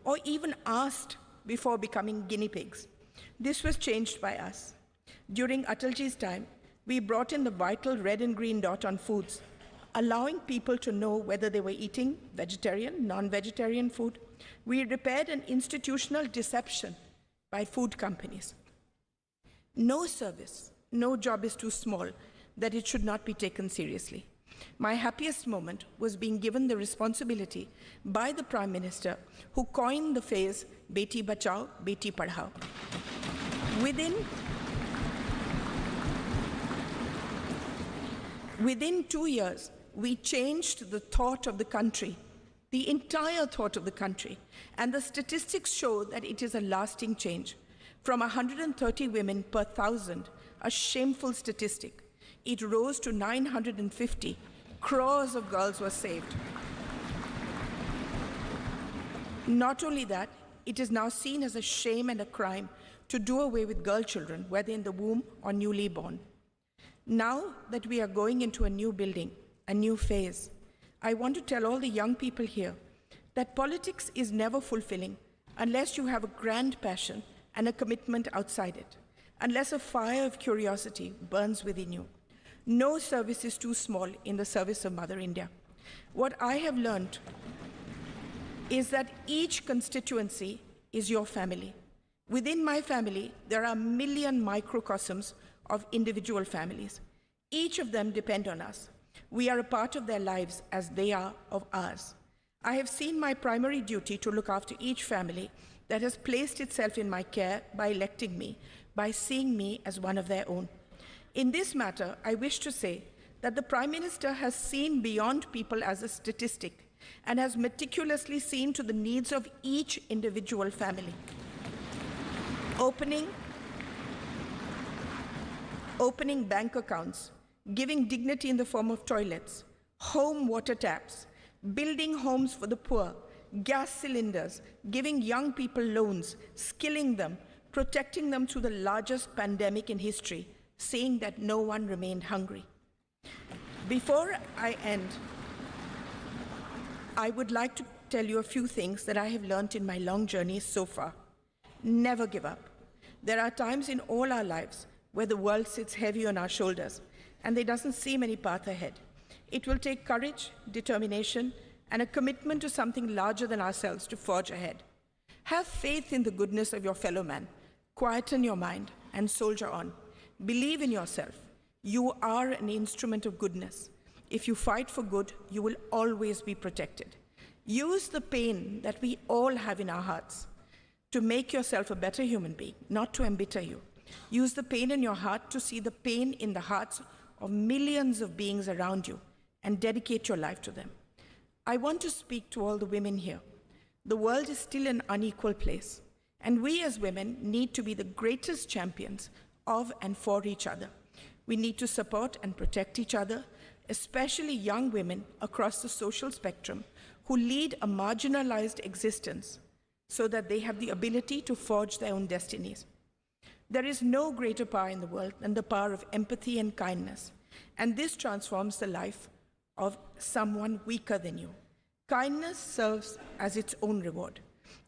or even asked before becoming guinea pigs. This was changed by us. During Atalji's time, we brought in the vital red and green dot on foods, allowing people to know whether they were eating vegetarian, non-vegetarian food. We repaired an institutional deception by food companies. No service, no job is too small that it should not be taken seriously. My happiest moment was being given the responsibility by the Prime Minister, who coined the phrase Beti Bachao, Beti Padhao. Within 2 years, we changed the thought of the country, the entire thought of the country, and the statistics show that it is a lasting change. From 130 women per 1,000, a shameful statistic, it rose to 950. Crores of girls were saved. Not only that, it is now seen as a shame and a crime to do away with girl children, whether in the womb or newly born. Now that we are going into a new building, a new phase, I want to tell all the young people here that politics is never fulfilling unless you have a grand passion and a commitment outside it, unless a fire of curiosity burns within you. No service is too small in the service of Mother India. What I have learned is that each constituency is your family. Within my family, there are a million microcosms of individual families. Each of them depend on us. We are a part of their lives as they are of ours. I have seen my primary duty to look after each family that has placed itself in my care by electing me, by seeing me as one of their own. In this matter, I wish to say that the Prime Minister has seen beyond people as a statistic and has meticulously seen to the needs of each individual family. Opening bank accounts, giving dignity in the form of toilets, home water taps, building homes for the poor, gas cylinders, giving young people loans, skilling them, protecting them through the largest pandemic in history, saying that no one remained hungry. Before I end, I would like to tell you a few things that I have learned in my long journey so far. Never give up. There are times in all our lives where the world sits heavy on our shoulders and there doesn't seem any path ahead. It will take courage, determination, and a commitment to something larger than ourselves to forge ahead. Have faith in the goodness of your fellow man. Quieten your mind and soldier on. Believe in yourself. You are an instrument of goodness. If you fight for good, you will always be protected. Use the pain that we all have in our hearts to make yourself a better human being, not to embitter you. Use the pain in your heart to see the pain in the hearts of millions of beings around you and dedicate your life to them. I want to speak to all the women here. The world is still an unequal place, and we as women need to be the greatest champions of and for each other. We need to support and protect each other, especially young women across the social spectrum who lead a marginalized existence so that they have the ability to forge their own destinies. There is no greater power in the world than the power of empathy and kindness, and this transforms the life of someone weaker than you. Kindness serves as its own reward.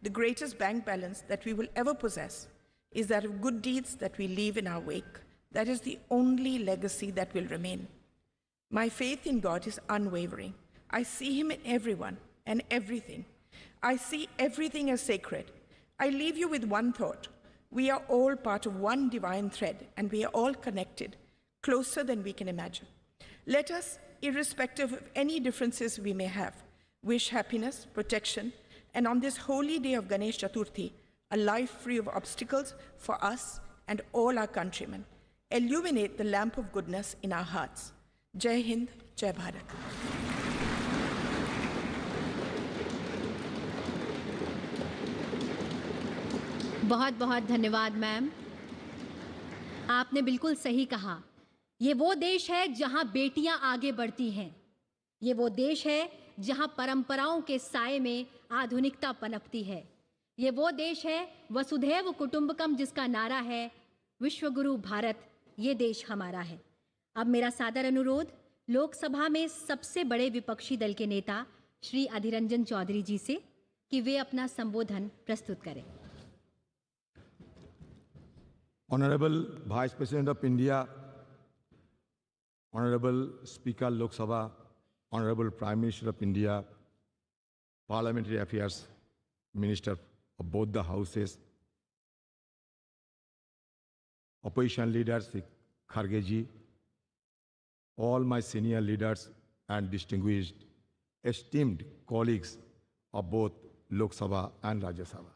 The greatest bank balance that we will ever possess is that of good deeds that we leave in our wake. That is the only legacy that will remain. My faith in God is unwavering. I see Him in everyone and everything. I see everything as sacred. I leave you with one thought. We are all part of one divine thread, and we are all connected, closer than we can imagine. Let us, irrespective of any differences we may have, wish happiness, protection, and on this holy day of Ganesh Chaturthi, a life free of obstacles for us and all our countrymen. Illuminate the lamp of goodness in our hearts. Jai Hind, Jai Bharat. बहुत बहुत धन्यवाद ma'am. आपने बिल्कुल सही कहा। ये वो देश है जहां बेटियां आगे बढ़ती हैं। ये वो देश है जहां परंपराओं के साए में आधुनिकता पनपती है। ये वो देश है वसुधैव कुटुंबकम, जिसका नारा है विश्वगुरु भारत, ये देश हमारा है। अब मेरा सादर अनुरोध लोकसभा में सबसे बड़े विपक्षी दल के नेता श्री अधीर रंजन चौधरी जी से कि वे अपना संबोधन प्रस्तुत करें। Honorable Vice President of India, Honorable Speaker Lok Sabha, Honorable Prime Minister of India, Parliamentary Affairs Minister of both the houses, opposition leaders, 𝐒𝐧𝐞𝐢𝐧𝐝, all my senior leaders and distinguished, esteemed colleagues of both Lok Sabha and Rajya Sabha.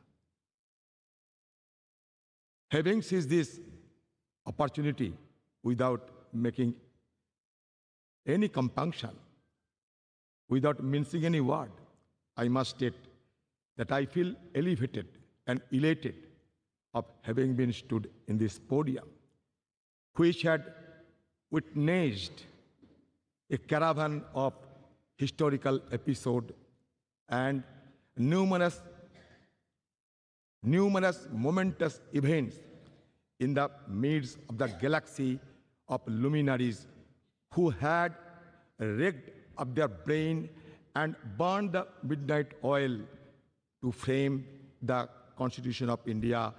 Having seized this opportunity without making any compunction, without mincing any word, I must state that I feel elevated and elated of having been stood in this podium, which had witnessed a caravan of historical episodes and numerous momentous events in the midst of the galaxy of luminaries who had rigged up their brain and burned the midnight oil to frame the Constitution of India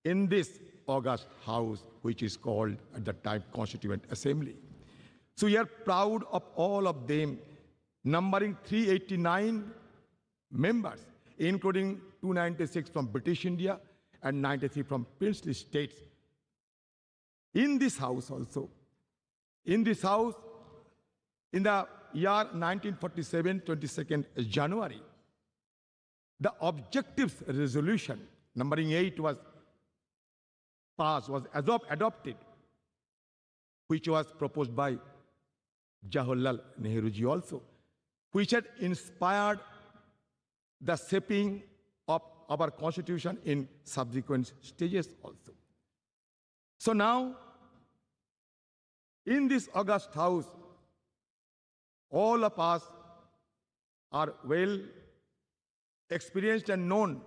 in this august house, which is called at the time Constituent Assembly. So we are proud of all of them, numbering 389 members, including 296 from British India and 93 from princely states. In this house also, in this house, in the year 1947, 22nd January, the objectives resolution, numbering 8, was passed, was adopted, which was proposed by Jawaharlal Nehru ji also, which had inspired the shaping of our constitution in subsequent stages also. So now, in this august house, all of us are well experienced and known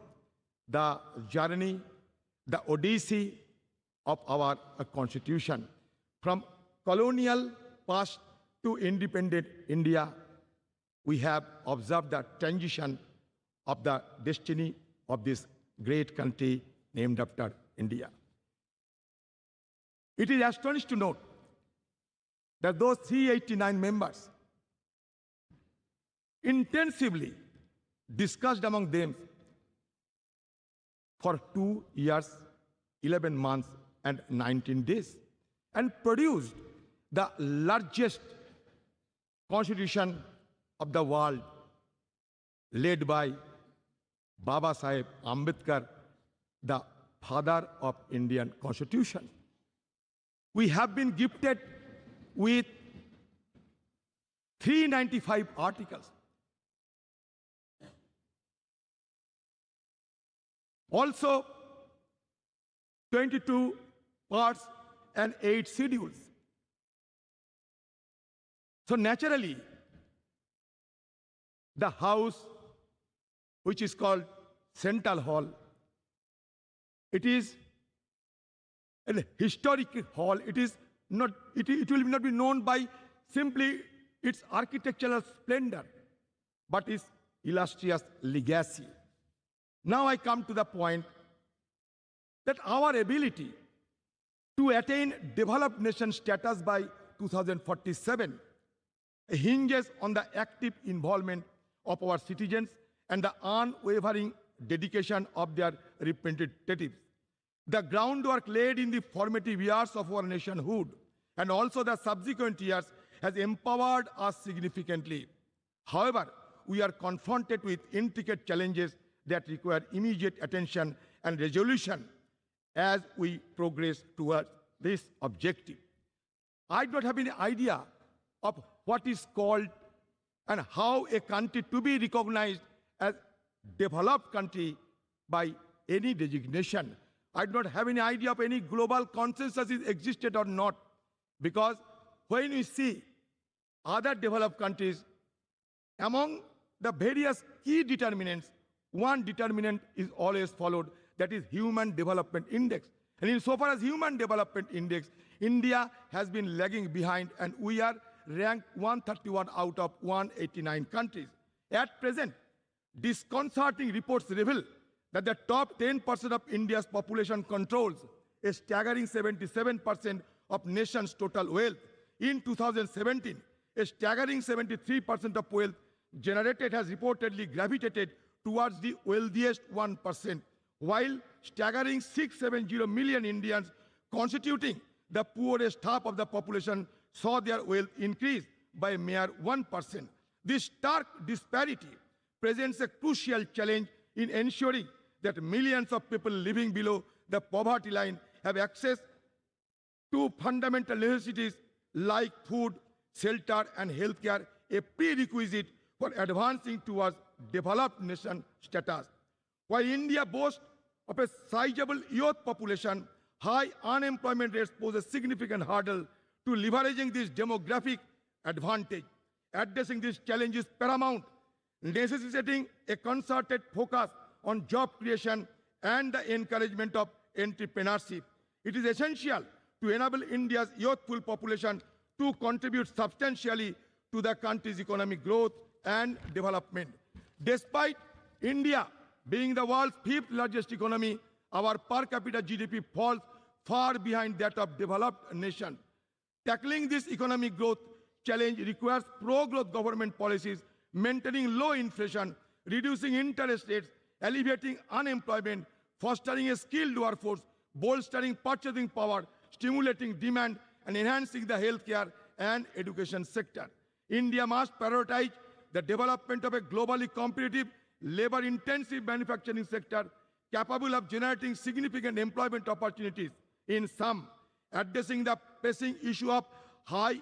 the journey, the odyssey of our constitution. From colonial past to independent India, we have observed the transition of the destiny of this great country named after India. It is astonishing to note that those 389 members intensively discussed among them for 2 years, 11 months, and 19 days, and produced the largest constitution of the world, led by Babasaheb Ambedkar, the father of Indian Constitution. We have been gifted with 395 articles. Also, 22 parts and 8 schedules. So naturally, the house, which is called Central Hall, it is a historic hall. It is not. It will not be known by simply its architectural splendor, but its illustrious legacy. Now I come to the point that our ability to attain developed nation status by 2047 hinges on the active involvement of our citizens and the unwavering dedication of their representatives. The groundwork laid in the formative years of our nationhood and also the subsequent years has empowered us significantly. However, we are confronted with intricate challenges that require immediate attention and resolution as we progress towards this objective. I do not have any idea of what is called and how a country to be recognized as developed country by any designation. I do not have any idea of any global consensus is existed or not, because when we see other developed countries, among the various key determinants, one determinant is always followed, that is Human Development Index. And insofar as Human Development Index, India has been lagging behind and we are ranked 131 out of 189 countries. At present, Disconcerting reports reveal that the top 10% of India's population controls a staggering 77% of nation's total wealth. In 2017, a staggering 73% of wealth generated has reportedly gravitated towards the wealthiest 1%, while staggering 670 million Indians constituting the poorest half of the population saw their wealth increase by a mere 1%. This stark disparity presents a crucial challenge in ensuring that millions of people living below the poverty line have access to fundamental necessities like food, shelter, and healthcare, a prerequisite for advancing towards developed nation status. While India boasts of a sizable youth population, high unemployment rates pose a significant hurdle to leveraging this demographic advantage. Addressing this challenge is paramount, necessitating a concerted focus on job creation and the encouragement of entrepreneurship. It is essential to enable India's youthful population to contribute substantially to the country's economic growth and development. Despite India being the world's fifth largest economy, our per capita GDP falls far behind that of developed nations. Tackling this economic growth challenge requires pro-growth government policies, maintaining low inflation, reducing interest rates, alleviating unemployment, fostering a skilled workforce, bolstering purchasing power, stimulating demand, and enhancing the healthcare and education sector. India must prioritize the development of a globally competitive, labor-intensive manufacturing sector capable of generating significant employment opportunities. In sum, addressing the pressing issue of high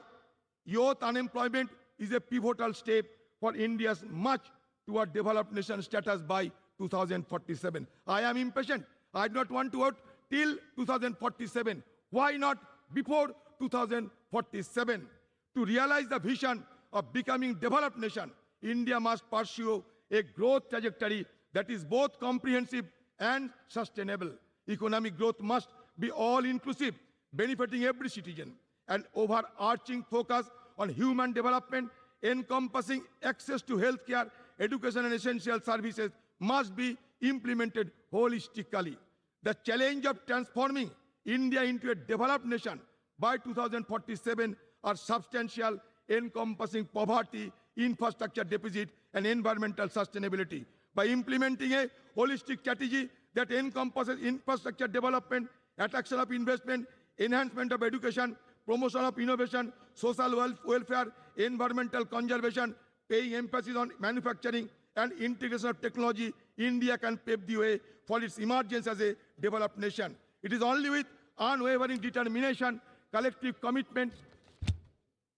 youth unemployment is a pivotal step for India's march toward developed nation status by 2047. I am impatient. I do not want to wait till 2047. Why not before 2047? To realize the vision of becoming developed nation, India must pursue a growth trajectory that is both comprehensive and sustainable. Economic growth must be all-inclusive, benefiting every citizen. An overarching focus on human development, encompassing access to healthcare, education, and essential services must be implemented holistically. The challenge of transforming India into a developed nation by 2047 are substantial, encompassing poverty, infrastructure deficit, and environmental sustainability. By implementing a holistic strategy that encompasses infrastructure development, attraction of investment, enhancement of education, promotion of innovation, social welfare, environmental conservation, paying emphasis on manufacturing and integration of technology, India can pave the way for its emergence as a developed nation. It is only with unwavering determination, collective commitment,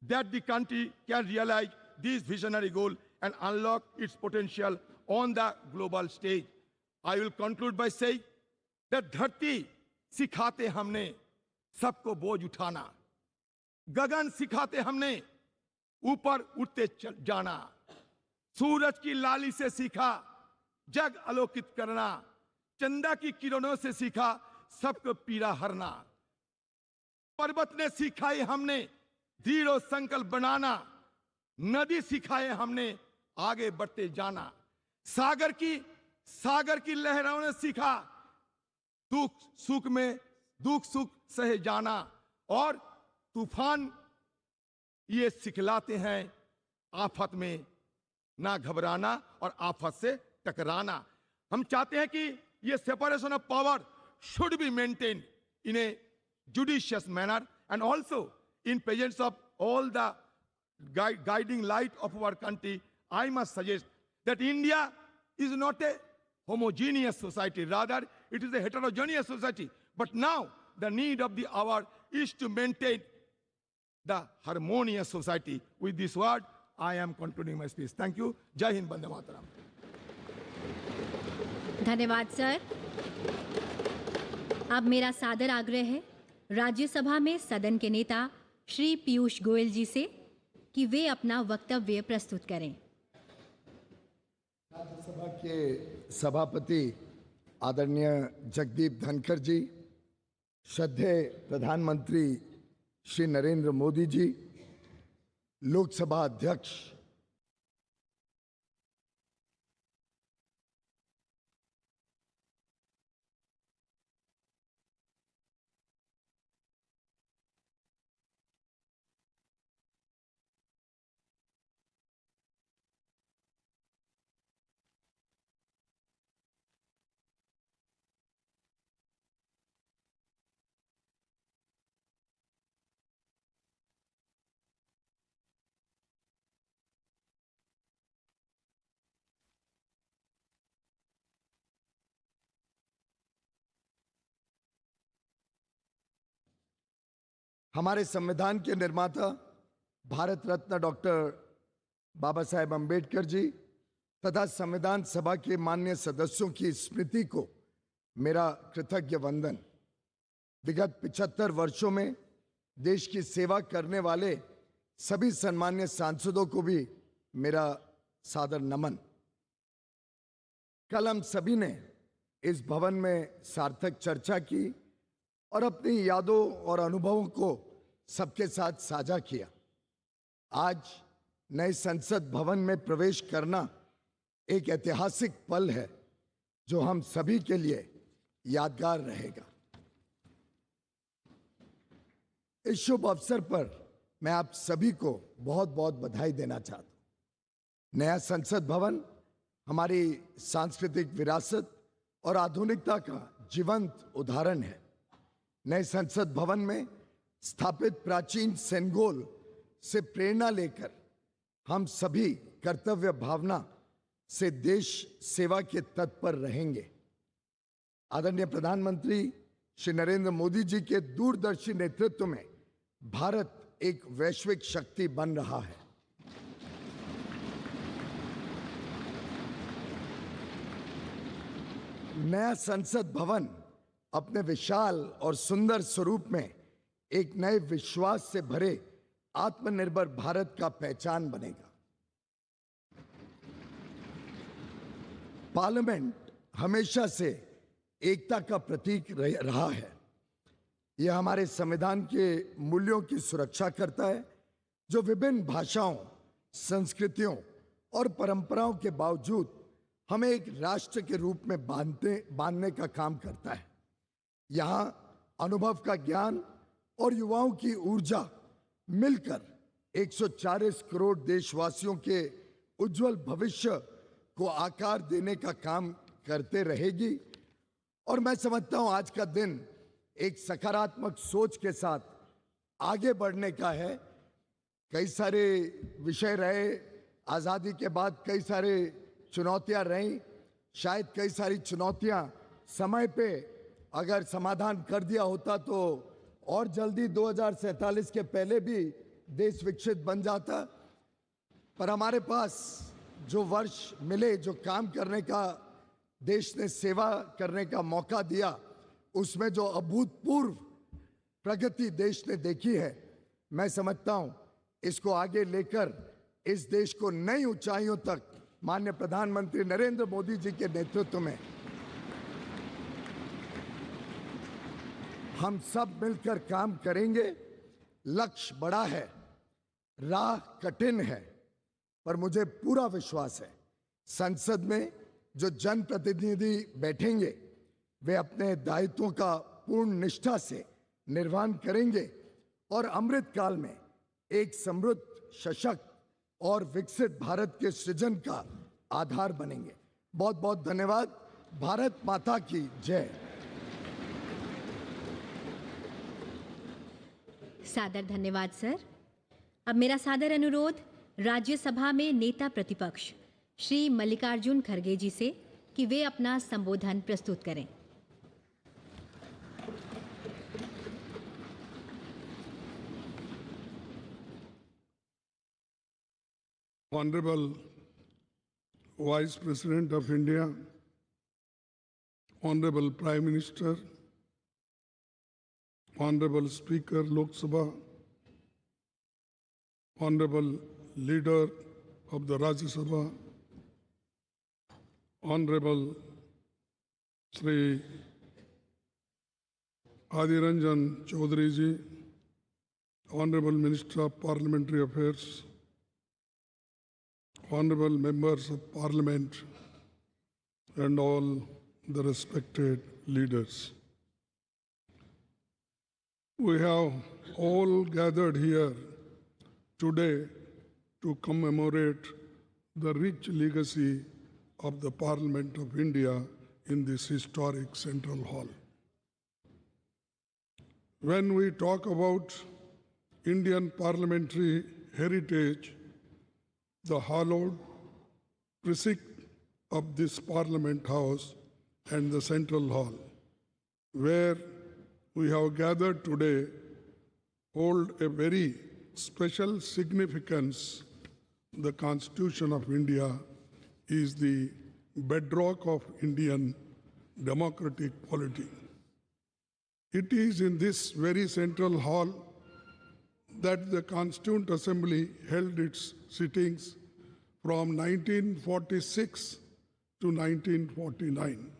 that the country can realize this visionary goal and unlock its potential on the global stage. I will conclude by saying that धरती सिखाते हमने सबको बोझ उठाना, गगन सिखाते हमने ऊपर उठते जाना, सूरज की लाली से सीखा जग आलोकित करना, चंदा की किरणों से सीखा सबको पीड़ा हरना, पर्वत ने सिखाई हमने दृढ़ संकल्प बनाना, नदी सिखाए हमने आगे बढ़ते जाना, सागर की लहरों ने सीखा दुख सुख सहे जाना, और तूफान ये सिखलाते हैं आफत में ना घबराना और आफत से टकराना. हम चाहते हैं कि ये separation of power should be maintained in a judicious manner and also in presence of all the guiding light of our country. I must suggest that India is not a homogeneous society, rather it is a heterogeneous society. But now the need of the hour is to maintain the harmonious society. With this word, I am concluding my speech. Thank you. Jai Hind, Bande Mataram. धन्यवाद sir. अब मेरा सादर आग्रह है राज्यसभा में सदन के नेता श्री पीयूष गोयल जी से कि वे अपना वक्तव्य प्रस्तुत करें. राज्यसभा के सभापति आदरणीय जगदीप धनखड़ जी, श्रद्धेय प्रधानमंत्री श्री नरेंद्र मोदी जी, लोकसभा अध्यक्ष हमारे संविधान के निर्माता भारत रत्न डॉक्टर बाबा साहेब अम्बेडकर जी तथा संविधान सभा के माननीय सदस्यों की स्मृति को मेरा कृतज्ञ वंदन। विगत 75 वर्षों में देश की सेवा करने वाले सभी सम्मान्य सांसदों को भी मेरा सादर नमन। कल हम सभी ने इस भवन में सार्थक चर्चा की और अपनी यादों और अनुभवों को सबके साथ साझा किया। आज नए संसद भवन में प्रवेश करना एक ऐतिहासिक पल है जो हम सभी के लिए यादगार रहेगा। इस शुभ अवसर पर मैं आप सभी को बहुत बहुत बधाई देना चाहता हूं। नया संसद भवन हमारी सांस्कृतिक विरासत और आधुनिकता का जीवंत उदाहरण है। नए संसद भवन में स्थापित प्राचीन सेनगोल से प्रेरणा लेकर हम सभी कर्तव्य भावना से देश सेवा के तत्पर रहेंगे। आदरणीय प्रधानमंत्री श्री नरेंद्र मोदी जी के दूरदर्शी नेतृत्व में भारत एक वैश्विक शक्ति बन रहा है। नया संसद भवन अपने विशाल और सुंदर स्वरूप में एक नए विश्वास से भरे आत्मनिर्भर भारत का पहचान बनेगा। पार्लियामेंट हमेशा से एकता का प्रतीक रहा है। यह हमारे संविधान के मूल्यों की सुरक्षा करता है जो विभिन्न भाषाओं, संस्कृतियों और परंपराओं के बावजूद हमें एक राष्ट्र के रूप में बांधने का काम करता है। यहाँ अनुभव का ज्ञान और युवाओं की ऊर्जा मिलकर 140 करोड़ देशवासियों के उज्जवल भविष्य को आकार देने का काम करते रहेगी। और मैं समझता हूं आज का दिन एक सकारात्मक सोच के साथ आगे बढ़ने का है। कई सारे विषय रहे, आज़ादी के बाद कई सारे चुनौतियां रहीं। शायद कई सारी चुनौतियां समय पे अगर समाधान कर दिया होता तो और जल्दी 2047 के पहले भी देश विकसित बन जाता। पर हमारे पास जो वर्ष मिले, जो काम करने का देश ने सेवा करने का मौका दिया, उसमें जो अभूतपूर्व प्रगति देश ने देखी है, मैं समझता हूं इसको आगे लेकर इस देश को नई ऊंचाइयों तक माननीय प्रधानमंत्री नरेंद्र मोदी जी के नेतृत्व में हम सब मिलकर काम करेंगे। लक्ष्य बड़ा है, राह कठिन है, पर मुझे पूरा विश्वास है संसद में जो जनप्रतिनिधि बैठेंगे वे अपने दायित्वों का पूर्ण निष्ठा से निर्वहन करेंगे और अमृत काल में एक समृद्ध, सशक्त और विकसित भारत के सृजन का आधार बनेंगे। बहुत बहुत धन्यवाद। भारत माता की जय। सादर धन्यवाद सर। अब मेरा सादर अनुरोध राज्यसभा में नेता प्रतिपक्ष श्री मल्लिकार्जुन खड़गे जी से कि वे अपना संबोधन प्रस्तुत करें। Honorable Vice President of India, Honorable Prime Minister, Honorable Speaker Lok Sabha, Honorable Leader of the Rajya Sabha, Honorable Shri 𝐒𝐻𝐧𝐞𝐢𝐧𝐝 Chaudhary ji, Honorable Minister of Parliamentary Affairs, Honorable Members of Parliament, and all the respected leaders. We have all gathered here today to commemorate the rich legacy of the Parliament of India in this historic Central Hall. When we talk about Indian parliamentary heritage, the hallowed precinct of this Parliament House and the Central Hall, where we have gathered today, hold a very special significance. The Constitution of India is the bedrock of Indian democratic polity. It is in this very central hall that the Constituent Assembly held its sittings from 1946 to 1949,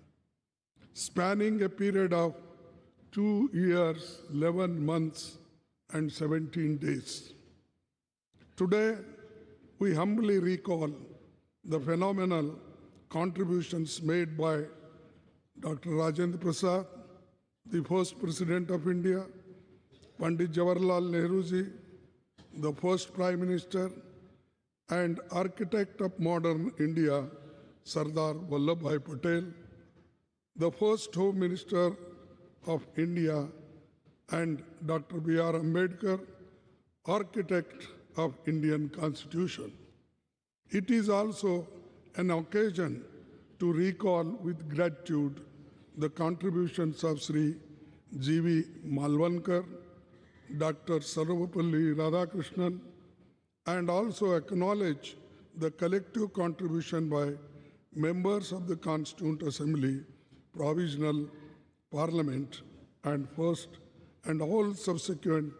spanning a period of 2 years, 11 months, and 17 days. Today, we humbly recall the phenomenal contributions made by Dr. Rajendra Prasad, the first President of India, Pandit Jawaharlal Nehru, the first Prime Minister, and architect of modern India, Sardar Vallabhbhai Patel, the first Home Minister of India, and Dr. B.R. Ambedkar, architect of Indian Constitution. It is also an occasion to recall with gratitude the contributions of Sri G.V. Malvankar, Dr. Sarvapalli Radhakrishnan, and also acknowledge the collective contribution by members of the Constituent Assembly, Provisional Parliament, and first and all subsequent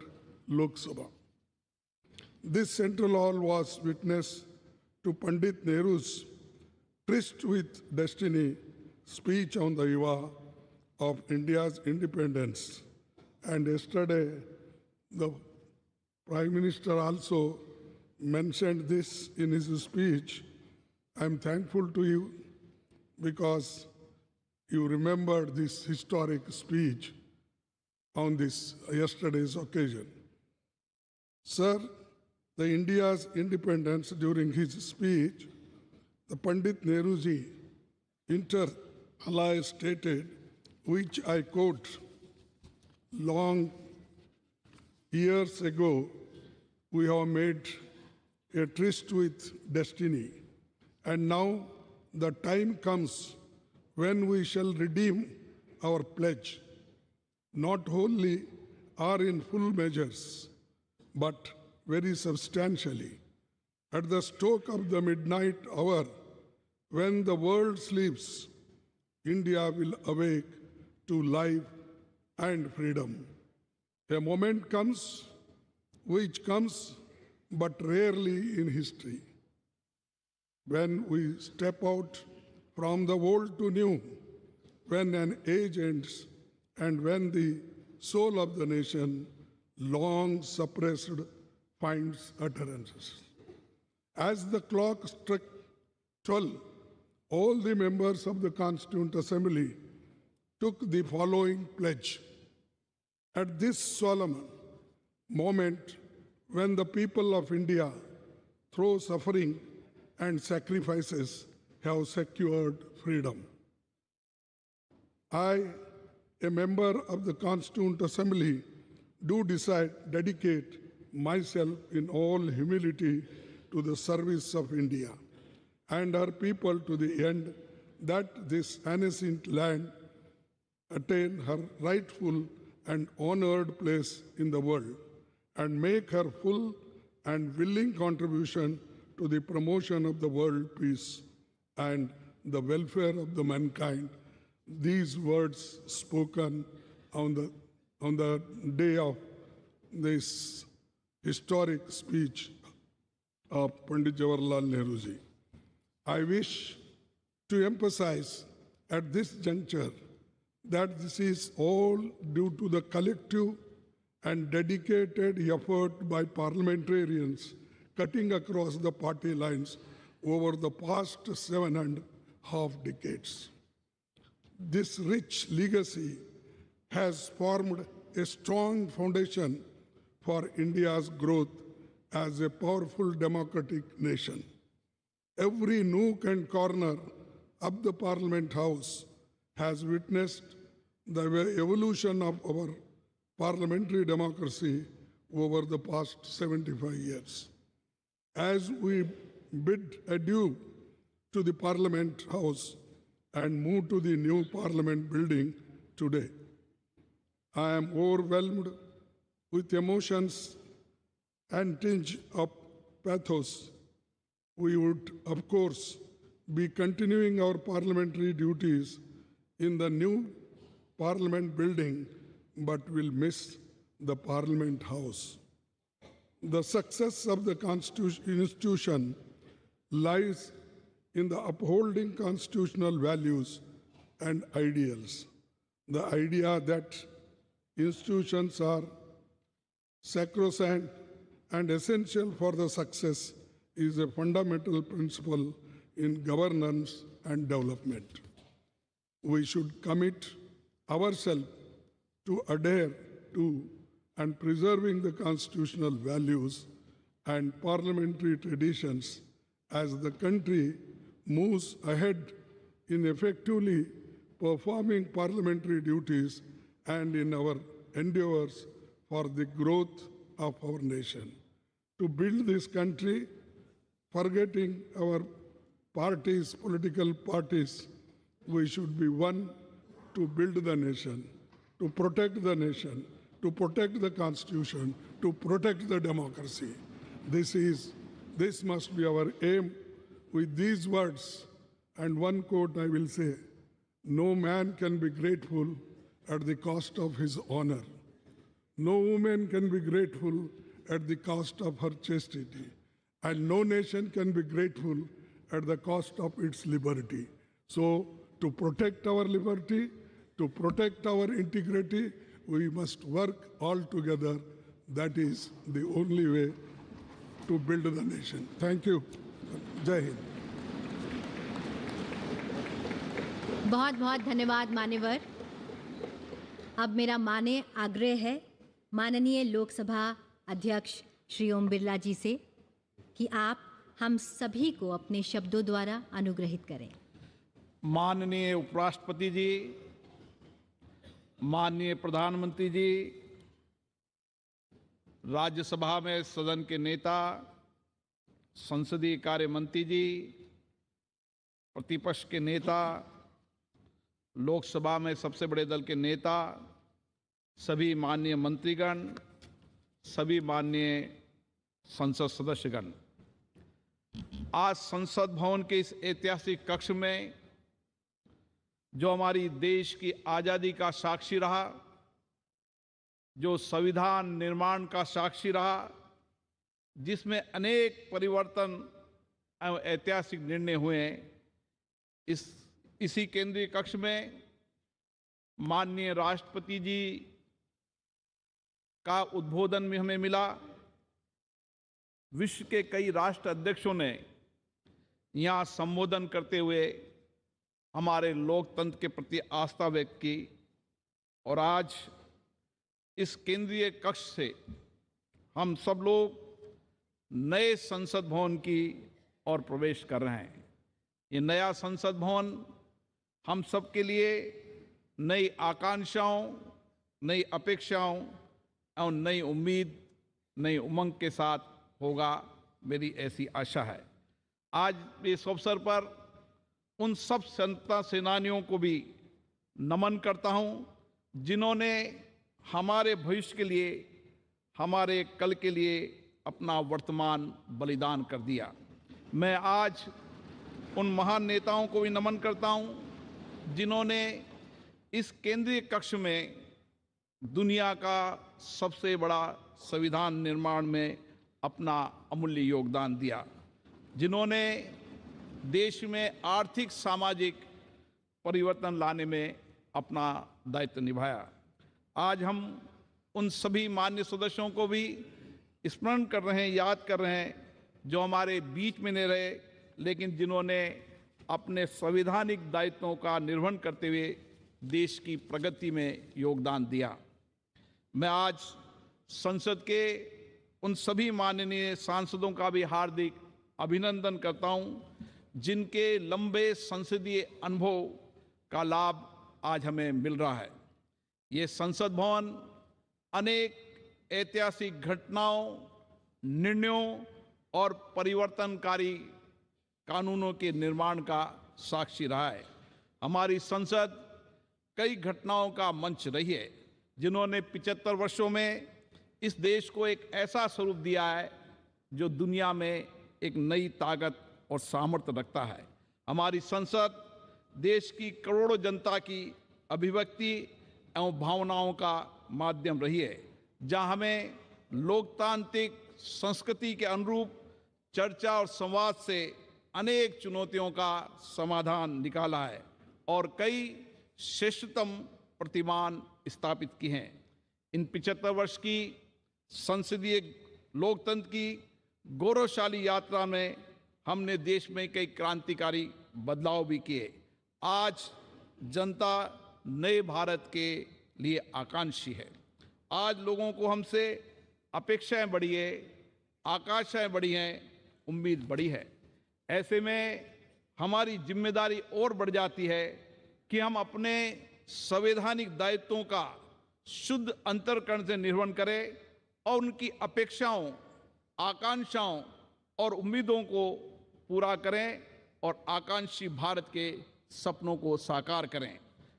Lok Sabha. This central hall was witness to Pandit Nehru's Tryst with Destiny speech on the eve of India's independence. And yesterday, the Prime Minister also mentioned this in his speech. I'm thankful to you because you remembered this historic speech on this yesterday's occasion. Sir, the India's independence during his speech, the Pandit Nehruji inter alia stated, which I quote, long years ago, we have made a tryst with destiny, and now the time comes when we shall redeem our pledge, not wholly or in full measures, but very substantially. At the stroke of the midnight hour, when the world sleeps, India will awake to life and freedom. A moment comes, which comes but rarely in history, when we step out from the old to new, when an age ends, and when the soul of the nation, long suppressed, finds utterances. As the clock struck 12, all the members of the Constituent Assembly took the following pledge. At this solemn moment, when the people of India, through suffering and sacrifices, have secured freedom, I, a member of the Constituent Assembly, do dedicate myself in all humility to the service of India and her people to the end that this ancient land attain her rightful and honored place in the world and make her full and willing contribution to the promotion of the world peace and the welfare of the mankind. These words spoken on the day of this historic speech of Pandit Jawaharlal Nehru. I wish to emphasize at this juncture that this is all due to the collective and dedicated effort by parliamentarians cutting across the party lines over the past 7.5 decades. This rich legacy has formed a strong foundation for India's growth as a powerful democratic nation. Every nook and corner of the Parliament House has witnessed the evolution of our parliamentary democracy over the past 75 years. As we bid adieu to the Parliament House and move to the new Parliament building today, I am overwhelmed with emotions and tinge of pathos, we would, of course, be continuing our parliamentary duties in the new Parliament building, but will miss the Parliament House. The success of the institution lies in the upholding constitutional values and ideals. The idea that institutions are sacrosanct and essential for the success is a fundamental principle in governance and development. We should commit ourselves to adhere to and preserving the constitutional values and parliamentary traditions as the country moves ahead in effectively performing parliamentary duties and in our endeavors for the growth of our nation. To build this country, forgetting our parties, political parties, we should be one to build the nation, to protect the nation, to protect the Constitution, to protect the democracy. This must be our aim. With these words and one quote I will say, no man can be grateful at the cost of his honor. No woman can be grateful at the cost of her chastity. And no nation can be grateful at the cost of its liberty. So, to protect our liberty, to protect our integrity, we must work all together. That is the only way to build the nation. Thank you. Jai Hind. बहुत बहुत धन्यवाद मान्यवर। अब मेरा माने आग्रह है माननीय लोकसभा अध्यक्ष श्री ओम बिरला जी से कि आप हम सभी को अपने शब्दों द्वारा अनुग्रहित करें। माननीय उपराष्ट्रपति जी, माननीय प्रधानमंत्री जी, राज्यसभा में सदन के नेता, संसदीय कार्य मंत्री जी, प्रतिपक्ष के नेता, लोकसभा में सबसे बड़े दल के नेता, सभी माननीय मंत्रीगण, सभी माननीय संसद सदस्यगण, आज संसद भवन के इस ऐतिहासिक कक्ष में जो हमारी देश की आज़ादी का साक्षी रहा, जो संविधान निर्माण का साक्षी रहा, जिसमें अनेक परिवर्तन एवं ऐतिहासिक निर्णय हुए, इसी केंद्रीय कक्ष में माननीय राष्ट्रपति जी का उद्बोधन में हमें मिला। विश्व के कई राष्ट्र अध्यक्षों ने यहाँ संबोधन करते हुए हमारे लोकतंत्र के प्रति आस्था व्यक्त की और आज इस केंद्रीय कक्ष से हम सब लोग नए संसद भवन की ओर प्रवेश कर रहे हैं। ये नया संसद भवन हम सब के लिए नई आकांक्षाओं, नई अपेक्षाओं और नई उम्मीद, नई उमंग के साथ होगा, मेरी ऐसी आशा है। आज इस अवसर पर उन सब स्वतंत्रता सेनानियों को भी नमन करता हूं जिन्होंने हमारे भविष्य के लिए, हमारे कल के लिए अपना वर्तमान बलिदान कर दिया। मैं आज उन महान नेताओं को भी नमन करता हूं जिन्होंने इस केंद्रीय कक्ष में दुनिया का सबसे बड़ा संविधान निर्माण में अपना अमूल्य योगदान दिया, जिन्होंने देश में आर्थिक सामाजिक परिवर्तन लाने में अपना दायित्व निभाया। आज हम उन सभी मान्य सदस्यों को भी स्मरण कर रहे हैं, याद कर रहे हैं, जो हमारे बीच में नहीं रहे लेकिन जिन्होंने अपने संवैधानिक दायित्वों का निर्वहन करते हुए देश की प्रगति में योगदान दिया। मैं आज संसद के उन सभी माननीय सांसदों का भी हार्दिक अभिनंदन करता हूं जिनके लंबे संसदीय अनुभव का लाभ आज हमें मिल रहा है। ये संसद भवन अनेक ऐतिहासिक घटनाओं, निर्णयों और परिवर्तनकारी कानूनों के निर्माण का साक्षी रहा है। हमारी संसद कई घटनाओं का मंच रही है जिन्होंने 75 वर्षों में इस देश को एक ऐसा स्वरूप दिया है जो दुनिया में एक नई ताकत और सामर्थ्य रखता है। हमारी संसद देश की करोड़ों जनता की अभिव्यक्ति एवं भावनाओं का माध्यम रही है, जहां हमें लोकतांत्रिक संस्कृति के अनुरूप चर्चा और संवाद से अनेक चुनौतियों का समाधान निकाला है और कई श्रेष्ठतम प्रतिमान स्थापित की हैं। इन 75 वर्ष की संसदीय लोकतंत्र की गौरवशाली यात्रा में हमने देश में कई क्रांतिकारी बदलाव भी किए। आज जनता नए भारत के लिए आकांक्षी है। आज लोगों को हमसे अपेक्षाएं बढ़ी है, आकांक्षाएं बढ़ी हैं, उम्मीद बढ़ी है। ऐसे में हमारी जिम्मेदारी और बढ़ जाती है कि हम अपने संवैधानिक दायित्वों का शुद्ध अंतर्करण से निर्वहन करें और उनकी अपेक्षाओं, आकांक्षाओं और उम्मीदों को पूरा करें और आकांक्षी भारत के सपनों को साकार करें।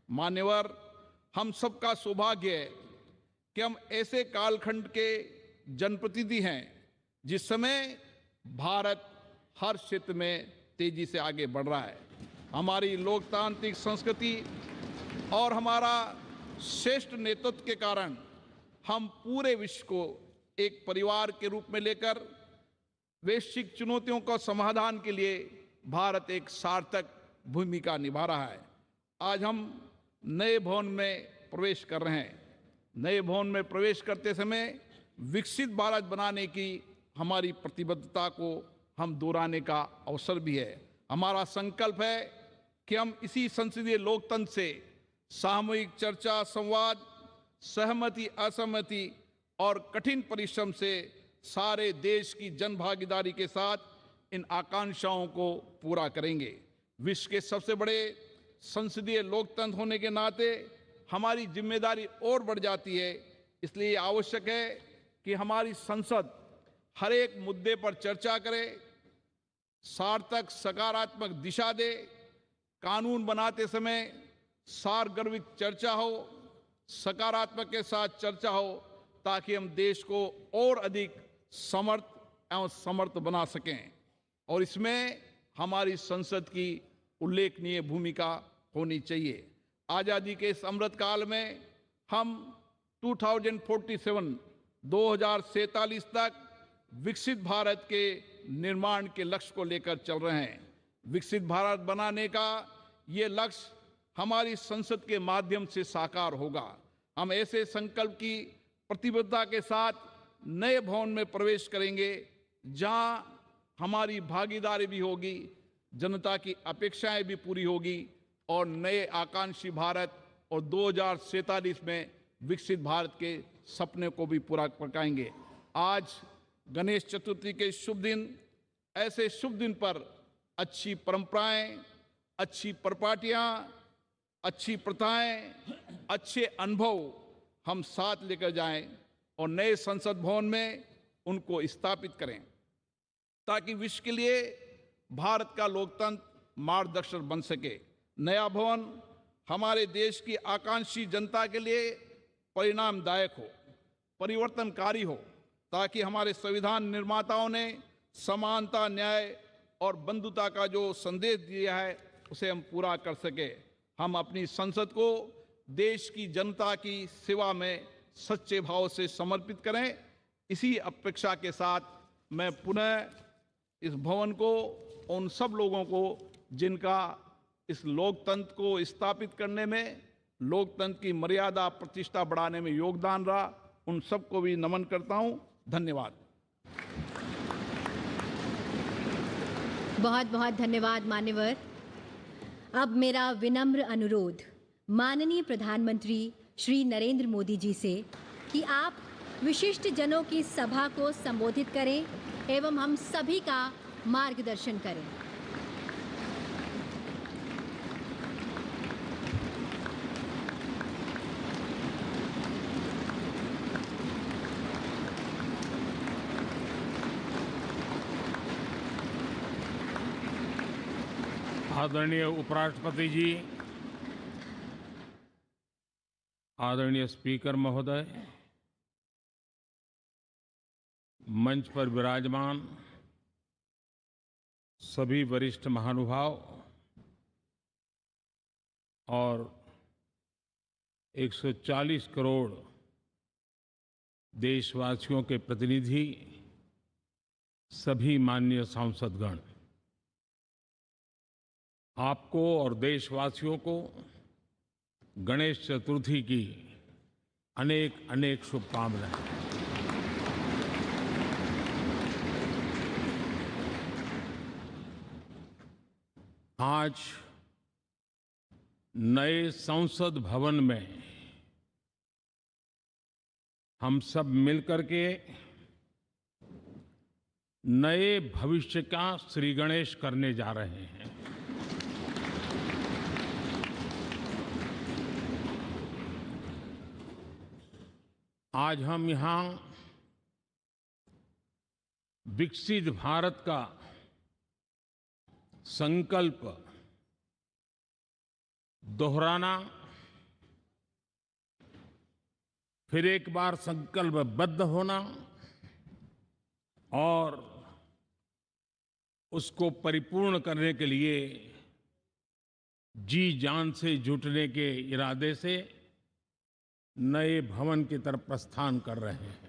मान्यवर, हम सबका सौभाग्य है कि हम ऐसे कालखंड के जनप्रतिनिधि हैं जिस समय भारत हर क्षेत्र में तेजी से आगे बढ़ रहा है। हमारी लोकतांत्रिक संस्कृति और हमारा श्रेष्ठ नेतृत्व के कारण हम पूरे विश्व को एक परिवार के रूप में लेकर वैश्विक चुनौतियों का समाधान के लिए भारत एक सार्थक भूमिका निभा रहा है। आज हम नए भवन में प्रवेश कर रहे हैं। नए भवन में प्रवेश करते समय विकसित भारत बनाने की हमारी प्रतिबद्धता को हम दोहराने का अवसर भी है। हमारा संकल्प है कि हम इसी संसदीय लोकतंत्र से सामूहिक चर्चा, संवाद, सहमति, असहमति और कठिन परिश्रम से सारे देश की जनभागीदारी के साथ इन आकांक्षाओं को पूरा करेंगे। विश्व के सबसे बड़े संसदीय लोकतंत्र होने के नाते हमारी जिम्मेदारी और बढ़ जाती है। इसलिए आवश्यक है कि हमारी संसद हर एक मुद्दे पर चर्चा करे, सार्थक सकारात्मक दिशा दे, कानून बनाते समय सारगर्भित चर्चा हो, सकारात्मक के साथ चर्चा हो, ताकि हम देश को और अधिक समर्थ एवं समर्थ बना सकें। और इसमें हमारी संसद की उल्लेखनीय भूमिका होनी चाहिए। आज़ादी के इस अमृत काल में हम 2047 तक विकसित भारत के निर्माण के लक्ष्य को लेकर चल रहे हैं। विकसित भारत बनाने का ये लक्ष्य हमारी संसद के माध्यम से साकार होगा। हम ऐसे संकल्प की प्रतिबद्धता के साथ नए भवन में प्रवेश करेंगे जहां हमारी भागीदारी भी होगी, जनता की अपेक्षाएं भी पूरी होगी और नए आकांक्षी भारत और 2047 में विकसित भारत के सपने को भी पूरा पकाएंगे। आज गणेश चतुर्थी के शुभ दिन, ऐसे शुभ दिन पर अच्छी परंपराएं, अच्छी परिपाटियां, अच्छी प्रथाएं, अच्छे अनुभव हम साथ लेकर जाएं और नए संसद भवन में उनको स्थापित करें, ताकि विश्व के लिए भारत का लोकतंत्र मार्गदर्शक बन सके। नया भवन हमारे देश की आकांक्षी जनता के लिए परिणामदायक हो, परिवर्तनकारी हो, ताकि हमारे संविधान निर्माताओं ने समानता, न्याय और बंधुता का जो संदेश दिया है उसे हम पूरा कर सके। हम अपनी संसद को देश की जनता की सेवा में सच्चे भाव से समर्पित करें। इसी अपेक्षा के साथ मैं पुनः इस भवन को, उन सब लोगों को जिनका इस लोकतंत्र को स्थापित करने में, लोकतंत्र की मर्यादा प्रतिष्ठा बढ़ाने में योगदान रहा, उन सबको भी नमन करता हूं। धन्यवाद। बहुत बहुत धन्यवाद मान्यवर। अब मेरा विनम्र अनुरोध माननीय प्रधानमंत्री श्री नरेंद्र मोदी जी से कि आप विशिष्ट जनों की सभा को संबोधित करें एवं हम सभी का मार्गदर्शन करें। आदरणीय उपराष्ट्रपति जी, आदरणीय स्पीकर महोदय, मंच पर विराजमान सभी वरिष्ठ महानुभाव और 140 करोड़ देशवासियों के प्रतिनिधि, सभी माननीय सांसदगण, आपको और देशवासियों को गणेश चतुर्थी की अनेक अनेक शुभकामनाएं। आज नए संसद भवन में हम सब मिलकर के नए भविष्य का श्री गणेश करने जा रहे हैं। आज हम यहाँ विकसित भारत का संकल्प दोहराना, फिर एक बार संकल्पबद्ध होना और उसको परिपूर्ण करने के लिए जी जान से जुटने के इरादे से नए भवन की तरफ प्रस्थान कर रहे हैं।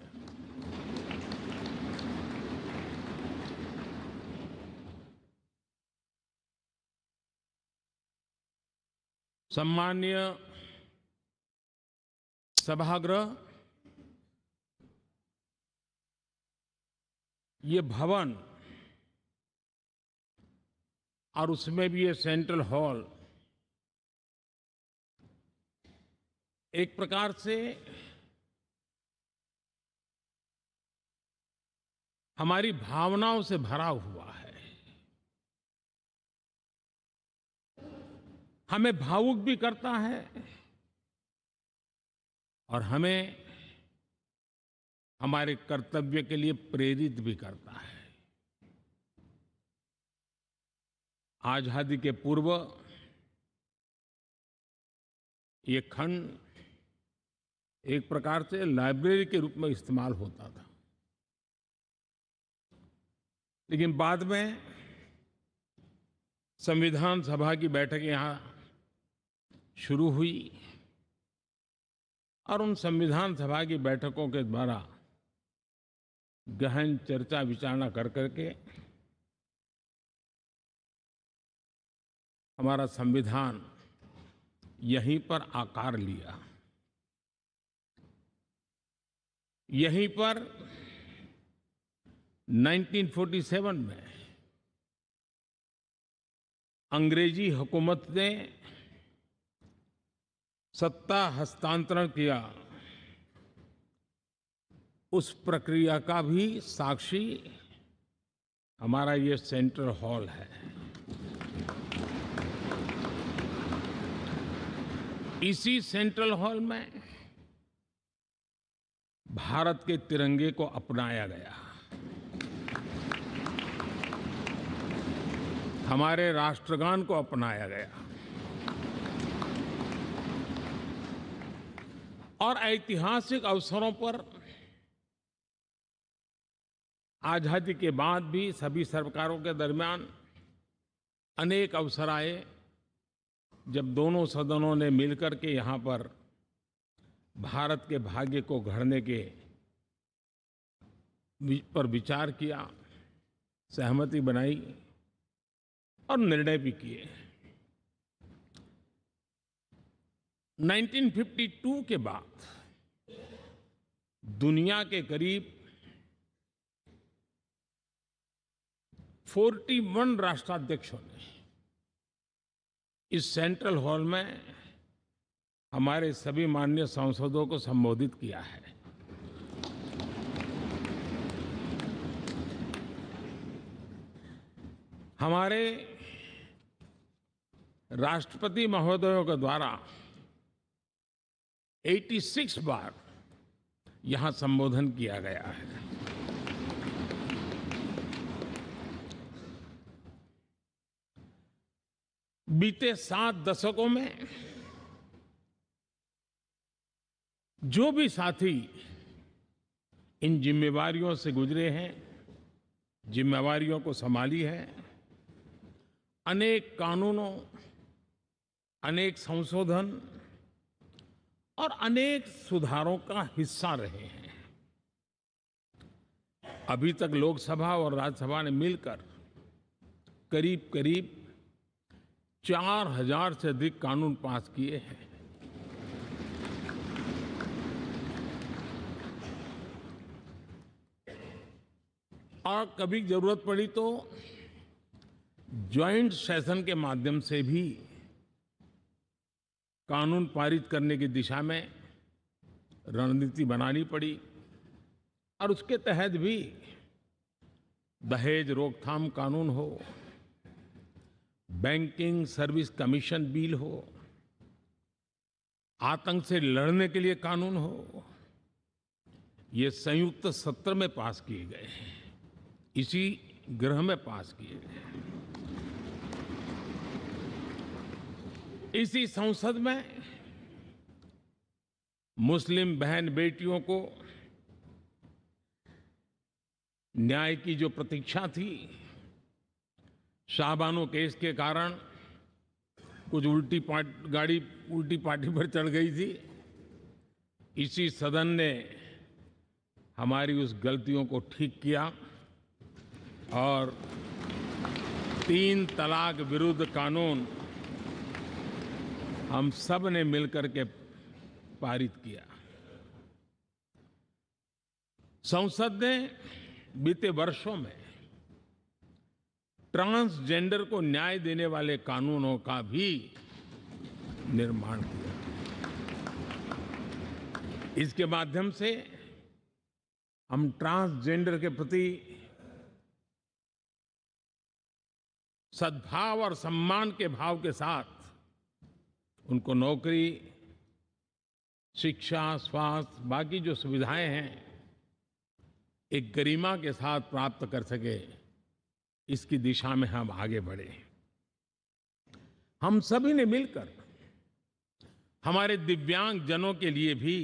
सम्माननीय सभागृह, ये भवन और उसमें भी ये सेंट्रल हॉल एक प्रकार से हमारी भावनाओं से भरा हुआ है। हमें भावुक भी करता है और हमें हमारे कर्तव्य के लिए प्रेरित भी करता है। आजादी के पूर्व ये खंड एक प्रकार से लाइब्रेरी के रूप में इस्तेमाल होता था, लेकिन बाद में संविधान सभा की बैठक यहाँ शुरू हुई और उन संविधान सभा की बैठकों के द्वारा गहन चर्चा विचारणा कर करके हमारा संविधान यहीं पर आकार लिया। यहीं पर 1947 में अंग्रेजी हुकूमत ने सत्ता हस्तांतरण किया, उस प्रक्रिया का भी साक्षी हमारा ये सेंट्रल हॉल है। इसी सेंट्रल हॉल में भारत के तिरंगे को अपनाया गया, हमारे राष्ट्रगान को अपनाया गया और ऐतिहासिक अवसरों पर आजादी के बाद भी सभी सरकारों के दरमियान अनेक अवसर आए जब दोनों सदनों ने मिलकर के यहाँ पर भारत के भाग्य को गढ़ने के पर विचार किया, सहमति बनाई और निर्णय भी किए। 1952 के बाद दुनिया के करीब 41 राष्ट्राध्यक्षों ने इस सेंट्रल हॉल में हमारे सभी माननीय सांसदों को संबोधित किया है। हमारे राष्ट्रपति महोदयों के द्वारा 86 बार यहां संबोधन किया गया है। बीते 7 दशकों में जो भी साथी इन जिम्मेवारियों से गुजरे हैं, जिम्मेवारियों को संभाली है, अनेक कानूनों, अनेक संशोधन और अनेक सुधारों का हिस्सा रहे हैं। अभी तक लोकसभा और राज्यसभा ने मिलकर करीब करीब 4000 से अधिक कानून पास किए हैं। और कभी जरूरत पड़ी तो ज्वाइंट सेशन के माध्यम से भी कानून पारित करने की दिशा में रणनीति बनानी पड़ी और उसके तहत भी दहेज रोकथाम कानून हो, बैंकिंग सर्विस कमीशन बिल हो, आतंक से लड़ने के लिए कानून हो, ये संयुक्त सत्र में पास किए गए हैं, इसी गृह में पास किए गए। इसी संसद में मुस्लिम बहन बेटियों को न्याय की जो प्रतीक्षा थी, शाहबानो केस के कारण कुछ गाड़ी उल्टी पार्टी पर चढ़ गई थी, इसी सदन ने हमारी उस गलतियों को ठीक किया और 3 तलाक विरुद्ध कानून हम सब ने मिलकर के पारित किया। संसद ने बीते वर्षों में ट्रांसजेंडर को न्याय देने वाले कानूनों का भी निर्माण किया। इसके माध्यम से हम ट्रांसजेंडर के प्रति सद्भाव और सम्मान के भाव के साथ उनको नौकरी, शिक्षा, स्वास्थ्य, बाकी जो सुविधाएं हैं एक गरिमा के साथ प्राप्त कर सके, इसकी दिशा में हम आगे बढ़े। हम सभी ने मिलकर हमारे दिव्यांग जनों के लिए भी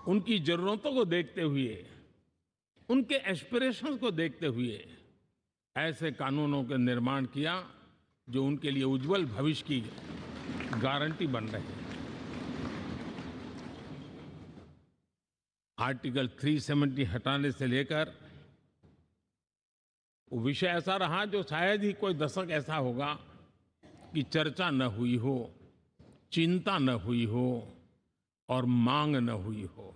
उनकी जरूरतों को देखते हुए, उनके एस्पिरेशंस को देखते हुए ऐसे कानूनों का निर्माण किया जो उनके लिए उज्जवल भविष्य की गारंटी बन रहे हैं। आर्टिकल 370 हटाने से लेकर वो विषय ऐसा रहा जो शायद ही कोई दशक ऐसा होगा कि चर्चा न हुई हो, चिंता न हुई हो और मांग न हुई हो।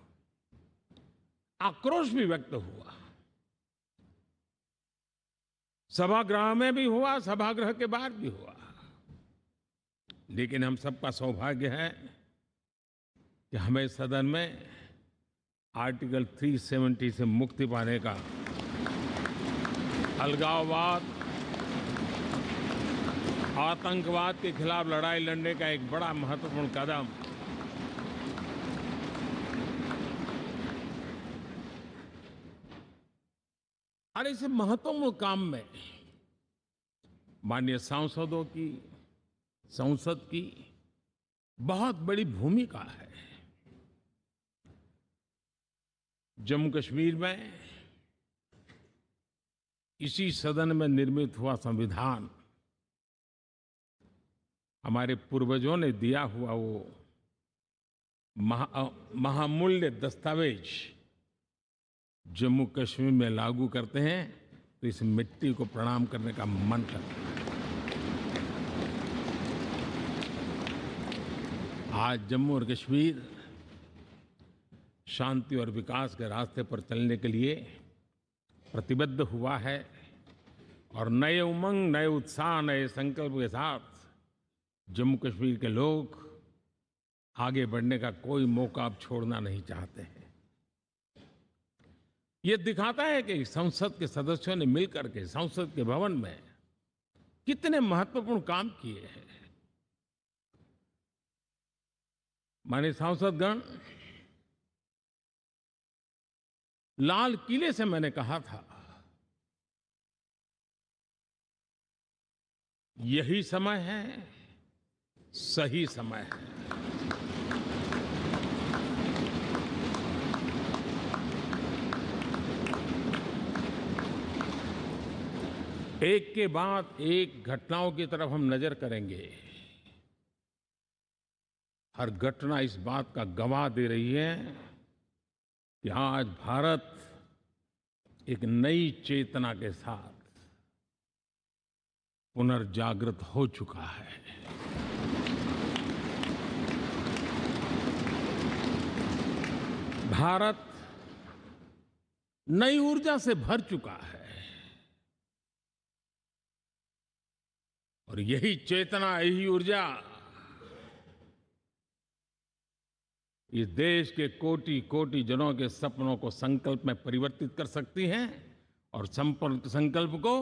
आक्रोश भी व्यक्त हुआ, सभागृह में भी हुआ, सभागृह के बाहर भी हुआ। लेकिन हम सबका सौभाग्य है कि हमें सदन में आर्टिकल 370 से मुक्ति पाने का, अलगाववाद, आतंकवाद के खिलाफ लड़ाई लड़ने का एक बड़ा महत्वपूर्ण कदम और इस महत्वपूर्ण काम में माननीय सांसदों की, संसद की बहुत बड़ी भूमिका है। जम्मू कश्मीर में इसी सदन में निर्मित हुआ संविधान हमारे पूर्वजों ने दिया हुआ वो महामूल्य दस्तावेज जम्मू कश्मीर में लागू करते हैं तो इस मिट्टी को प्रणाम करने का मन करता है। आज जम्मू और कश्मीर शांति और विकास के रास्ते पर चलने के लिए प्रतिबद्ध हुआ है और नए उमंग, नए उत्साह, नए संकल्प के साथ जम्मू कश्मीर के लोग आगे बढ़ने का कोई मौका अब छोड़ना नहीं चाहते हैं। ये दिखाता है कि संसद के सदस्यों ने मिलकर के संसद के भवन में कितने महत्वपूर्ण काम किए हैं। माननीय सांसदगण, लाल किले से मैंने कहा था यही समय है, सही समय है। एक के बाद एक घटनाओं की तरफ हम नजर करेंगे। हर घटना इस बात का गवाह दे रही है कि आज भारत एक नई चेतना के साथ पुनर्जागृत हो चुका है। भारत नई ऊर्जा से भर चुका है और यही चेतना, यही ऊर्जा इस देश के कोटि कोटि जनों के सपनों को संकल्प में परिवर्तित कर सकती है और संकल्प को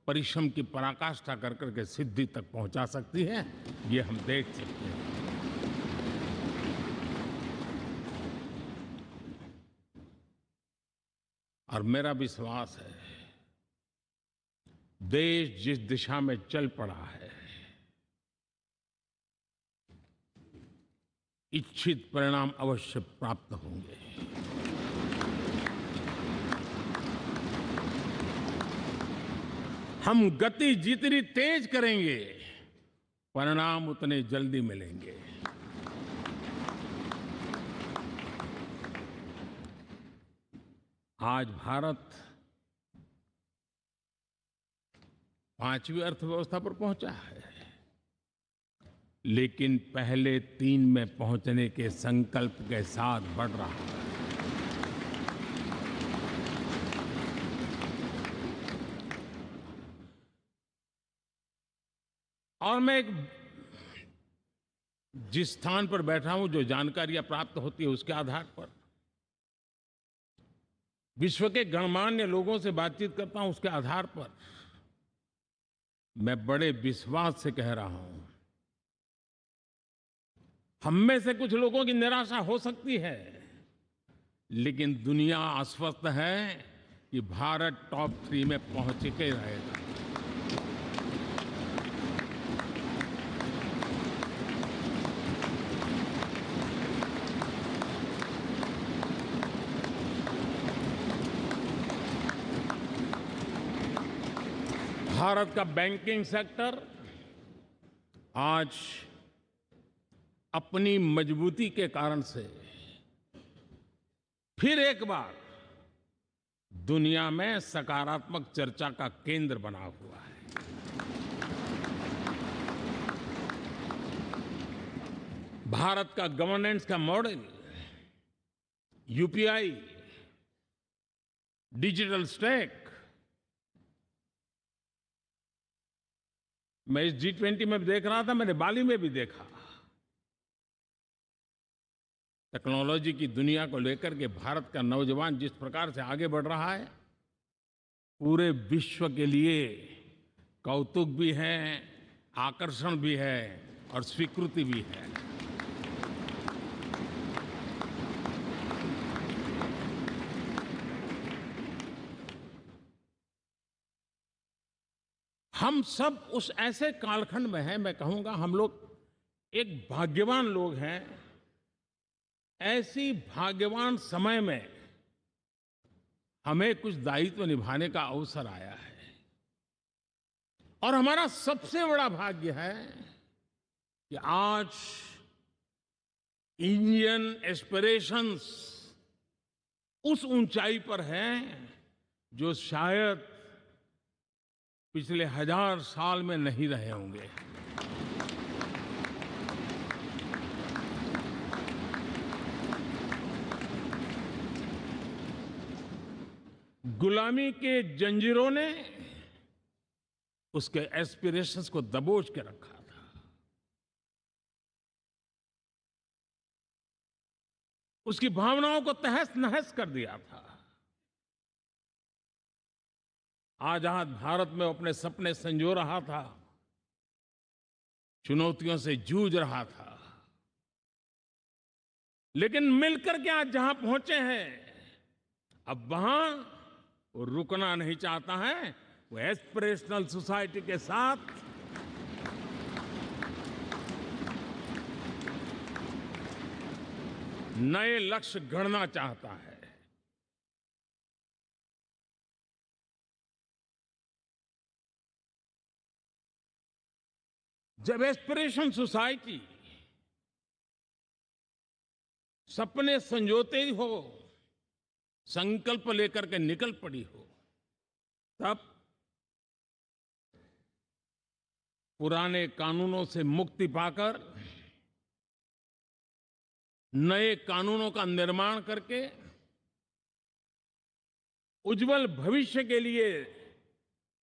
परिश्रम की पराकाष्ठा कर करके सिद्धि तक पहुंचा सकती है। ये हम देख सकते हैं। और मेरा विश्वास है, देश जिस दिशा में चल पड़ा है, इच्छित परिणाम अवश्य प्राप्त होंगे। हम गति जितनी तेज करेंगे, परिणाम उतने जल्दी मिलेंगे। आज भारत 5वीं अर्थव्यवस्था पर पहुंचा है, लेकिन पहले 3 में पहुंचने के संकल्प के साथ बढ़ रहा है। और मैं जिस स्थान पर बैठा हूं, जो जानकारियां प्राप्त होती है, उसके आधार पर विश्व के गणमान्य लोगों से बातचीत करता हूं, उसके आधार पर मैं बड़े विश्वास से कह रहा हूं, हम में से कुछ लोगों की निराशा हो सकती है, लेकिन दुनिया आश्वस्त है कि भारत टॉप 3 में पहुंच के रहेगा। भारत का बैंकिंग सेक्टर आज अपनी मजबूती के कारण से फिर एक बार दुनिया में सकारात्मक चर्चा का केंद्र बना हुआ है। भारत का गवर्नेंस का मॉडल, यूपीआई, डिजिटल स्टैक, मैं इस G20 में देख रहा था, मैंने बाली में भी देखा। टेक्नोलॉजी की दुनिया को लेकर के भारत का नौजवान जिस प्रकार से आगे बढ़ रहा है, पूरे विश्व के लिए कौतुक भी है, आकर्षण भी है और स्वीकृति भी है। हम सब उस ऐसे कालखंड में हैं, मैं कहूंगा हम लोग एक भाग्यवान लोग हैं। ऐसी भाग्यवान समय में हमें कुछ दायित्व निभाने का अवसर आया है और हमारा सबसे बड़ा भाग्य है कि आज इंडियन एस्पिरेशंस उस ऊंचाई पर हैं जो शायद पिछले 1000 साल में नहीं रहे होंगे। गुलामी के जंजीरों ने उसके एस्पिरेशंस को दबोच के रखा था। उसकी भावनाओं को तहस नहस कर दिया था। आजाद भारत में अपने सपने संजो रहा था, चुनौतियों से जूझ रहा था, लेकिन मिलकर के आज जहां पहुंचे हैं, अब वहां वो रुकना नहीं चाहता है। वो एस्पिरेशनल सोसाइटी के साथ नए लक्ष्य गढ़ना चाहता है। जब एस्पिरेशन सोसाइटी सपने संजोते ही हो, संकल्प लेकर के निकल पड़ी हो, तब पुराने कानूनों से मुक्ति पाकर नए कानूनों का निर्माण करके उज्जवल भविष्य के लिए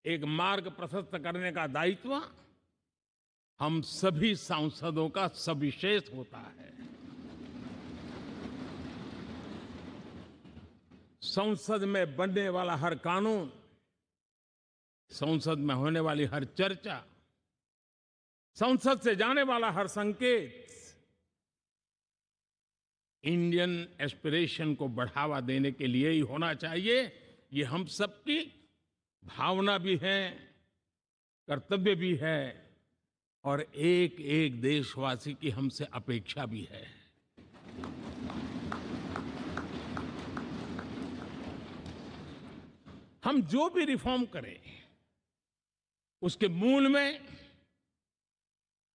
एक मार्ग प्रशस्त करने का दायित्व हम सभी सांसदों का सविशेष होता है। संसद में बनने वाला हर कानून, संसद में होने वाली हर चर्चा, संसद से जाने वाला हर संकेत इंडियन एस्पिरेशन को बढ़ावा देने के लिए ही होना चाहिए। ये हम सबकी भावना भी है, कर्तव्य भी है और एक एक देशवासी की हमसे अपेक्षा भी है। हम जो भी रिफॉर्म करें उसके मूल में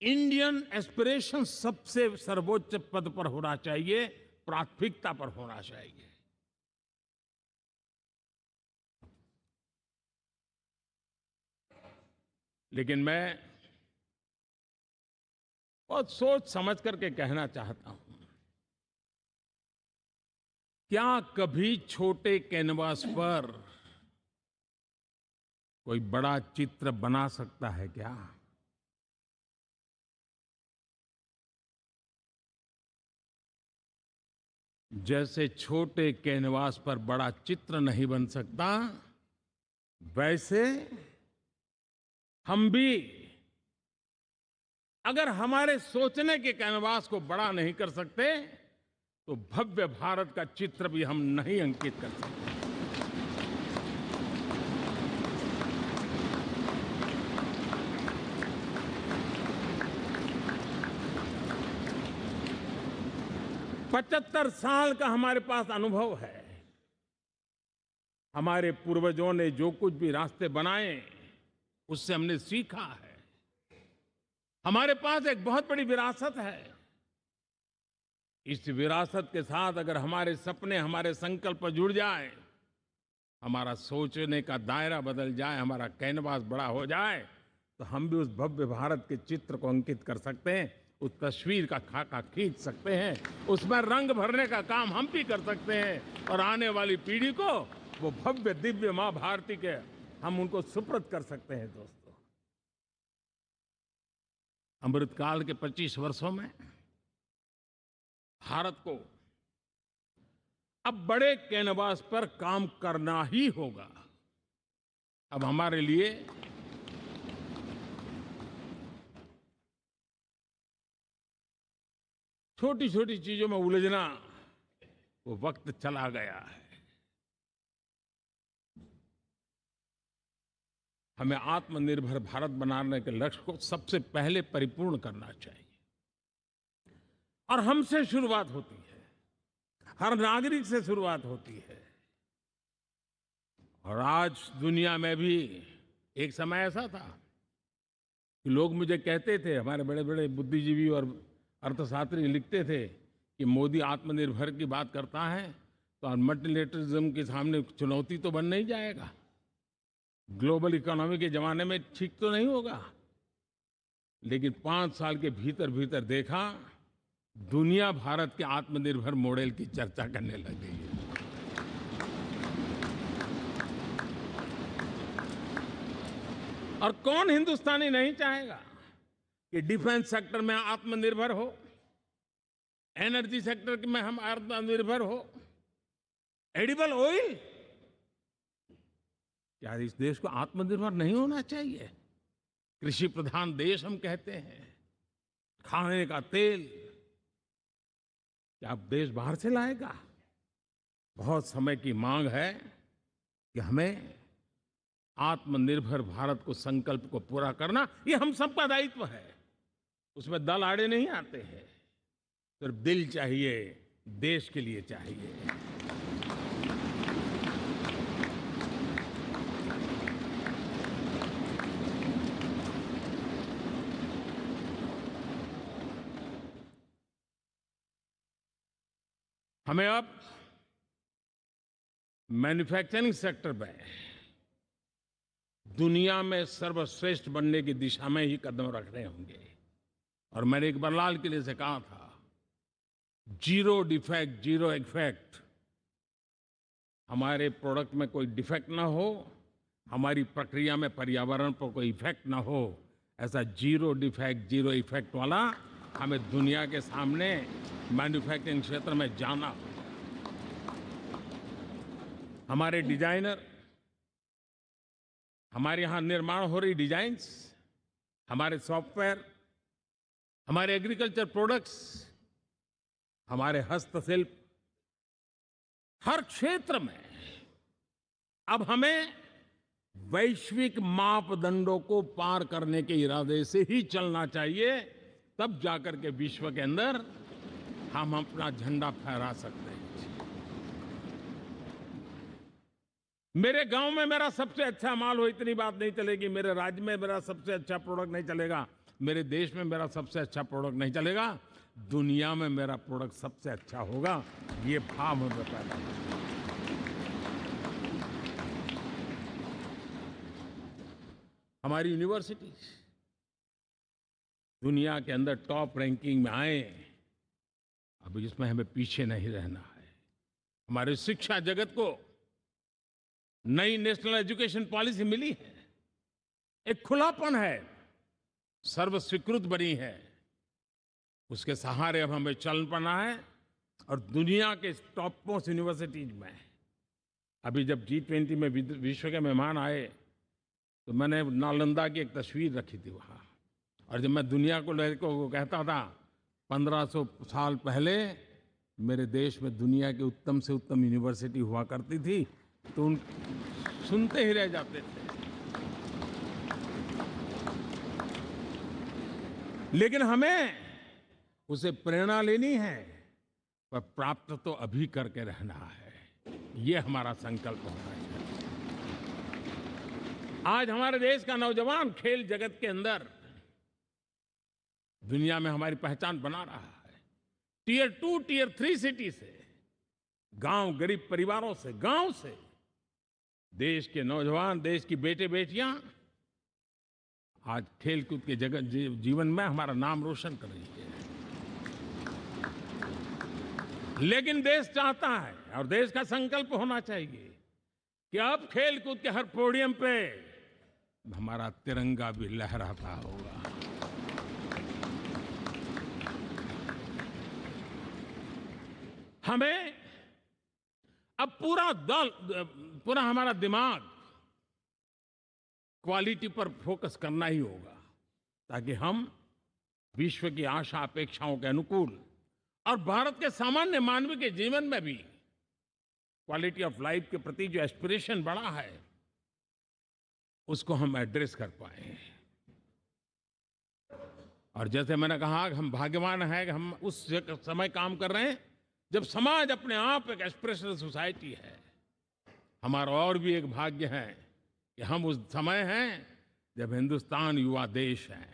इंडियन एस्पिरेशन सबसे सर्वोच्च पद पर होना चाहिए, प्राथमिकता पर होना चाहिए। लेकिन मैं बहुत सोच समझ करके कहना चाहता हूं, क्या कभी छोटे कैनवास पर कोई बड़ा चित्र बना सकता है क्या? जैसे छोटे कैनवास पर बड़ा चित्र नहीं बन सकता, वैसे हम भी अगर हमारे सोचने के कैनवास को बड़ा नहीं कर सकते तो भव्य भारत का चित्र भी हम नहीं अंकित कर सकते। पचहत्तर साल का हमारे पास अनुभव है। हमारे पूर्वजों ने जो कुछ भी रास्ते बनाए उससे हमने सीखा है। हमारे पास एक बहुत बड़ी विरासत है। इस विरासत के साथ अगर हमारे सपने, हमारे संकल्प जुड़ जाए, हमारा सोचने का दायरा बदल जाए, हमारा कैनवास बड़ा हो जाए, तो हम भी उस भव्य भारत के चित्र को अंकित कर सकते हैं, उस तस्वीर का खाका खींच सकते हैं, उसमें रंग भरने का काम हम भी कर सकते हैं और आने वाली पीढ़ी को वो भव्य दिव्य मां भारती के हम उनको सुपुर्द कर सकते हैं। दोस्तों, अमृतकाल के 25 वर्षों में भारत को अब बड़े कैनवास पर काम करना ही होगा। अब हमारे लिए छोटी छोटी चीजों में उलझना वो वक्त चला गया है। हमें आत्मनिर्भर भारत बनाने के लक्ष्य को सबसे पहले परिपूर्ण करना चाहिए और हमसे शुरुआत होती है, हर नागरिक से शुरुआत होती है। और आज दुनिया में भी एक समय ऐसा था कि लोग मुझे कहते थे, हमारे बड़े बड़े बुद्धिजीवी और अर्थशास्त्री लिखते थे कि मोदी आत्मनिर्भर की बात करता है तो मल्टीलेटरलिज्म के सामने चुनौती तो बन नहीं जाएगा, ग्लोबल इकोनॉमी के जमाने में ठीक तो नहीं होगा। लेकिन 5 साल के भीतर भीतर देखा, दुनिया भारत के आत्मनिर्भर मॉडल की चर्चा करने लग गई है। और कौन हिंदुस्तानी नहीं चाहेगा कि डिफेंस सेक्टर में आत्मनिर्भर हो, एनर्जी सेक्टर में हम आत्मनिर्भर हो, एडिबल ऑयल, क्या इस देश को आत्मनिर्भर नहीं होना चाहिए? कृषि प्रधान देश हम कहते हैं, खाने का तेल क्या अब देश बाहर से लाएगा? बहुत समय की मांग है कि हमें आत्मनिर्भर भारत को संकल्प को पूरा करना, ये हम सबका दायित्व है। उसमें दल आड़े नहीं आते हैं, सिर्फ दिल चाहिए, देश के लिए चाहिए। हमें अब मैन्युफैक्चरिंग सेक्टर में दुनिया में सर्वश्रेष्ठ बनने की दिशा में ही कदम रखने होंगे। और मैंने एक बार लाल किले से कहा था, जीरो डिफेक्ट जीरो इफेक्ट। हमारे प्रोडक्ट में कोई डिफेक्ट ना हो, हमारी प्रक्रिया में पर्यावरण पर कोई इफेक्ट ना हो, ऐसा जीरो डिफेक्ट जीरो इफेक्ट वाला हमें दुनिया के सामने मैन्युफैक्चरिंग क्षेत्र में जाना। हमारे डिजाइनर, हमारे यहाँ निर्माण हो रही डिजाइन्स, हमारे सॉफ्टवेयर, हमारे एग्रीकल्चर प्रोडक्ट्स, हमारे हस्तशिल्प, हर क्षेत्र में अब हमें वैश्विक मापदंडों को पार करने के इरादे से ही चलना चाहिए, तब जाकर के विश्व के अंदर हम अपना झंडा फहरा सकते हैं। मेरे गांव में मेरा सबसे अच्छा माल हो, इतनी बात नहीं चलेगी। मेरे राज्य में मेरा सबसे अच्छा प्रोडक्ट नहीं चलेगा, मेरे देश में मेरा सबसे अच्छा प्रोडक्ट नहीं चलेगा, दुनिया में मेरा प्रोडक्ट सबसे अच्छा होगा, ये भाव हमें पैदा होगा। हमारी यूनिवर्सिटी दुनिया के अंदर टॉप रैंकिंग में आए, अब इसमें हमें पीछे नहीं रहना है। हमारे शिक्षा जगत को नई नेशनल एजुकेशन पॉलिसी मिली है, एक खुलापन है, सर्व स्वीकृत बनी है, उसके सहारे अब हमें चल पड़ना है। और दुनिया के टॉप मोस्ट यूनिवर्सिटीज में अभी जब G20 में विश्व के मेहमान आए तो मैंने नालंदा की एक तस्वीर रखी थी वहाँ, और जब मैं दुनिया को कहता था 1500 साल पहले मेरे देश में दुनिया की उत्तम से उत्तम यूनिवर्सिटी हुआ करती थी, तो उन सुनते ही रह जाते थे। लेकिन हमें उसे प्रेरणा लेनी है, पर प्राप्त तो अभी करके रहना है, ये हमारा संकल्प होना चाहिए। आज हमारे देश का नौजवान खेल जगत के अंदर दुनिया में हमारी पहचान बना रहा है। टियर 2, टियर 3 सिटी से, गांव, गरीब परिवारों से, गांव से देश के नौजवान, देश की बेटे बेटियां आज खेलकूद के जगत जीवन में हमारा नाम रोशन कर रही है। लेकिन देश चाहता है और देश का संकल्प होना चाहिए कि अब खेलकूद के हर पोडियम पे हमारा तिरंगा भी लहराता होगा। हमें अब पूरा हमारा दिमाग क्वालिटी पर फोकस करना ही होगा, ताकि हम विश्व की आशा अपेक्षाओं के अनुकूल और भारत के सामान्य मानव के जीवन में भी क्वालिटी ऑफ लाइफ के प्रति जो एस्पिरेशन बढ़ा है, उसको हम एड्रेस कर पाए। और जैसे मैंने कहा कि हम भाग्यवान हैं कि हम उस समय काम कर रहे हैं जब समाज अपने आप एक एस्पिरेशनल सोसाइटी है। हमारा और भी एक भाग्य है कि हम उस समय हैं जब हिंदुस्तान युवा देश है।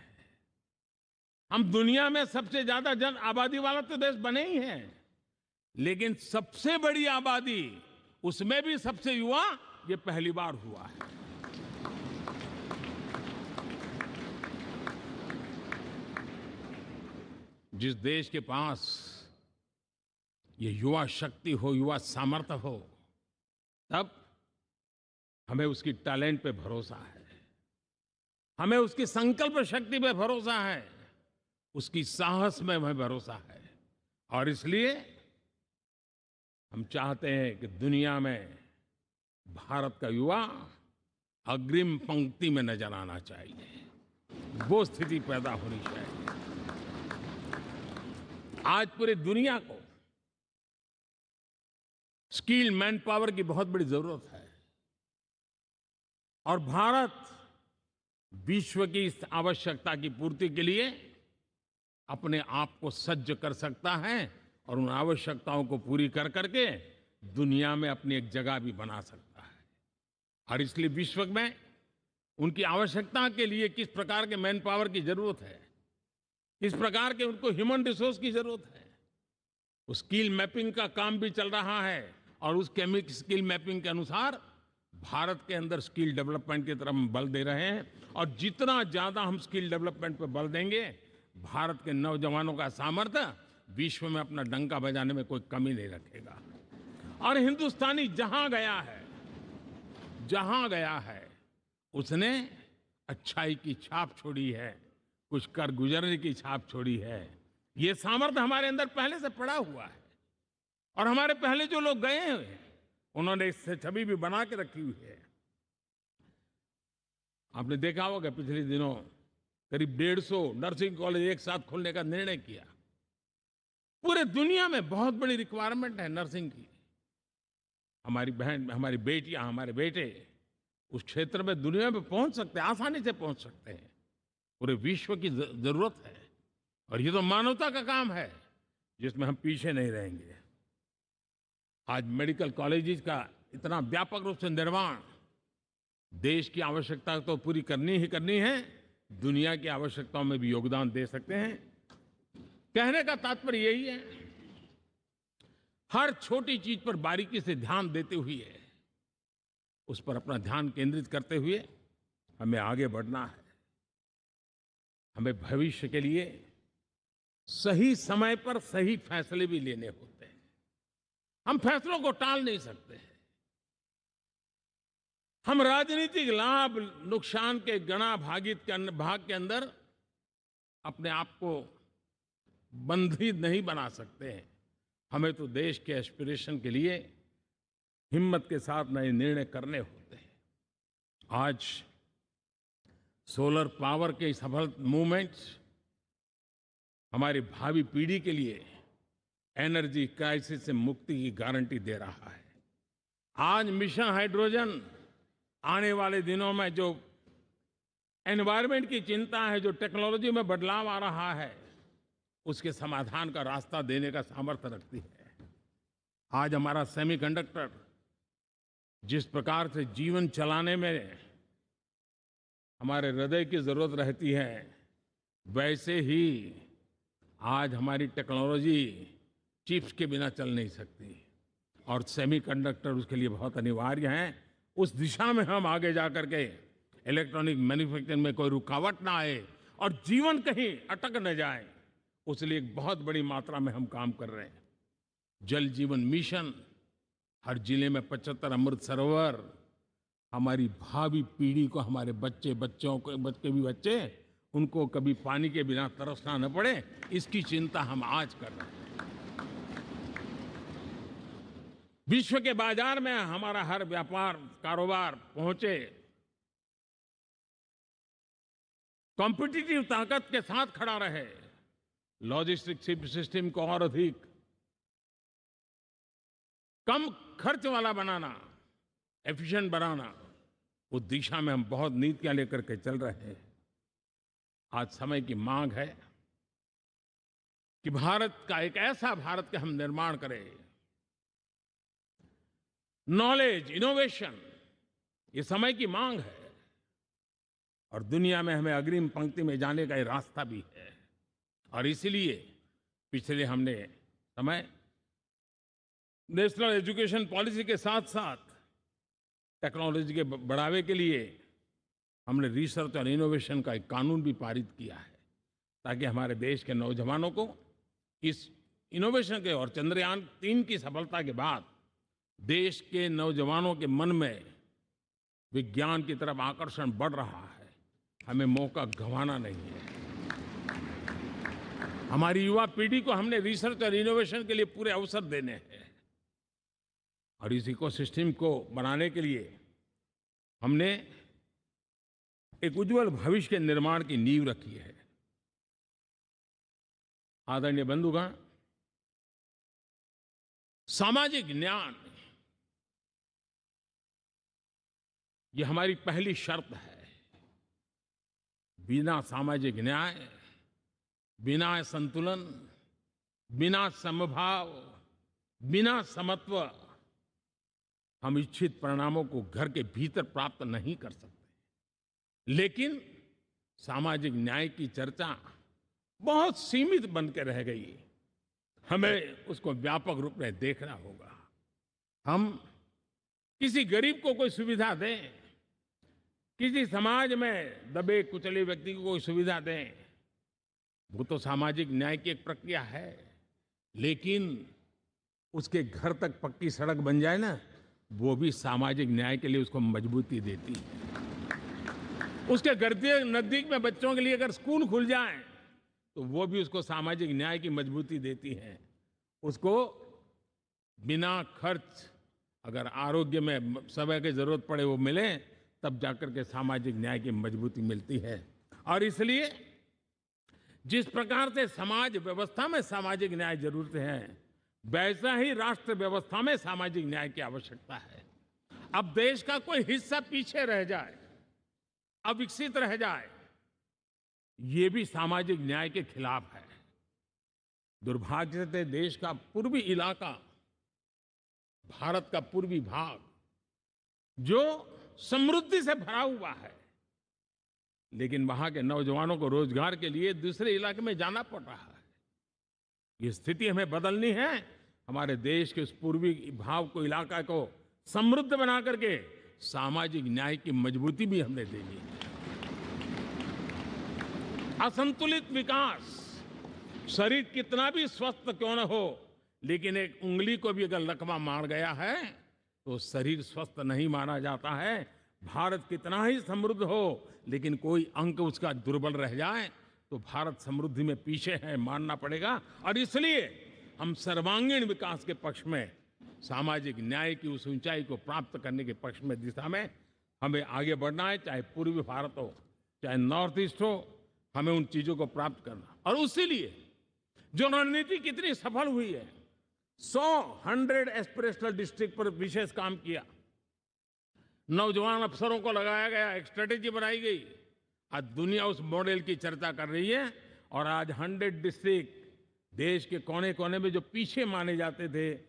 हम दुनिया में सबसे ज्यादा जन आबादी वाला तो देश बने ही हैं, लेकिन सबसे बड़ी आबादी, उसमें भी सबसे युवा, ये पहली बार हुआ है। जिस देश के पास ये युवा शक्ति हो, युवा सामर्थ्य हो, तब हमें उसकी टैलेंट पे भरोसा है, हमें उसकी संकल्प शक्ति पे भरोसा है, उसकी साहस में हमें भरोसा है। और इसलिए हम चाहते हैं कि दुनिया में भारत का युवा अग्रिम पंक्ति में नजर आना चाहिए, वो स्थिति पैदा होनी चाहिए। आज पूरी दुनिया को स्किल मैन पावर की बहुत बड़ी जरूरत है, और भारत विश्व की इस आवश्यकता की पूर्ति के लिए अपने आप को सज्ज कर सकता है, और उन आवश्यकताओं को पूरी कर करके दुनिया में अपनी एक जगह भी बना सकता है। और इसलिए विश्व में उनकी आवश्यकता के लिए किस प्रकार के मैन पावर की जरूरत है, किस प्रकार के उनको ह्यूमन रिसोर्स की जरूरत है, उस स्किल मैपिंग का काम भी चल रहा है और उस स्किल मैपिंग के अनुसार भारत के अंदर स्किल डेवलपमेंट की तरफ हम बल दे रहे हैं और जितना ज्यादा हम स्किल डेवलपमेंट पर बल देंगे, भारत के नौजवानों का सामर्थ्य विश्व में अपना डंका बजाने में कोई कमी नहीं रखेगा। और हिंदुस्तानी जहां गया है उसने अच्छाई की छाप छोड़ी है, कुछ कर गुजरने की छाप छोड़ी है। ये सामर्थ्य हमारे अंदर पहले से पड़ा हुआ है और हमारे पहले जो लोग गए हैं उन्होंने इससे छवि भी बना के रखी हुई है। आपने देखा होगा पिछले दिनों करीब 150 नर्सिंग कॉलेज एक साथ खोलने का निर्णय किया। पूरे दुनिया में बहुत बड़ी रिक्वायरमेंट है नर्सिंग की। हमारी बहन, हमारी बेटियां, हमारे बेटे उस क्षेत्र में दुनिया में पहुंच सकते हैं, आसानी से पहुंच सकते हैं। पूरे विश्व की जरूरत है और ये तो मानवता का काम है जिसमें हम पीछे नहीं रहेंगे। आज मेडिकल कॉलेजेस का इतना व्यापक रूप से निर्माण, देश की आवश्यकता तो पूरी करनी ही करनी है, दुनिया की आवश्यकताओं में भी योगदान दे सकते हैं। कहने का तात्पर्य यही है, हर छोटी चीज पर बारीकी से ध्यान देते हुए, उस पर अपना ध्यान केंद्रित करते हुए हमें आगे बढ़ना है। हमें भविष्य के लिए सही समय पर सही फैसले भी लेने होते हैं। हम फैसलों को टाल नहीं सकते हैं। हम राजनीतिक लाभ नुकसान के गणा भाग के अंदर अपने आप को बंधित नहीं बना सकते हैं। हमें तो देश के एस्पिरेशन के लिए हिम्मत के साथ नए निर्णय करने होते हैं। आज सोलर पावर के सफल मूवमेंट्स हमारी भावी पीढ़ी के लिए एनर्जी क्राइसिस से मुक्ति की गारंटी दे रहा है। आज मिशन हाइड्रोजन आने वाले दिनों में जो एनवायरनमेंट की चिंता है, जो टेक्नोलॉजी में बदलाव आ रहा है, उसके समाधान का रास्ता देने का सामर्थ्य रखती है। आज हमारा सेमीकंडक्टर जिस प्रकार से जीवन चलाने में हमारे हृदय की जरूरत रहती है, वैसे ही आज हमारी टेक्नोलॉजी चिप्स के बिना चल नहीं सकती और सेमीकंडक्टर उसके लिए बहुत अनिवार्य हैं। उस दिशा में हम आगे जाकर के इलेक्ट्रॉनिक मैन्युफैक्चरिंग में कोई रुकावट ना आए और जीवन कहीं अटक न जाए, उसलिए एक बहुत बड़ी मात्रा में हम काम कर रहे हैं। जल जीवन मिशन, हर जिले में 75 अमृत सरोवर, हमारी भावी पीढ़ी को, हमारे बच्चे उनको कभी पानी के बिना तरसना न पड़े, इसकी चिंता हम आज कर रहे हैं। विश्व के बाजार में हमारा हर व्यापार कारोबार पहुंचे, कॉम्पिटिटिव ताकत के साथ खड़ा रहे, लॉजिस्टिक सिस्टम को और अधिक कम खर्च वाला बनाना, एफिशिएंट बनाना, उस दिशा में हम बहुत नीतियां लेकर के चल रहे हैं। आज समय की मांग है कि भारत का एक ऐसा भारत के हम निर्माण करें। नॉलेज, इनोवेशन, ये समय की मांग है और दुनिया में हमें अग्रिम पंक्ति में जाने का ये रास्ता भी है। और इसलिए पिछले हमने समय नेशनल एजुकेशन पॉलिसी के साथ साथ टेक्नोलॉजी के बढ़ावे के लिए हमने रिसर्च और इनोवेशन का एक कानून भी पारित किया है, ताकि हमारे देश के नौजवानों को इस इनोवेशन के और चंद्रयान 3 की सफलता के बाद देश के नौजवानों के मन में विज्ञान की तरफ आकर्षण बढ़ रहा है। हमें मौका गंवाना नहीं है। हमारी युवा पीढ़ी को हमने रिसर्च और इनोवेशन के लिए पूरे अवसर देने हैं और इस इकोसिस्टम को बनाने के लिए हमने एक उज्जवल भविष्य के निर्माण की नींव रखी है। आदरणीय बंधुगण, सामाजिक न्याय ये हमारी पहली शर्त है। बिना सामाजिक न्याय, बिना संतुलन, बिना समभाव, बिना समत्व हम इच्छित परिणामों को घर के भीतर प्राप्त नहीं कर सकते। लेकिन सामाजिक न्याय की चर्चा बहुत सीमित बन के रह गई। हमें उसको व्यापक रूप में देखना होगा। हम किसी गरीब को कोई सुविधा दें, किसी समाज में दबे कुचले व्यक्ति को कोई सुविधा दें, वो तो सामाजिक न्याय की एक प्रक्रिया है। लेकिन उसके घर तक पक्की सड़क बन जाए ना, वो भी सामाजिक न्याय के लिए उसको मजबूती देती है। उसके घर के नजदीक में बच्चों के लिए अगर स्कूल खुल जाए तो वो भी उसको सामाजिक न्याय की मजबूती देती है। उसको बिना खर्च अगर आरोग्य में समय की जरूरत पड़े वो मिले, तब जाकर के सामाजिक न्याय की मजबूती मिलती है। और इसलिए जिस प्रकार से समाज व्यवस्था में सामाजिक न्याय जरूरत है, वैसा ही राष्ट्र व्यवस्था में सामाजिक न्याय की आवश्यकता है। अब देश का कोई हिस्सा पीछे रह जाए, अविकसित रह जाए, ये भी सामाजिक न्याय के खिलाफ है। दुर्भाग्य से देश का पूर्वी इलाका, भारत का पूर्वी भाग जो समृद्धि से भरा हुआ है, लेकिन वहां के नौजवानों को रोजगार के लिए दूसरे इलाके में जाना पड़ रहा है। ये स्थिति हमें बदलनी है। हमारे देश के उस पूर्वी भाग को, इलाका को समृद्ध बना करके सामाजिक न्याय की मजबूती भी हमने देनी है। असंतुलित विकास, शरीर कितना भी स्वस्थ क्यों न हो, लेकिन एक उंगली को भी अगर लकवा मार गया है तो शरीर स्वस्थ नहीं माना जाता है। भारत कितना ही समृद्ध हो, लेकिन कोई अंग उसका दुर्बल रह जाए तो भारत समृद्धि में पीछे है, मानना पड़ेगा। और इसलिए हम सर्वांगीण विकास के पक्ष में, सामाजिक न्याय की उस ऊंचाई को प्राप्त करने के पक्ष में, दिशा में हमें आगे बढ़ना है। चाहे पूर्वी भारत हो, चाहे नॉर्थ ईस्ट हो, हमें उन चीजों को प्राप्त करना। और उसी लिए जो रणनीति कितनी सफल हुई है, 100 एस्पिरेशनल डिस्ट्रिक्ट पर विशेष काम किया, नौजवान अफसरों को लगाया गया, एक स्ट्रेटेजी बनाई गई। आज दुनिया उस मॉडल की चर्चा कर रही है। और आज 100 डिस्ट्रिक्ट, देश के कोने कोने में जो पीछे माने जाते थे,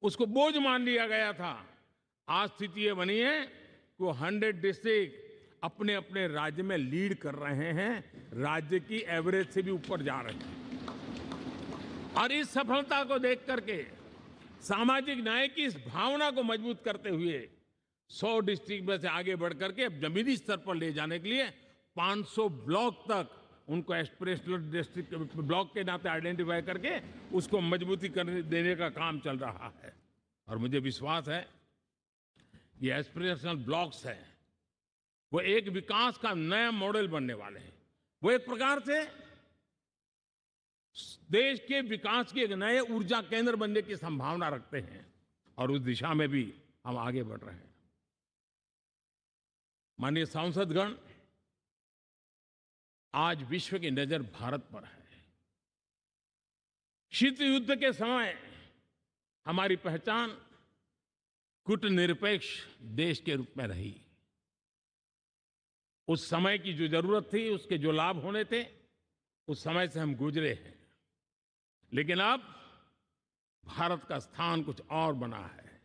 उसको बोझ मान लिया गया था। आज स्थिति ये बनी है कि वो 100 डिस्ट्रिक्ट अपने अपने राज्य में लीड कर रहे हैं, राज्य की एवरेज से भी ऊपर जा रहे हैं। और इस सफलता को देख करके, सामाजिक न्याय की इस भावना को मजबूत करते हुए 100 डिस्ट्रिक्ट में से आगे बढ़ करके अब जमीनी स्तर पर ले जाने के लिए 500 ब्लॉक तक उनको एस्पिरेशनल डिस्ट्रिक्ट ब्लॉक के नाते आइडेंटिफाई करके उसको मजबूती करने देने का काम चल रहा है। और मुझे विश्वास है ये एस्पिरेशनल ब्लॉक्स हैं, वो एक विकास का नया मॉडल बनने वाले हैं। वो एक प्रकार से देश के विकास के एक नए ऊर्जा केंद्र बनने की संभावना रखते हैं। और उस दिशा में भी हम आगे बढ़ रहे हैं। माननीय सांसदगण, आज विश्व की नजर भारत पर है। शीत युद्ध के समय हमारी पहचान कूटनिरपेक्ष देश के रूप में रही। उस समय की जो जरूरत थी, उसके जो लाभ होने थे, उस समय से हम गुजरे हैं। लेकिन अब भारत का स्थान कुछ और बना है।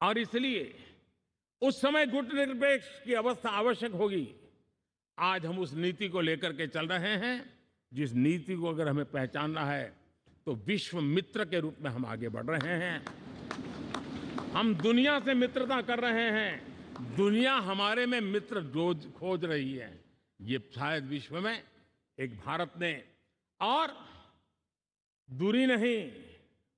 और इसलिए उस समय कूटनिरपेक्ष की अवस्था आवश्यक होगी। आज हम उस नीति को लेकर के चल रहे हैं, जिस नीति को अगर हमें पहचानना है तो विश्व मित्र के रूप में हम आगे बढ़ रहे हैं। हम दुनिया से मित्रता कर रहे हैं, दुनिया हमारे में मित्र खोज रही है। ये शायद विश्व में एक भारत ने, और दूरी नहीं,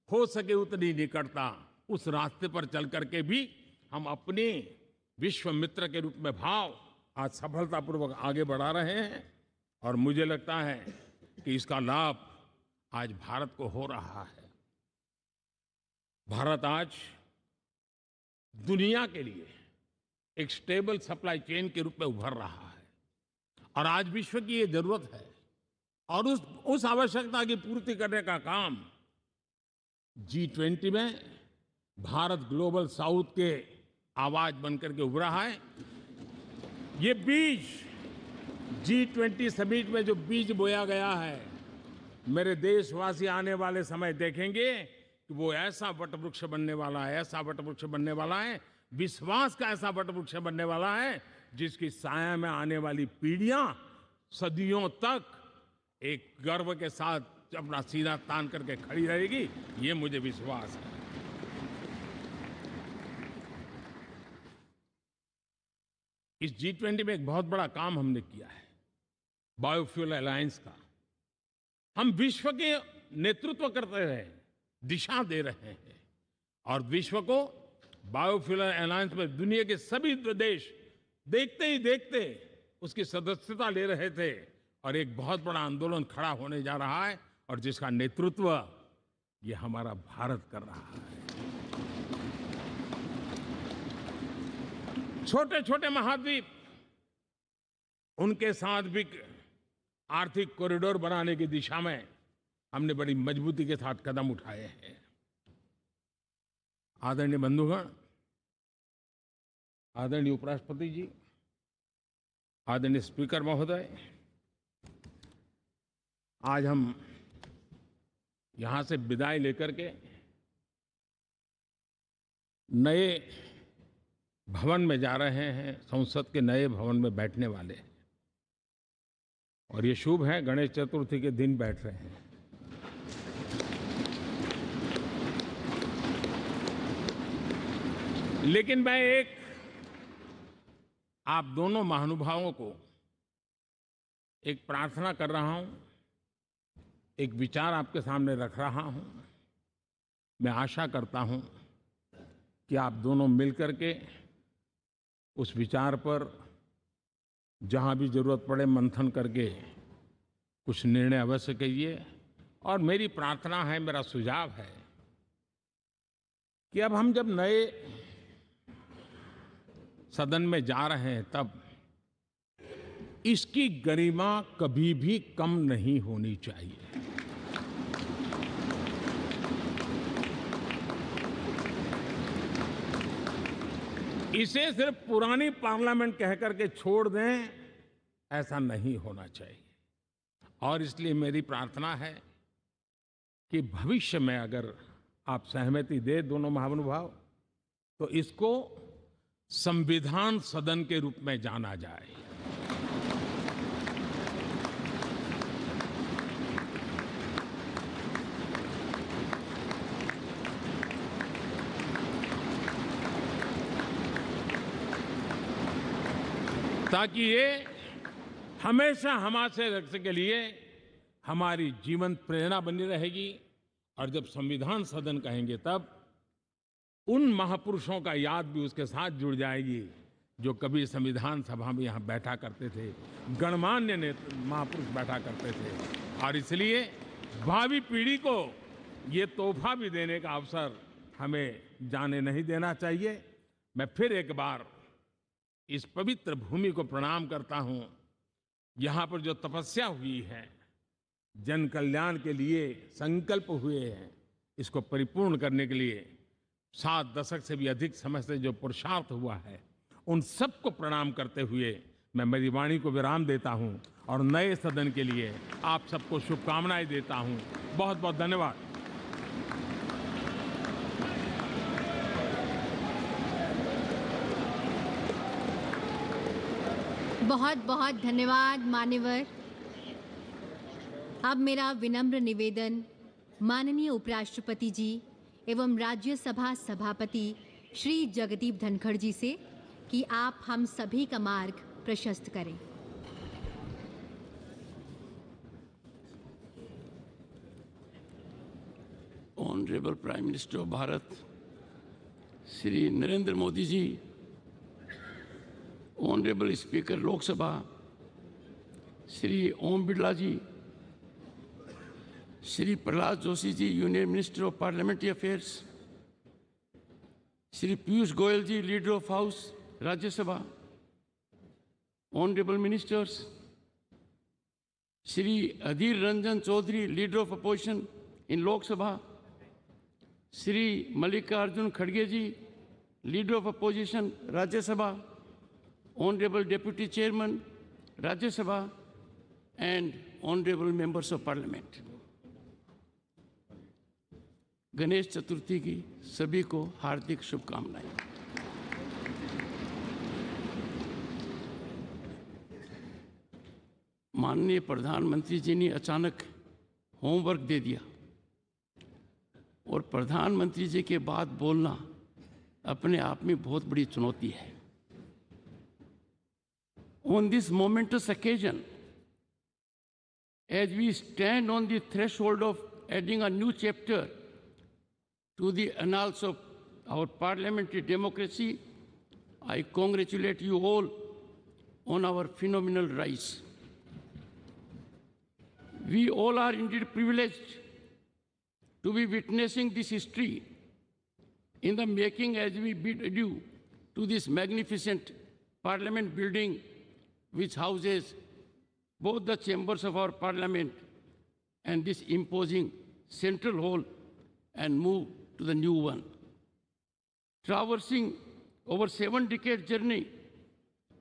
हो सके उतनी निकटता, उस रास्ते पर चल करके भी हम अपने विश्व मित्र के रूप में भाव आज सफलतापूर्वक आगे बढ़ा रहे हैं। और मुझे लगता है कि इसका लाभ आज भारत को हो रहा है। भारत आज दुनिया के लिए एक स्टेबल सप्लाई चेन के रूप में उभर रहा है। और आज विश्व की ये जरूरत है। और उस आवश्यकता की पूर्ति करने का काम G20 में भारत ग्लोबल साउथ के आवाज बनकर के उभरा है। ये बीज G20 समिट में जो बीज बोया गया है, मेरे देशवासी आने वाले समय देखेंगे कि वो ऐसा वटवृक्ष बनने वाला है, ऐसा वटवृक्ष बनने वाला है, विश्वास का ऐसा वटवृक्ष बनने वाला है, जिसकी साया में आने वाली पीढ़ियां सदियों तक एक गर्व के साथ अपना सीना तान करके खड़ी रहेगी, ये मुझे विश्वास है। इस G20 में एक बहुत बड़ा काम हमने किया है, बायोफ्यूल अलायंस का। हम विश्व के नेतृत्व करते रहे, दिशा दे रहे हैं, और विश्व को बायोफ्यूल अलायंस में दुनिया के सभी देश देखते ही देखते उसकी सदस्यता ले रहे थे, और एक बहुत बड़ा आंदोलन खड़ा होने जा रहा है, और जिसका नेतृत्व ये हमारा भारत कर रहा है। छोटे छोटे महाद्वीप, उनके साथ भी आर्थिक कॉरिडोर बनाने की दिशा में हमने बड़ी मजबूती के साथ कदम उठाए हैं। आदरणीय बंधुगण, आदरणीय उपराष्ट्रपति जी, आदरणीय स्पीकर महोदय, आज हम यहां से विदाई लेकर के नए भवन में जा रहे हैं, संसद के नए भवन में बैठने वाले हैं, और ये शुभ है, गणेश चतुर्थी के दिन बैठ रहे हैं। लेकिन मैं एक आप दोनों महानुभावों को एक प्रार्थना कर रहा हूं, एक विचार आपके सामने रख रहा हूं। मैं आशा करता हूं कि आप दोनों मिलकर के उस विचार पर जहां भी जरूरत पड़े मंथन करके कुछ निर्णय अवश्य कीजिए। और मेरी प्रार्थना है, मेरा सुझाव है कि अब हम जब नए सदन में जा रहे हैं, तब इसकी गरिमा कभी भी कम नहीं होनी चाहिए। इसे सिर्फ पुरानी पार्लियामेंट कह करके छोड़ दें, ऐसा नहीं होना चाहिए। और इसलिए मेरी प्रार्थना है कि भविष्य में अगर आप सहमति दे दोनों महानुभाव, तो इसको संविधान सदन के रूप में जाना जाए। ताकि ये हमेशा हमारे रक्षा के लिए हमारी जीवन प्रेरणा बनी रहेगी। और जब संविधान सदन कहेंगे, तब उन महापुरुषों का याद भी उसके साथ जुड़ जाएगी जो कभी संविधान सभा में यहाँ बैठा करते थे, गणमान्य महापुरुष बैठा करते थे। और इसलिए भावी पीढ़ी को ये तोहफा भी देने का अवसर हमें जाने नहीं देना चाहिए। मैं फिर एक बार इस पवित्र भूमि को प्रणाम करता हूं। यहाँ पर जो तपस्या हुई है, जन कल्याण के लिए संकल्प हुए हैं, इसको परिपूर्ण करने के लिए 7 दशक से भी अधिक समय से जो पुरुषार्थ हुआ है, उन सबको प्रणाम करते हुए मैं मेरी वाणी को विराम देता हूं और नए सदन के लिए आप सबको शुभकामनाएं देता हूं। बहुत बहुत धन्यवाद। बहुत बहुत धन्यवाद मान्यवर। अब मेरा विनम्र निवेदन माननीय उपराष्ट्रपति जी एवं राज्यसभा सभापति श्री जगदीप धनखड़ जी से कि आप हम सभी का मार्ग प्रशस्त करें। Honourable prime minister of Bharat Shri Narendra Modi ji, honourable speaker Lok Sabha Shri Om Birla ji, Shri Pralhad Joshi ji, union minister of parliamentary affairs, Shri Piyush Goyal ji, leader of house Rajya Sabha, honourable ministers, Shri Adhir Ranjan Chowdhury, leader of opposition in Lok Sabha, Shri Mallikarjun खड़गे ji, leader of opposition Rajya Sabha, Honorable Deputy Chairman, Rajya Sabha, and Honorable Members of Parliament. Ganesh Chaturthi की सभी को हार्दिक शुभकामनाएं। माननीय प्रधानमंत्री जी ने अचानक homework दे दिया और प्रधानमंत्री जी के बाद बोलना अपने आप में बहुत बड़ी चुनौती है। On this momentous occasion, as we stand on the threshold of adding a new chapter to the annals of our parliamentary democracy, I congratulate you all on our phenomenal rise. We all are indeed privileged to be witnessing this history in the making as we bid adieu to this magnificent parliament building which houses both the chambers of our parliament and this imposing central hall and move to the new one. Traversing over 7-decade journey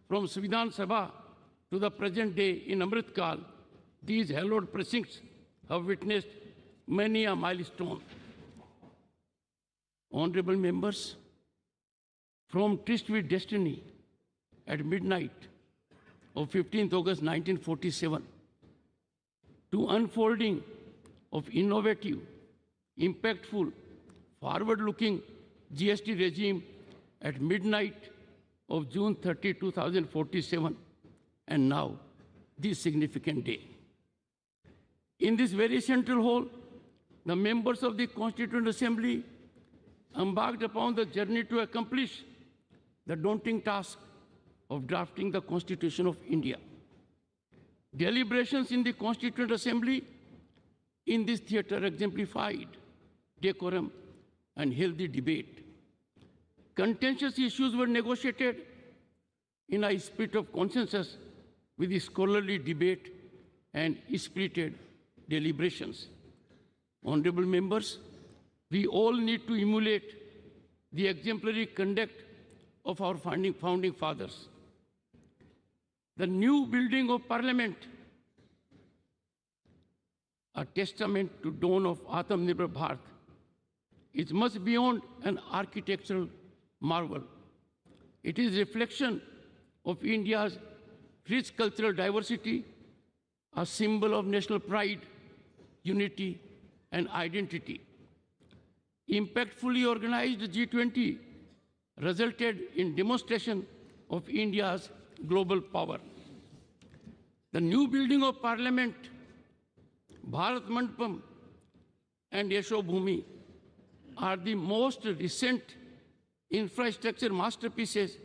from Vidhan Sabha to the present day in Amrit Kal, these hallowed precincts have witnessed many a milestone. Honorable members, from tryst with destiny at midnight of 15th August 1947 to unfolding of innovative, impactful, forward-looking GST regime at midnight of June 30, 2047, and now this significant day. In this very central hall, the members of the Constituent Assembly embarked upon the journey to accomplish the daunting task of drafting the Constitution of India. Deliberations in the Constituent Assembly in this theatre exemplified decorum and healthy debate. Contentious issues were negotiated in a spirit of consensus with scholarly debate and spirited deliberations. Honorable members, we all need to emulate the exemplary conduct of our founding fathers. The new building of Parliament, a testament to dawn of Atmanirbhar Bharat, is much beyond an architectural marvel. It is a reflection of India's rich cultural diversity, a symbol of national pride, unity, and identity. Impactfully organized G20 resulted in demonstration of India's global power. The new building of Parliament, Bharat Mandapam and Yasho Bhumi are the most recent infrastructure masterpieces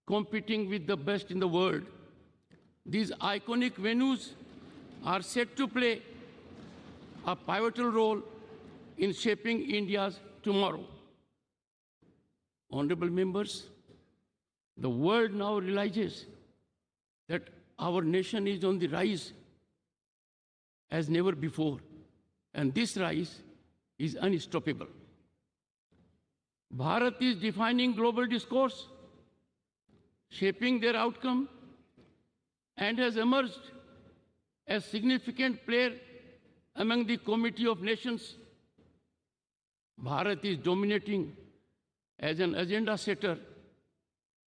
competing with the best in the world. These iconic venues are set to play a pivotal role in shaping India's tomorrow. Honorable members, the world now realizes that our nation is on the rise as never before, and this rise is unstoppable. Bharat is defining global discourse, shaping their outcome, and has emerged as significant player among the Committee of Nations. Bharat is dominating as an agenda setter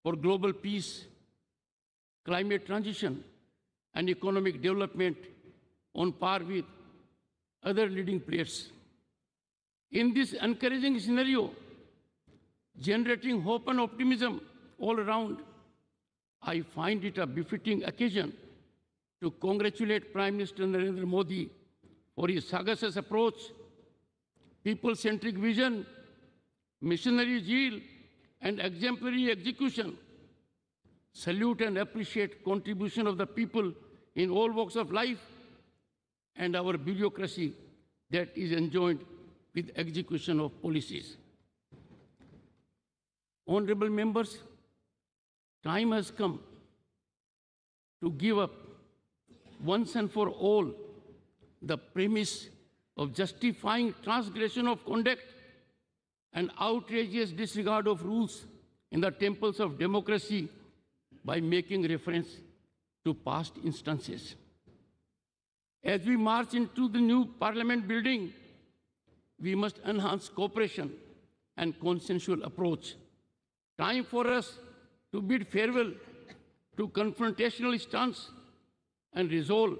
for global peace, climate transition, and economic development on par with other leading players. In this encouraging scenario, generating hope and optimism all around, I find it a befitting occasion to congratulate Prime Minister Narendra Modi for his sagacious approach, people-centric vision, missionary zeal, and exemplary execution. Salute and appreciate contribution of the people in all walks of life and our bureaucracy that is enjoined with execution of policies. Honorable members, time has come to give up once and for all the premise of justifying transgression of conduct and outrageous disregard of rules in the temples of democracy by making reference to past instances. As we march into the new Parliament building, we must enhance cooperation and consensual approach. Time for us to bid farewell to confrontational stance and resolve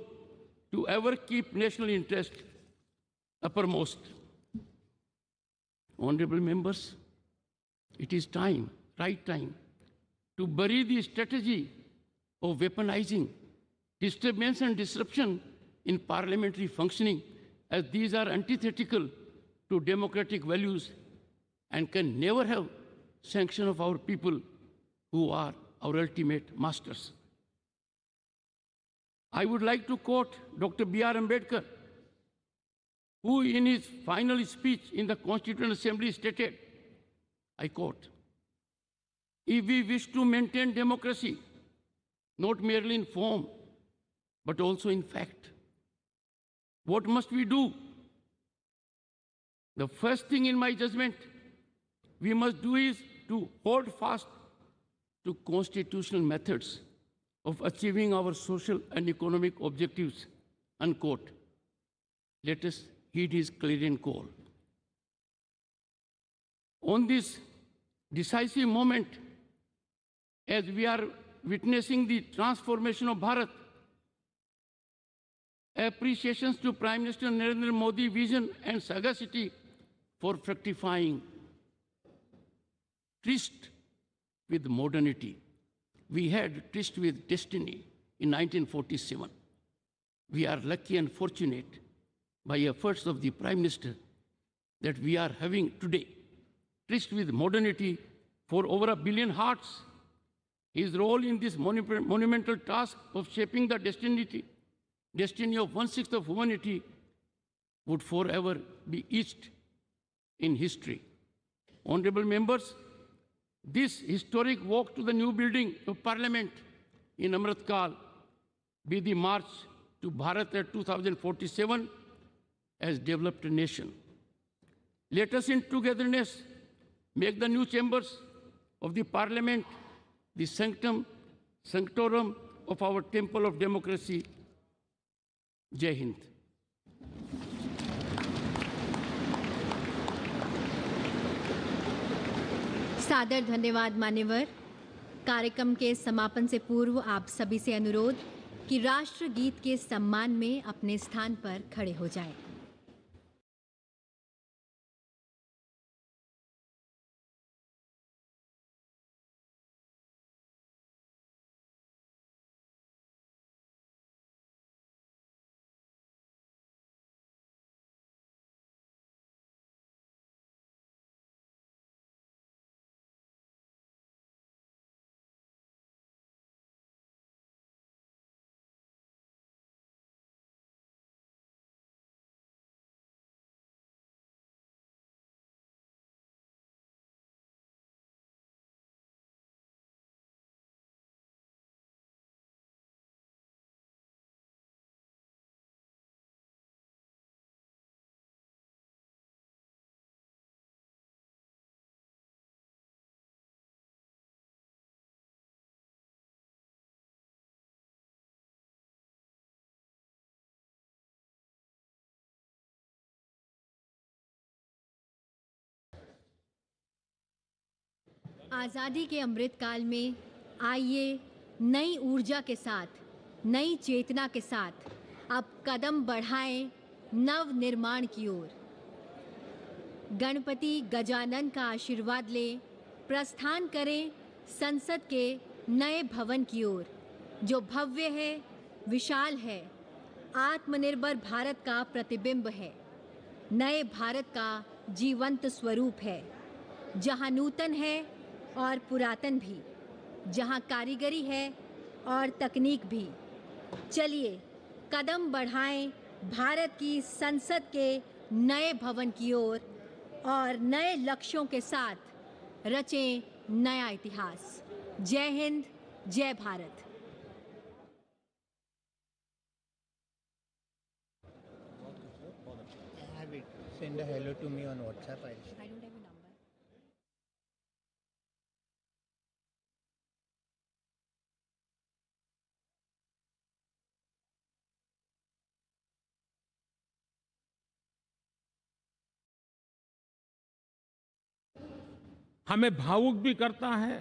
to ever keep national interest uppermost. Honorable members, it is time, right time, to bury the strategy of weaponizing disturbance and disruption in parliamentary functioning, as these are antithetical to democratic values and can never have sanction of our people who are our ultimate masters. I would like to quote Dr. B.R. Ambedkar, who in his final speech in the Constituent Assembly stated, I quote, "If we wish to maintain democracy, not merely in form, but also in fact, what must we do? The first thing in my judgment we must do is to hold fast to constitutional methods of achieving our social and economic objectives," unquote. Let us heed his clarion call. On this decisive moment, as we are witnessing the transformation of Bharat, appreciations to Prime Minister Narendra Modi's vision and sagacity for fructifying tryst with modernity. We had tryst with destiny in 1947. We are lucky and fortunate by efforts of the Prime Minister that we are having today tryst with modernity for over 1 billion hearts. His role in this monumental task of shaping the destiny of 1/6 of humanity would forever be etched in history. Honorable members, this historic walk to the new building of Parliament in Amrit Kal be the march to Bharat at 2047 as developed nation. Let us in togetherness make the new chambers of the Parliament the sanctum sanctorum of our temple of democracy. Jai Hind. सादर धन्यवाद मान्यवर। कार्यक्रम के समापन से पूर्व आप सभी से अनुरोध कि राष्ट्रगीत के सम्मान में अपने स्थान पर खड़े हो जाएं। आज़ादी के अमृत काल में आइए नई ऊर्जा के साथ, नई चेतना के साथ अब कदम बढ़ाएं नव निर्माण की ओर। गणपति गजानन का आशीर्वाद लें, प्रस्थान करें संसद के नए भवन की ओर, जो भव्य है, विशाल है, आत्मनिर्भर भारत का प्रतिबिंब है, नए भारत का जीवंत स्वरूप है, जहां नूतन है और पुरातन भी, जहां कारीगरी है और तकनीक भी। चलिए कदम बढ़ाएं भारत की संसद के नए भवन की ओर और नए लक्ष्यों के साथ रचें नया इतिहास। जय हिंद, जय Bharat. Send a hello to me on WhatsApp. I don't have a number. हमें भावुक भी करता है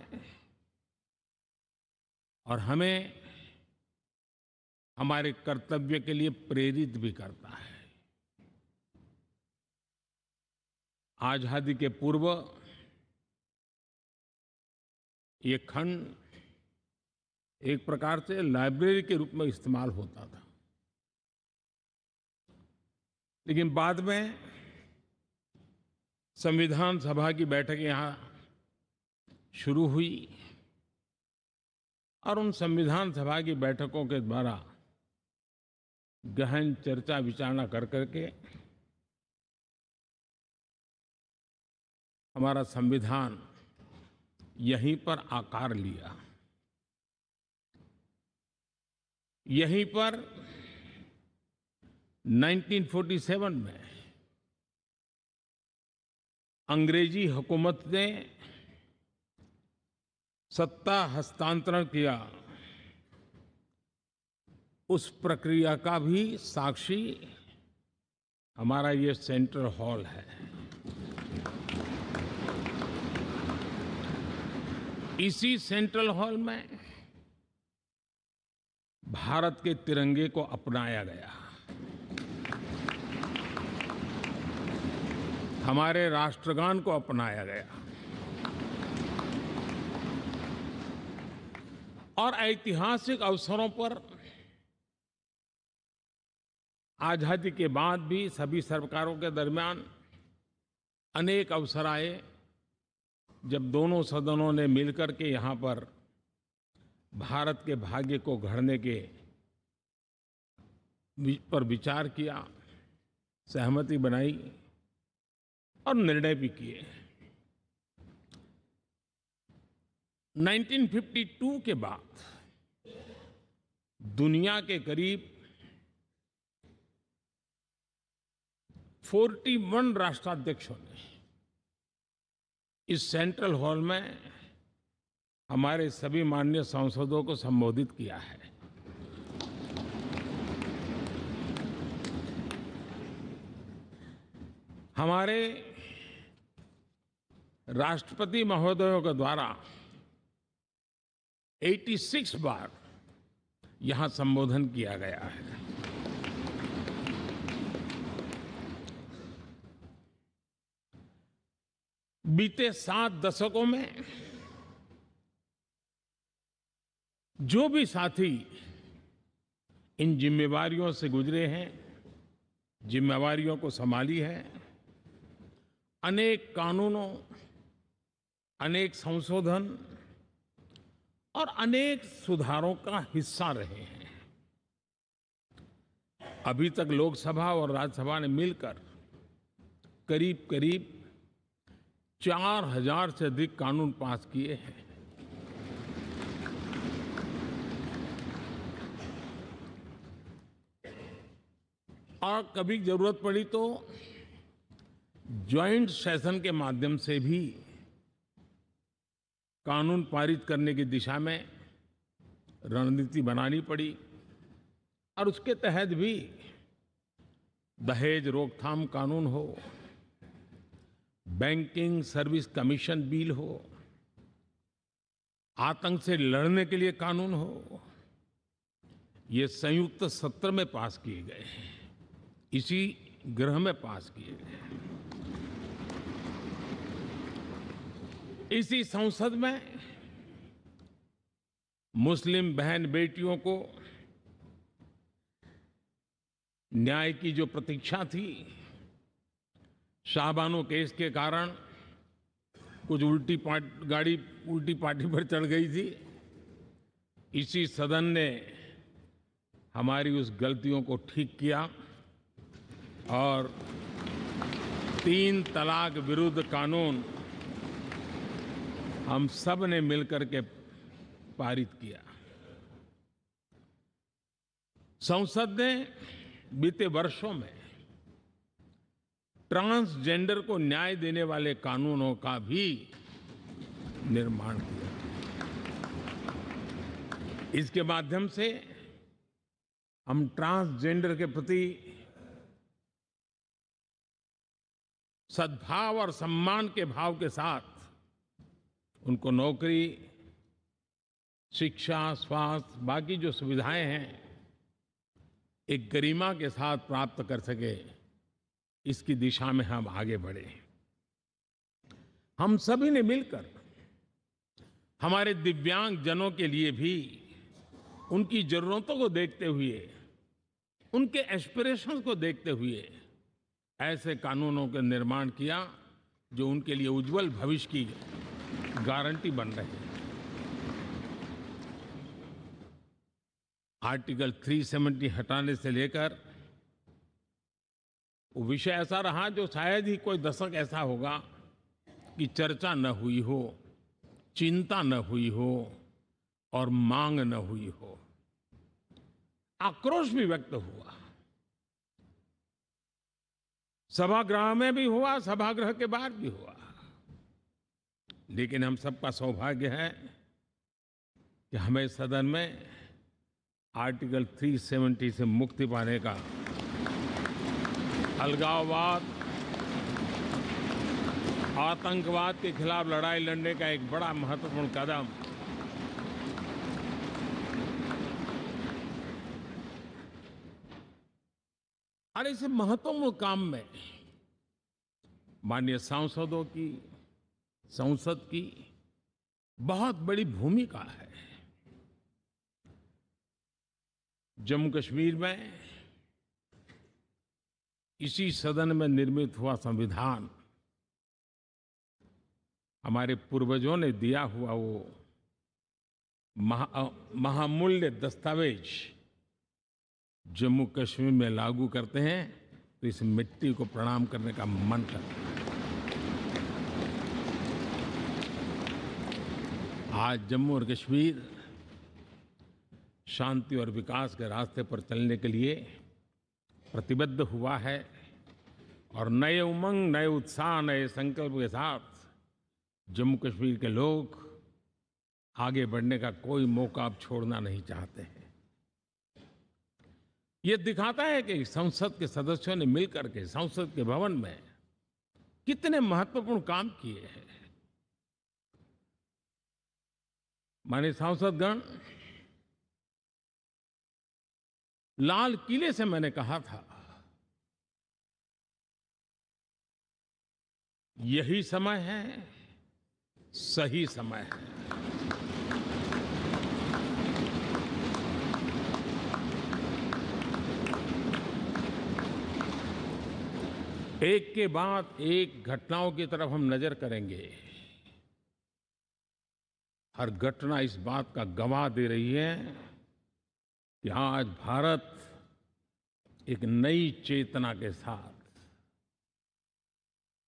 और हमें हमारे कर्तव्य के लिए प्रेरित भी करता है। आज़ादी के पूर्व ये खंड एक प्रकार से लाइब्रेरी के रूप में इस्तेमाल होता था, लेकिन बाद में संविधान सभा की बैठक यहाँ शुरू हुई और उन संविधान सभा की बैठकों के द्वारा गहन चर्चा विचारणा कर करके हमारा संविधान यहीं पर आकार लिया। यहीं पर 1947 में अंग्रेजी हुकूमत ने सत्ता हस्तांतरण किया, उस प्रक्रिया का भी साक्षी हमारा ये सेंट्रल हॉल है। इसी सेंट्रल हॉल में भारत के तिरंगे को अपनाया गया, हमारे राष्ट्रगान को अपनाया गया और ऐतिहासिक अवसरों पर आजादी के बाद भी सभी सरकारों के दरमियान अनेक अवसर आए जब दोनों सदनों ने मिलकर के यहाँ पर भारत के भाग्य को गढ़ने के पर विचार किया, सहमति बनाई और निर्णय भी किए। 1952 के बाद दुनिया के करीब 41 राष्ट्राध्यक्षों ने इस सेंट्रल हॉल में हमारे सभी माननीय सांसदों को संबोधित किया है। हमारे राष्ट्रपति महोदयों के द्वारा 86 बार यहां संबोधन किया गया है। बीते 7 दशकों में जो भी साथी इन जिम्मेवारियों से गुजरे हैं, जिम्मेवारियों को संभाली है, अनेक कानूनों, अनेक संशोधन और अनेक सुधारों का हिस्सा रहे हैं। अभी तक लोकसभा और राज्यसभा ने मिलकर करीब करीब 4000 से अधिक कानून पास किए हैं। और कभी जरूरत पड़ी तो ज्वाइंट सेशन के माध्यम से भी कानून पारित करने की दिशा में रणनीति बनानी पड़ी और उसके तहत भी दहेज रोकथाम कानून हो, बैंकिंग सर्विस कमीशन बिल हो, आतंक से लड़ने के लिए कानून हो, ये संयुक्त सत्र में पास किए गए हैं, इसी गृह में पास किए गए। इसी संसद में मुस्लिम बहन बेटियों को न्याय की जो प्रतीक्षा थी, शाहबानो केस के कारण कुछ गाड़ी उल्टी पार्टी पर चढ़ गई थी। इसी सदन ने हमारी उस गलतियों को ठीक किया और 3 तलाक विरुद्ध कानून हम सब ने मिलकर के पारित किया। संसद ने बीते वर्षों में ट्रांसजेंडर को न्याय देने वाले कानूनों का भी निर्माण किया। इसके माध्यम से हम ट्रांसजेंडर के प्रति सद्भाव और सम्मान के भाव के साथ उनको नौकरी, शिक्षा, स्वास्थ्य, बाकी जो सुविधाएं हैं, एक गरिमा के साथ प्राप्त कर सके, इसकी दिशा में हम आगे बढ़े। हम सभी ने मिलकर हमारे दिव्यांग जनों के लिए भी उनकी जरूरतों को देखते हुए, उनके एस्पिरेशंस को देखते हुए ऐसे कानूनों का निर्माण किया जो उनके लिए उज्जवल भविष्य की गारंटी बन रहे हैं। आर्टिकल 370 हटाने से लेकर वो विषय ऐसा रहा जो शायद ही कोई दशक ऐसा होगा कि चर्चा न हुई हो, चिंता न हुई हो और मांग न हुई हो। आक्रोश भी व्यक्त हुआ, सभागृह में भी हुआ, सभागृह के बाहर भी हुआ। लेकिन हम सबका सौभाग्य है कि हमें सदन में आर्टिकल 370 से मुक्ति पाने का, अलगाववाद, आतंकवाद के खिलाफ लड़ाई लड़ने का एक बड़ा महत्वपूर्ण कदम और इस महत्वपूर्ण काम में माननीय सांसदों की, संसद की बहुत बड़ी भूमिका है। जम्मू कश्मीर में इसी सदन में निर्मित हुआ संविधान हमारे पूर्वजों ने दिया हुआ वो महामूल्य दस्तावेज जम्मू कश्मीर में लागू करते हैं तो इस मिट्टी को प्रणाम करने का मन करता है। आज जम्मू और कश्मीर शांति और विकास के रास्ते पर चलने के लिए प्रतिबद्ध हुआ है और नए उमंग, नए उत्साह, नए संकल्प के साथ जम्मू कश्मीर के लोग आगे बढ़ने का कोई मौका अब छोड़ना नहीं चाहते हैं। ये दिखाता है कि संसद के सदस्यों ने मिलकर के संसद के भवन में कितने महत्वपूर्ण काम किए हैं। माननीय सांसदगण, लाल किले से मैंने कहा था यही समय है, सही समय है। एक के बाद एक घटनाओं की तरफ हम नजर करेंगे। हर घटना इस बात का गवाह दे रही है कि आज भारत एक नई चेतना के साथ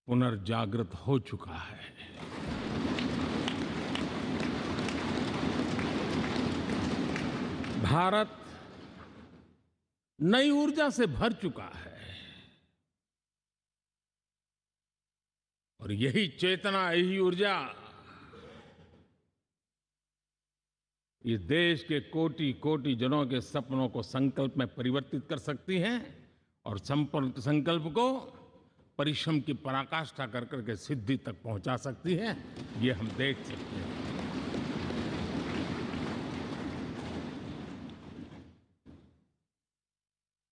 पुनर्जागृत हो चुका है। भारत नई ऊर्जा से भर चुका है और यही चेतना, यही ऊर्जा इस देश के कोटि कोटि जनों के सपनों को संकल्प में परिवर्तित कर सकती है और संकल्प को परिश्रम की पराकाष्ठा कर करके सिद्धि तक पहुंचा सकती है। ये हम देख सकते हैं।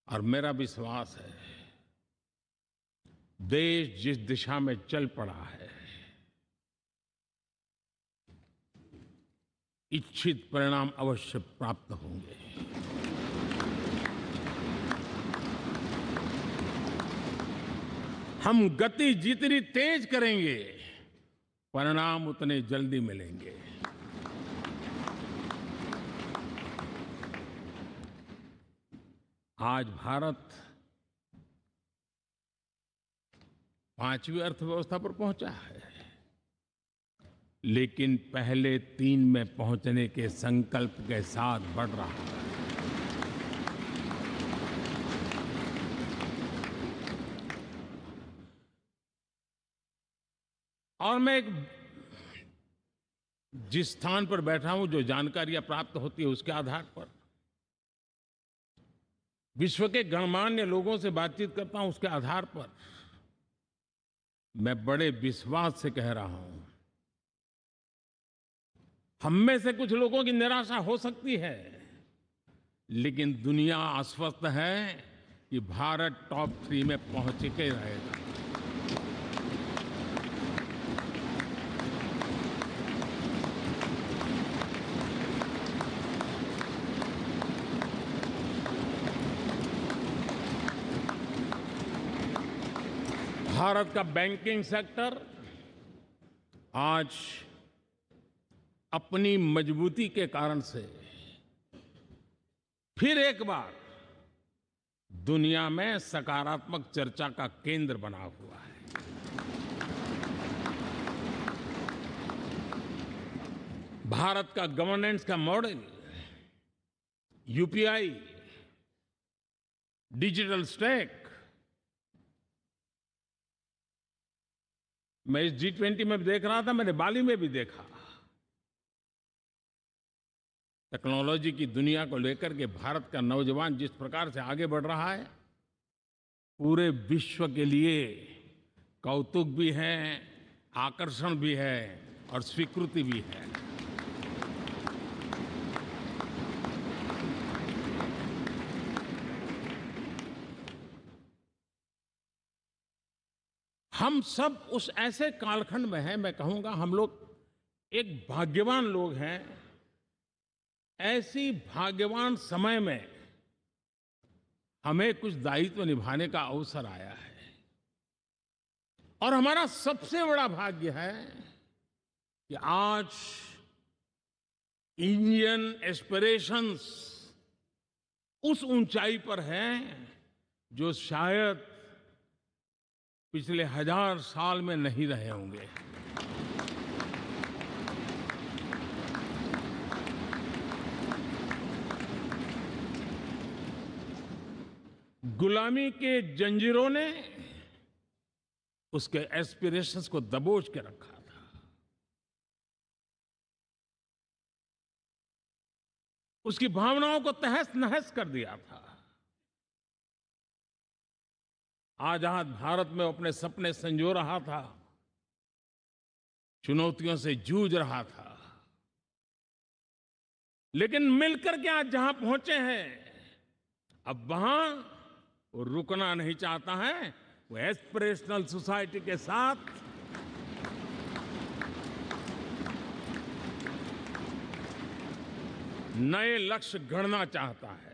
और मेरा विश्वास है देश जिस दिशा में चल पड़ा है, इच्छित परिणाम अवश्य प्राप्त होंगे। हम गति जितनी तेज करेंगे, परिणाम उतने जल्दी मिलेंगे। आज भारत 5वीं अर्थव्यवस्था पर पहुंचा है, लेकिन पहले 3 में पहुंचने के संकल्प के साथ बढ़ रहा है। और मैं जिस स्थान पर बैठा हूं, जो जानकारियां प्राप्त होती है उसके आधार पर विश्व के गणमान्य लोगों से बातचीत करता हूं, उसके आधार पर मैं बड़े विश्वास से कह रहा हूं, हम में से कुछ लोगों की निराशा हो सकती है, लेकिन दुनिया आश्वस्त है कि भारत टॉप 3 में पहुंच के रहेगा। भारत का बैंकिंग सेक्टर आज अपनी मजबूती के कारण से फिर एक बार दुनिया में सकारात्मक चर्चा का केंद्र बना हुआ है। भारत का गवर्नेंस का मॉडल, यूपीआई, डिजिटल स्टैक, मैं इस G20 में देख रहा था, मैंने बाली में भी देखा। टेक्नोलॉजी की दुनिया को लेकर के भारत का नौजवान जिस प्रकार से आगे बढ़ रहा है, पूरे विश्व के लिए कौतुक भी है, आकर्षण भी है और स्वीकृति भी है। हम सब उस ऐसे कालखंड में हैं, मैं कहूंगा हम लोग एक भाग्यवान लोग हैं। ऐसी भाग्यवान समय में हमें कुछ दायित्व निभाने का अवसर आया है और हमारा सबसे बड़ा भाग्य है कि आज इंडियन एस्पिरेशंस उस ऊंचाई पर हैं जो शायद पिछले 1000 साल में नहीं रहे होंगे। गुलामी के जंजीरों ने उसके एस्पिरेशंस को दबोच के रखा था। उसकी भावनाओं को तहस नहस कर दिया था। आजाद भारत में अपने सपने संजो रहा था, चुनौतियों से जूझ रहा था, लेकिन मिलकर के आज जहां पहुंचे हैं, अब वहां वो रुकना नहीं चाहता है। वो एस्पिरेशनल सोसाइटी के साथ नए लक्ष्य गढ़ना चाहता है।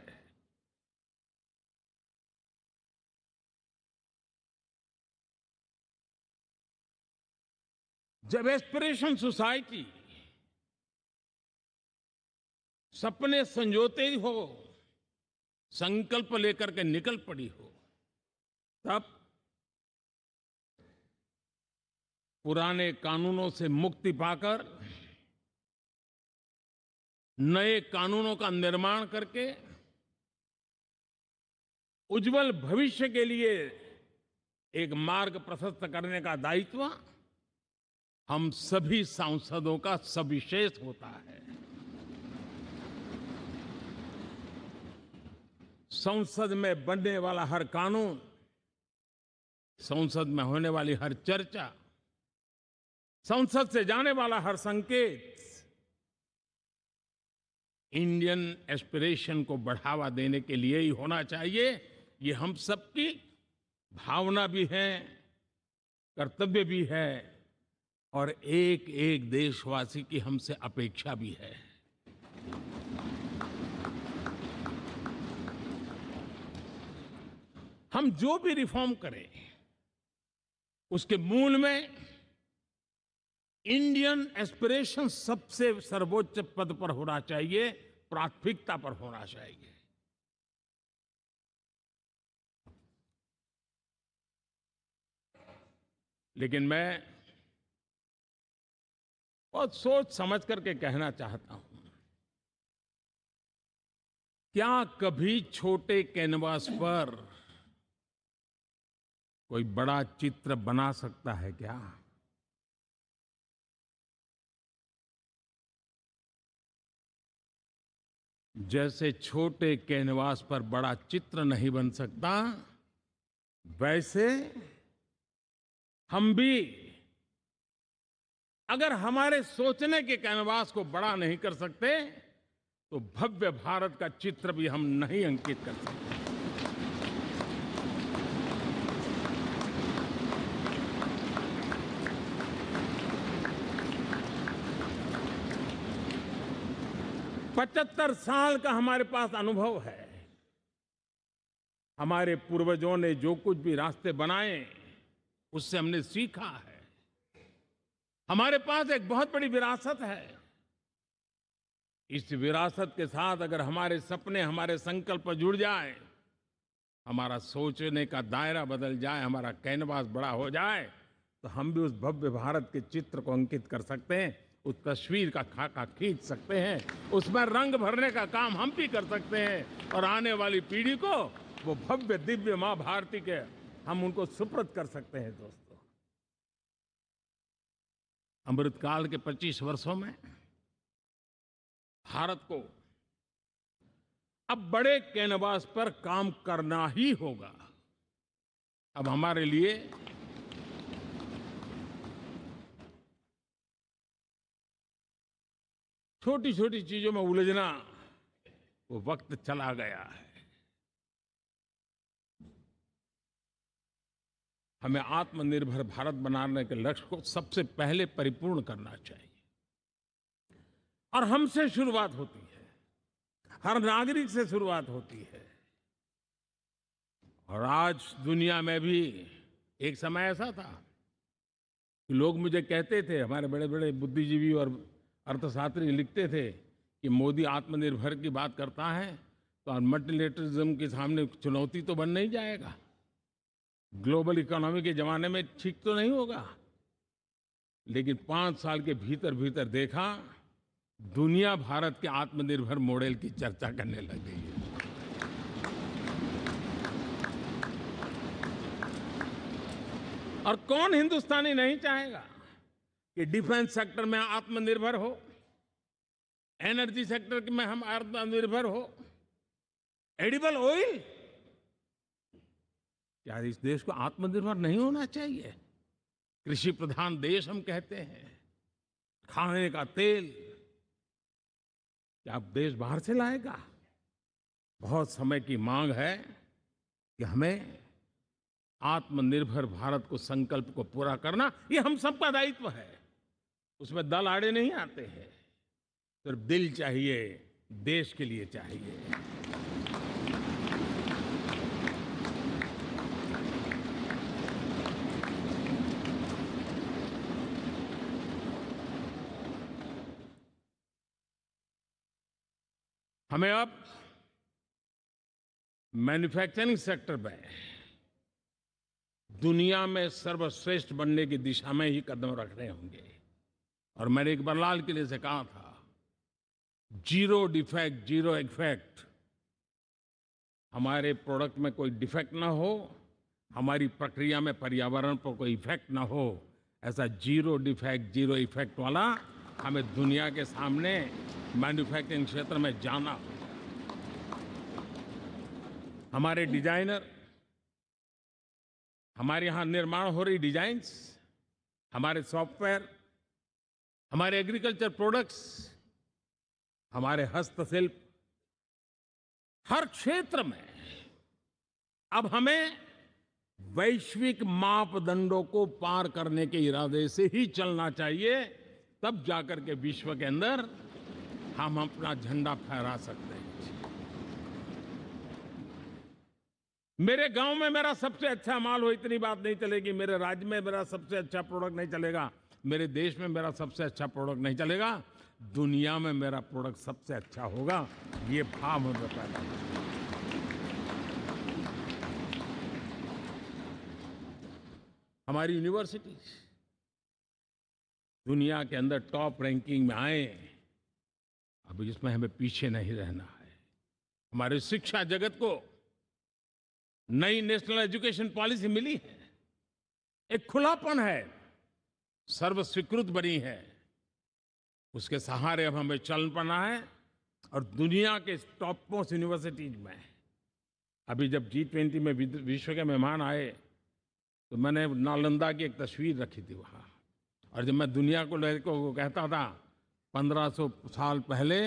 जब एस्पिरेशन सोसाइटी सपने संजोते ही हो, संकल्प लेकर के निकल पड़ी हो, तब पुराने कानूनों से मुक्ति पाकर नए कानूनों का निर्माण करके उज्जवल भविष्य के लिए एक मार्ग प्रशस्त करने का दायित्व हम सभी सांसदों का सविशेष होता है। संसद में बनने वाला हर कानून, संसद में होने वाली हर चर्चा, संसद से जाने वाला हर संकेत इंडियन एस्पिरेशन को बढ़ावा देने के लिए ही होना चाहिए। ये हम सबकी भावना भी है, कर्तव्य भी है और एक एक देशवासी की हमसे अपेक्षा भी है। हम जो भी रिफॉर्म करें, उसके मूल में इंडियन एस्पिरेशन सबसे सर्वोच्च पद पर होना चाहिए, प्राथमिकता पर होना चाहिए। लेकिन मैं बहुत सोच समझ करके कहना चाहता हूं, क्या कभी छोटे कैनवास पर कोई बड़ा चित्र बना सकता है क्या? जैसे छोटे कैनवास पर बड़ा चित्र नहीं बन सकता, वैसे हम भी अगर हमारे सोचने के कैनवास को बड़ा नहीं कर सकते, तो भव्य भारत का चित्र भी हम नहीं अंकित कर सकते। पचहत्तर साल का हमारे पास अनुभव है। हमारे पूर्वजों ने जो कुछ भी रास्ते बनाए, उससे हमने सीखा है। हमारे पास एक बहुत बड़ी विरासत है। इस विरासत के साथ अगर हमारे सपने, हमारे संकल्प जुड़ जाए, हमारा सोचने का दायरा बदल जाए, हमारा कैनवास बड़ा हो जाए, तो हम भी उस भव्य भारत के चित्र को अंकित कर सकते हैं, उस तस्वीर का खाका खींच सकते हैं, उसमें रंग भरने का काम हम भी कर सकते हैं और आने वाली पीढ़ी को वो भव्य दिव्य मां भारती के हम उनको सुपुर्द कर सकते हैं। दोस्तों, अमृतकाल के 25 वर्षों में भारत को अब बड़े कैनवास पर काम करना ही होगा। अब हमारे लिए छोटी छोटी चीजों में उलझना वो वक्त चला गया है। हमें आत्मनिर्भर भारत बनाने के लक्ष्य को सबसे पहले परिपूर्ण करना चाहिए और हमसे शुरुआत होती है, हर नागरिक से शुरुआत होती है। और आज दुनिया में भी एक समय ऐसा था कि लोग मुझे कहते थे, हमारे बड़े बड़े बुद्धिजीवी और अर्थशास्त्री लिखते थे कि मोदी आत्मनिर्भर की बात करता है तो मल्टीलेटरलिज्म के सामने चुनौती तो बन नहीं जाएगा, ग्लोबल इकोनॉमी के जमाने में ठीक तो नहीं होगा। लेकिन 5 साल के भीतर भीतर देखा, दुनिया भारत के आत्मनिर्भर मॉडल की चर्चा करने लग गई है। और कौन हिंदुस्तानी नहीं चाहेगा कि डिफेंस सेक्टर में आत्मनिर्भर हो, एनर्जी सेक्टर में हम आत्मनिर्भर हो, एडिबल ऑयल, क्या इस देश को आत्मनिर्भर नहीं होना चाहिए? कृषि प्रधान देश हम कहते हैं, खाने का तेल क्या अब देश बाहर से लाएगा? बहुत समय की मांग है कि हमें आत्मनिर्भर भारत को संकल्प को पूरा करना, ये हम सबका दायित्व है। उसमें दल आड़े नहीं आते हैं, सिर्फ दिल चाहिए, देश के लिए चाहिए। हमें अब मैन्युफैक्चरिंग सेक्टर में दुनिया में सर्वश्रेष्ठ बनने की दिशा में ही कदम रखने होंगे। और मैंने एक बार लाल किले से कहा था, जीरो डिफेक्ट जीरो इफेक्ट। हमारे प्रोडक्ट में कोई डिफेक्ट ना हो, हमारी प्रक्रिया में पर्यावरण पर कोई इफेक्ट ना हो, ऐसा जीरो डिफेक्ट जीरो इफेक्ट वाला हमें दुनिया के सामने मैन्युफैक्चरिंग क्षेत्र में जाना हो। हमारे डिजाइनर, हमारे यहाँ निर्माण हो रही डिजाइन्स, हमारे सॉफ्टवेयर, हमारे एग्रीकल्चर प्रोडक्ट्स, हमारे हस्तशिल्प, हर क्षेत्र में अब हमें वैश्विक मापदंडों को पार करने के इरादे से ही चलना चाहिए, तब जाकर के विश्व के अंदर हम अपना झंडा फहरा सकते हैं। मेरे गांव में मेरा सबसे अच्छा माल हो, इतनी बात नहीं चलेगी। मेरे राज्य में मेरा सबसे अच्छा प्रोडक्ट नहीं चलेगा, मेरे देश में मेरा सबसे अच्छा प्रोडक्ट नहीं चलेगा, दुनिया में मेरा प्रोडक्ट सबसे अच्छा होगा, ये भाव हमें पैदा होगा। हमारी यूनिवर्सिटीज दुनिया के अंदर टॉप रैंकिंग में आए, अब इसमें हमें पीछे नहीं रहना है। हमारे शिक्षा जगत को नई नेशनल एजुकेशन पॉलिसी मिली है, एक खुलापन है, सर्वस्वीकृत बनी है, उसके सहारे अब हमें चल पड़ना है। और दुनिया के टॉप मोस्ट यूनिवर्सिटीज में अभी जब G20 में विश्व के मेहमान आए तो मैंने नालंदा की एक तस्वीर रखी थी वहाँ, और जब मैं दुनिया को कहता था 1500 साल पहले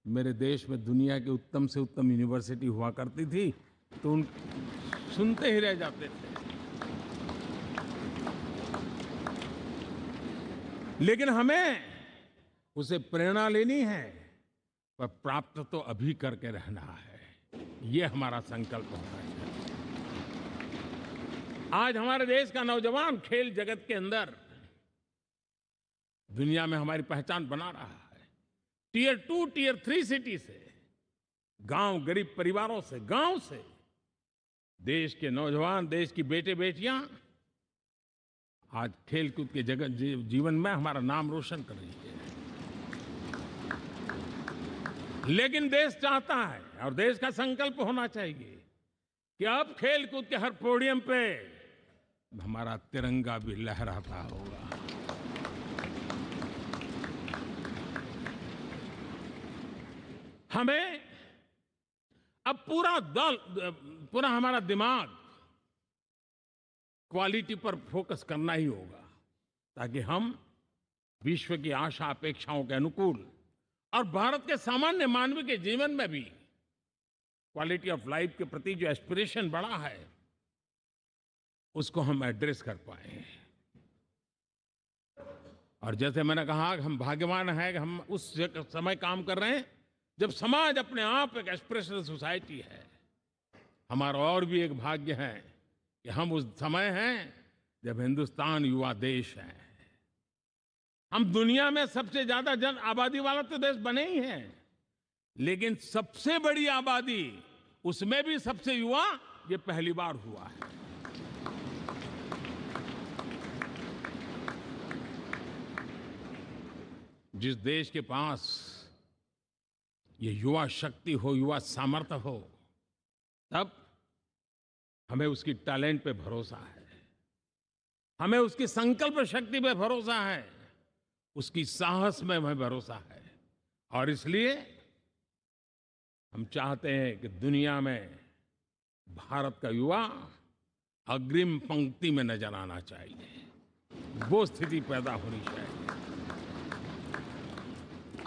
मेरे देश में दुनिया की उत्तम से उत्तम यूनिवर्सिटी हुआ करती थी, तो उन सुनते ही रह जाते थे। लेकिन हमें उसे प्रेरणा लेनी है, पर प्राप्त तो अभी करके रहना है, ये हमारा संकल्प होना चाहिए। आज हमारे देश का नौजवान खेल जगत के अंदर दुनिया में हमारी पहचान बना रहा है। टियर 2, टियर 3 सिटी से, गांव गरीब परिवारों से, गांव से देश के नौजवान, देश की बेटे बेटियां आज खेलकूद के जगत जीवन में हमारा नाम रोशन कर रही है। लेकिन देश चाहता है और देश का संकल्प होना चाहिए कि अब खेलकूद के हर पोडियम पे हमारा तिरंगा भी लहराता होगा। हमें अब पूरा हमारा दिमाग क्वालिटी पर फोकस करना ही होगा, ताकि हम विश्व की आशा अपेक्षाओं के अनुकूल और भारत के सामान्य मानव के जीवन में भी क्वालिटी ऑफ लाइफ के प्रति जो एस्पिरेशन बढ़ा है उसको हम एड्रेस कर पाए। और जैसे मैंने कहा कि हम भाग्यवान हैं कि हम उस समय काम कर रहे हैं जब समाज अपने आप एक एस्पिरेशनल सोसाइटी है। हमारा और भी एक भाग्य है कि हम उस समय हैं जब हिंदुस्तान युवा देश है। हम दुनिया में सबसे ज्यादा जन आबादी वाला तो देश बने ही हैं, लेकिन सबसे बड़ी आबादी, उसमें भी सबसे युवा, ये पहली बार हुआ है। जिस देश के पास ये युवा शक्ति हो, युवा सामर्थ्य हो, तब हमें उसकी टैलेंट पे भरोसा है, हमें उसकी संकल्प शक्ति पे भरोसा है, उसकी साहस में हमें भरोसा है। और इसलिए हम चाहते हैं कि दुनिया में भारत का युवा अग्रिम पंक्ति में नजर आना चाहिए, वो स्थिति पैदा होनी चाहिए।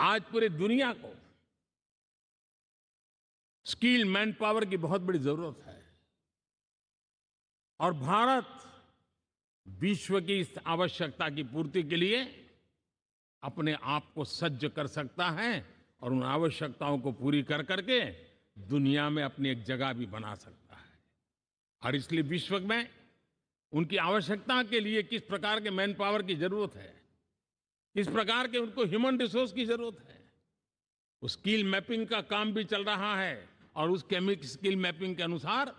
आज पूरी दुनिया को स्किल मैन पावर की बहुत बड़ी जरूरत है और भारत विश्व की इस आवश्यकता की पूर्ति के लिए अपने आप को सज्ज कर सकता है और उन आवश्यकताओं को पूरी कर करके दुनिया में अपनी एक जगह भी बना सकता है। और इसलिए विश्व में उनकी आवश्यकता के लिए किस प्रकार के मैन पावर की जरूरत है, किस प्रकार के उनको ह्यूमन रिसोर्स की जरूरत है, उस स्किल मैपिंग का काम भी चल रहा है और उस स्किल मैपिंग के अनुसार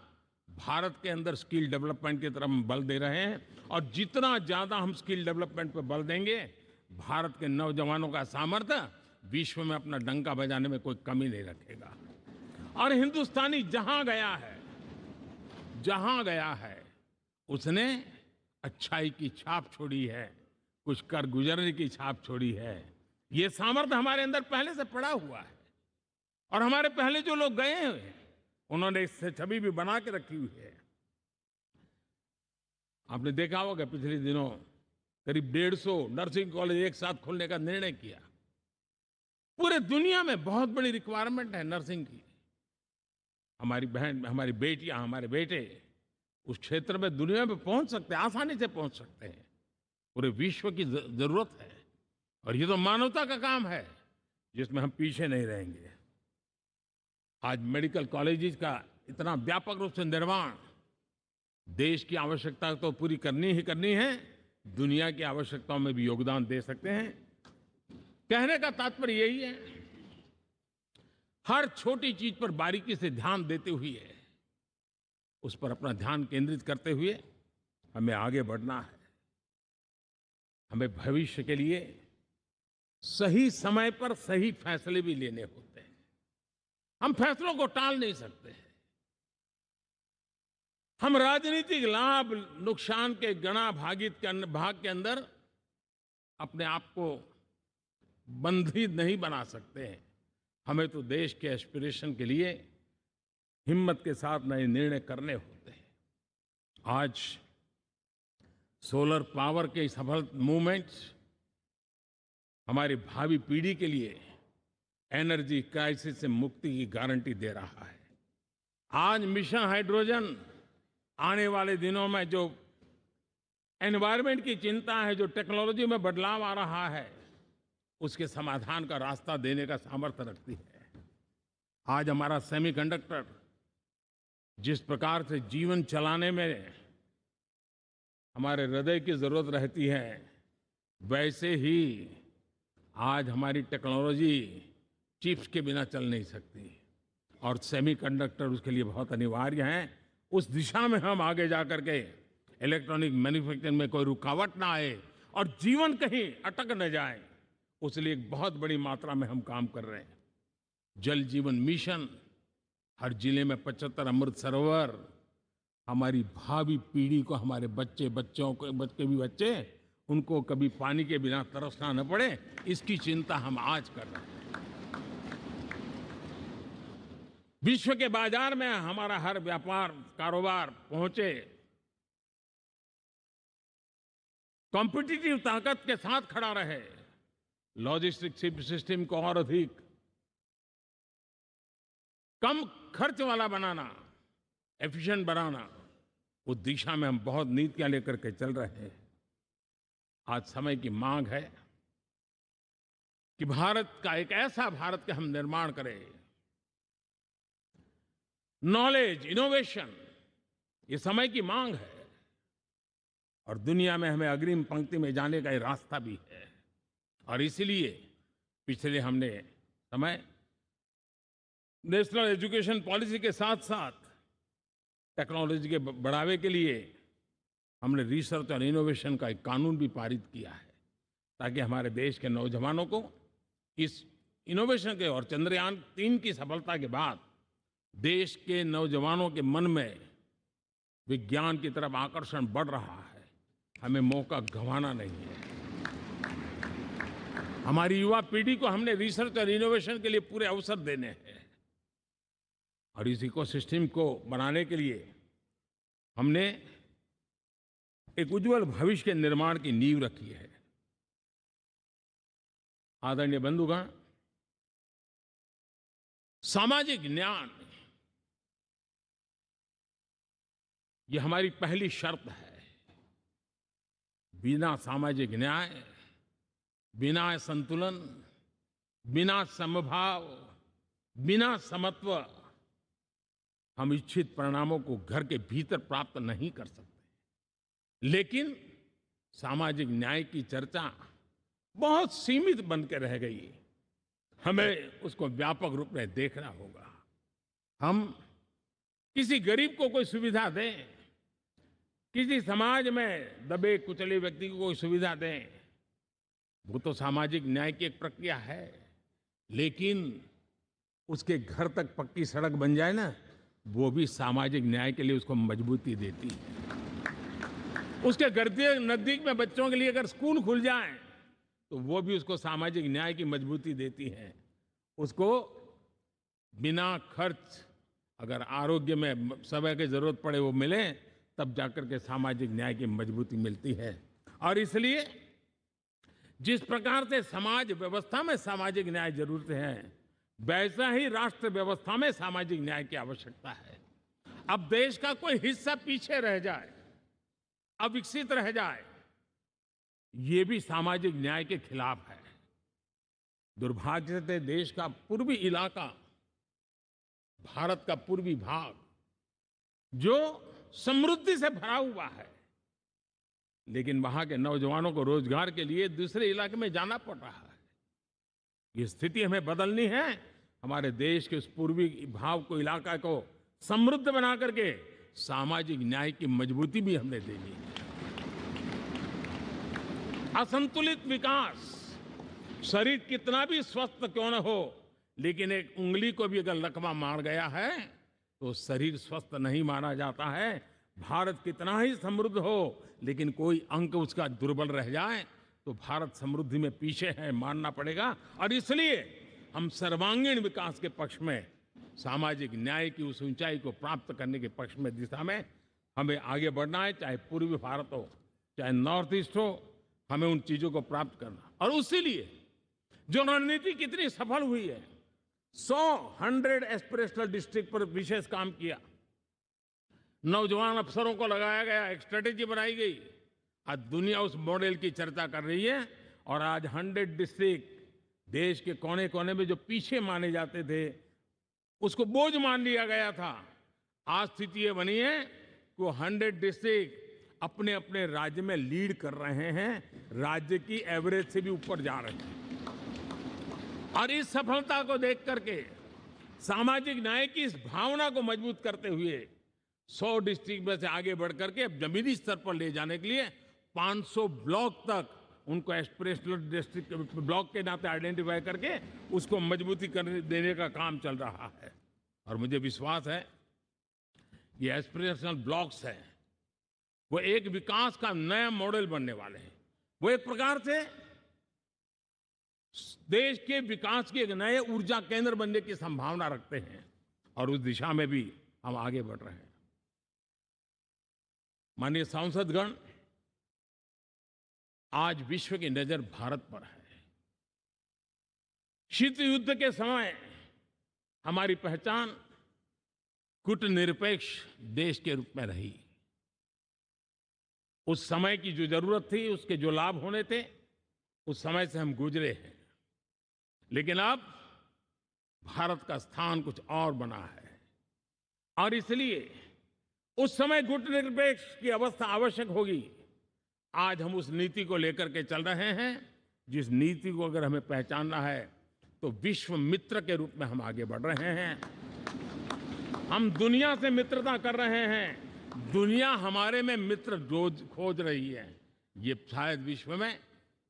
भारत के अंदर स्किल डेवलपमेंट की तरफ हम बल दे रहे हैं। और जितना ज्यादा हम स्किल डेवलपमेंट पर बल देंगे, भारत के नौजवानों का सामर्थ्य विश्व में अपना डंका बजाने में कोई कमी नहीं रखेगा। और हिंदुस्तानी जहां गया है उसने अच्छाई की छाप छोड़ी है, कुछ कर गुजरने की छाप छोड़ी है। ये सामर्थ्य हमारे अंदर पहले से पड़ा हुआ है और हमारे पहले जो लोग गए हैं उन्होंने इससे छवि भी बना के रखी हुई है। आपने देखा होगा पिछले दिनों करीब 150 नर्सिंग कॉलेज एक साथ खोलने का निर्णय किया। पूरे दुनिया में बहुत बड़ी रिक्वायरमेंट है नर्सिंग की। हमारी बहन, हमारी बेटियां, हमारे बेटे उस क्षेत्र में दुनिया में पहुंच सकते हैं, आसानी से पहुंच सकते हैं। पूरे विश्व की जरूरत है और ये तो मानवता का काम है जिसमें हम पीछे नहीं रहेंगे। आज मेडिकल कॉलेजेस का इतना व्यापक रूप से निर्माण देश की आवश्यकता तो पूरी करनी ही करनी है, दुनिया की आवश्यकताओं में भी योगदान दे सकते हैं। कहने का तात्पर्य यही है, हर छोटी चीज पर बारीकी से ध्यान देते हुए, उस पर अपना ध्यान केंद्रित करते हुए हमें आगे बढ़ना है। हमें भविष्य के लिए सही समय पर सही फैसले भी लेने होते हैं। हम फैसलों को टाल नहीं सकते। हम राजनीतिक लाभ नुकसान के गणा भाग के अंदर अपने आप को बंधित नहीं बना सकते हैं। हमें तो देश के एस्पिरेशन के लिए हिम्मत के साथ नए निर्णय करने होते हैं। आज सोलर पावर के सफल मूवमेंट्स हमारी भावी पीढ़ी के लिए एनर्जी क्राइसिस से मुक्ति की गारंटी दे रहा है। आज मिशन हाइड्रोजन आने वाले दिनों में जो एनवायरनमेंट की चिंता है, जो टेक्नोलॉजी में बदलाव आ रहा है, उसके समाधान का रास्ता देने का सामर्थ्य रखती है। आज हमारा सेमीकंडक्टर जिस प्रकार से जीवन चलाने में हमारे हृदय की ज़रूरत रहती है, वैसे ही आज हमारी टेक्नोलॉजी चिप्स के बिना चल नहीं सकती और सेमीकंडक्टर उसके लिए बहुत अनिवार्य हैं। उस दिशा में हम आगे जा कर के इलेक्ट्रॉनिक मैन्युफैक्चरिंग में कोई रुकावट ना आए और जीवन कहीं अटक न जाए, उसके लिए एक बहुत बड़ी मात्रा में हम काम कर रहे हैं। जल जीवन मिशन, हर जिले में 75 अमृत सरोवर, हमारी भावी पीढ़ी को, हमारे बच्चों के भी बच्चे, उनको कभी पानी के बिना तरसना न पड़े, इसकी चिंता हम आज कर रहे हैं। विश्व के बाजार में हमारा हर व्यापार कारोबार पहुंचे, कॉम्पिटिटिव ताकत के साथ खड़ा रहे, लॉजिस्टिक सिस्टम को और अधिक कम खर्च वाला बनाना, एफिशिएंट बनाना, उस दिशा में हम बहुत नीतियां लेकर के चल रहे हैं। आज समय की मांग है कि भारत का एक ऐसा भारत के हम निर्माण करें। नॉलेज, इनोवेशन, ये समय की मांग है और दुनिया में हमें अग्रिम पंक्ति में जाने का ये रास्ता भी है। और इसीलिए पिछले हमने समय नेशनल एजुकेशन पॉलिसी के साथ साथ टेक्नोलॉजी के बढ़ावे के लिए हमने रिसर्च और इनोवेशन का एक कानून भी पारित किया है, ताकि हमारे देश के नौजवानों को इस इनोवेशन के और चंद्रयान 3 की सफलता के बाद देश के नौजवानों के मन में विज्ञान की तरफ आकर्षण बढ़ रहा है। हमें मौका गंवाना नहीं है। हमारी युवा पीढ़ी को हमने रिसर्च और इनोवेशन के लिए पूरे अवसर देने हैं और इस इकोसिस्टम को बनाने के लिए हमने एक उज्जवल भविष्य के निर्माण की नींव रखी है। आदरणीय बंधुगण, सामाजिक न्याय ये हमारी पहली शर्त है। बिना सामाजिक न्याय, बिना संतुलन, बिना समभाव, बिना समत्व हम इच्छित परिणामों को घर के भीतर प्राप्त नहीं कर सकते। लेकिन सामाजिक न्याय की चर्चा बहुत सीमित बन के रह गई। हमें उसको व्यापक रूप में देखना होगा। हम किसी गरीब को कोई सुविधा दें, किसी समाज में दबे कुचले व्यक्ति को कोई सुविधा दें, वो तो सामाजिक न्याय की एक प्रक्रिया है। लेकिन उसके घर तक पक्की सड़क बन जाए ना, वो भी सामाजिक न्याय के लिए उसको मजबूती देती है। उसके घर के नजदीक में बच्चों के लिए अगर स्कूल खुल जाए तो वो भी उसको सामाजिक न्याय की मजबूती देती है। उसको बिना खर्च अगर आरोग्य में समय की जरूरत पड़े वो मिले, तब जाकर के सामाजिक न्याय की मजबूती मिलती है। और इसलिए जिस प्रकार से समाज व्यवस्था में सामाजिक न्याय जरूरत है, वैसा ही राष्ट्र व्यवस्था में सामाजिक न्याय की आवश्यकता है। अब देश का कोई हिस्सा पीछे रह जाए, अविकसित रह जाए, ये भी सामाजिक न्याय के खिलाफ है। दुर्भाग्य से देश का पूर्वी इलाका, भारत का पूर्वी भाग जो समृद्धि से भरा हुआ है, लेकिन वहां के नौजवानों को रोजगार के लिए दूसरे इलाके में जाना पड़ रहा है। ये स्थिति हमें बदलनी है। हमारे देश के उस पूर्वी भाव को, इलाका को समृद्ध बना करके सामाजिक न्याय की मजबूती भी हमने देनी है। असंतुलित विकास, शरीर कितना भी स्वस्थ क्यों न हो, लेकिन एक उंगली को भी अगर लकवा मार गया है तो शरीर स्वस्थ नहीं माना जाता है। भारत कितना ही समृद्ध हो, लेकिन कोई अंग उसका दुर्बल रह जाए तो भारत समृद्धि में पीछे है, मानना पड़ेगा। और इसलिए हम सर्वांगीण विकास के पक्ष में, सामाजिक न्याय की उस ऊंचाई को प्राप्त करने के पक्ष में, दिशा में हमें आगे बढ़ना है। चाहे पूर्वी भारत हो, चाहे नॉर्थ ईस्ट हो, हमें उन चीजों को प्राप्त करना। और उसी लिए जो रणनीति कितनी सफल हुई है, 100 एस्पिरेशनल डिस्ट्रिक्ट पर विशेष काम किया, नौजवान अफसरों को लगाया गया, एक स्ट्रेटेजी बनाई गई। आज दुनिया उस मॉडल की चर्चा कर रही है और आज 100 डिस्ट्रिक्ट देश के कोने कोने में जो पीछे माने जाते थे, उसको बोझ मान लिया गया था। आज स्थिति ये बनी है कि वो 100 डिस्ट्रिक्ट अपने अपने राज्य में लीड कर रहे हैं, राज्य की एवरेज से भी ऊपर जा रहे हैं। और इस सफलता को देख करके सामाजिक न्याय की इस भावना को मजबूत करते हुए 100 डिस्ट्रिक्ट में से आगे बढ़ करके अब जमीनी स्तर पर ले जाने के लिए 500 ब्लॉक तक उनको एस्पिरेशनल डिस्ट्रिक्ट ब्लॉक के नाते आइडेंटिफाई करके उसको मजबूती करने देने का काम चल रहा है। और मुझे विश्वास है ये एस्पिरेशनल ब्लॉक्स हैं वो एक विकास का नया मॉडल बनने वाले हैं। वो एक प्रकार से देश के विकास के एक नए ऊर्जा केंद्र बनने की संभावना रखते हैं और उस दिशा में भी हम आगे बढ़ रहे हैं। माननीय सांसदगण, आज विश्व की नजर भारत पर है। शीत युद्ध के समय हमारी पहचान कूटनिरपेक्ष देश के रूप में रही। उस समय की जो जरूरत थी, उसके जो लाभ होने थे, उस समय से हम गुजरे हैं। लेकिन अब भारत का स्थान कुछ और बना है और इसलिए उस समय कूटनिरपेक्ष की अवस्था आवश्यक होगी। आज हम उस नीति को लेकर के चल रहे हैं, जिस नीति को अगर हमें पहचानना है तो विश्व मित्र के रूप में हम आगे बढ़ रहे हैं। हम दुनिया से मित्रता कर रहे हैं, दुनिया हमारे में मित्र खोज रही है। ये शायद विश्व में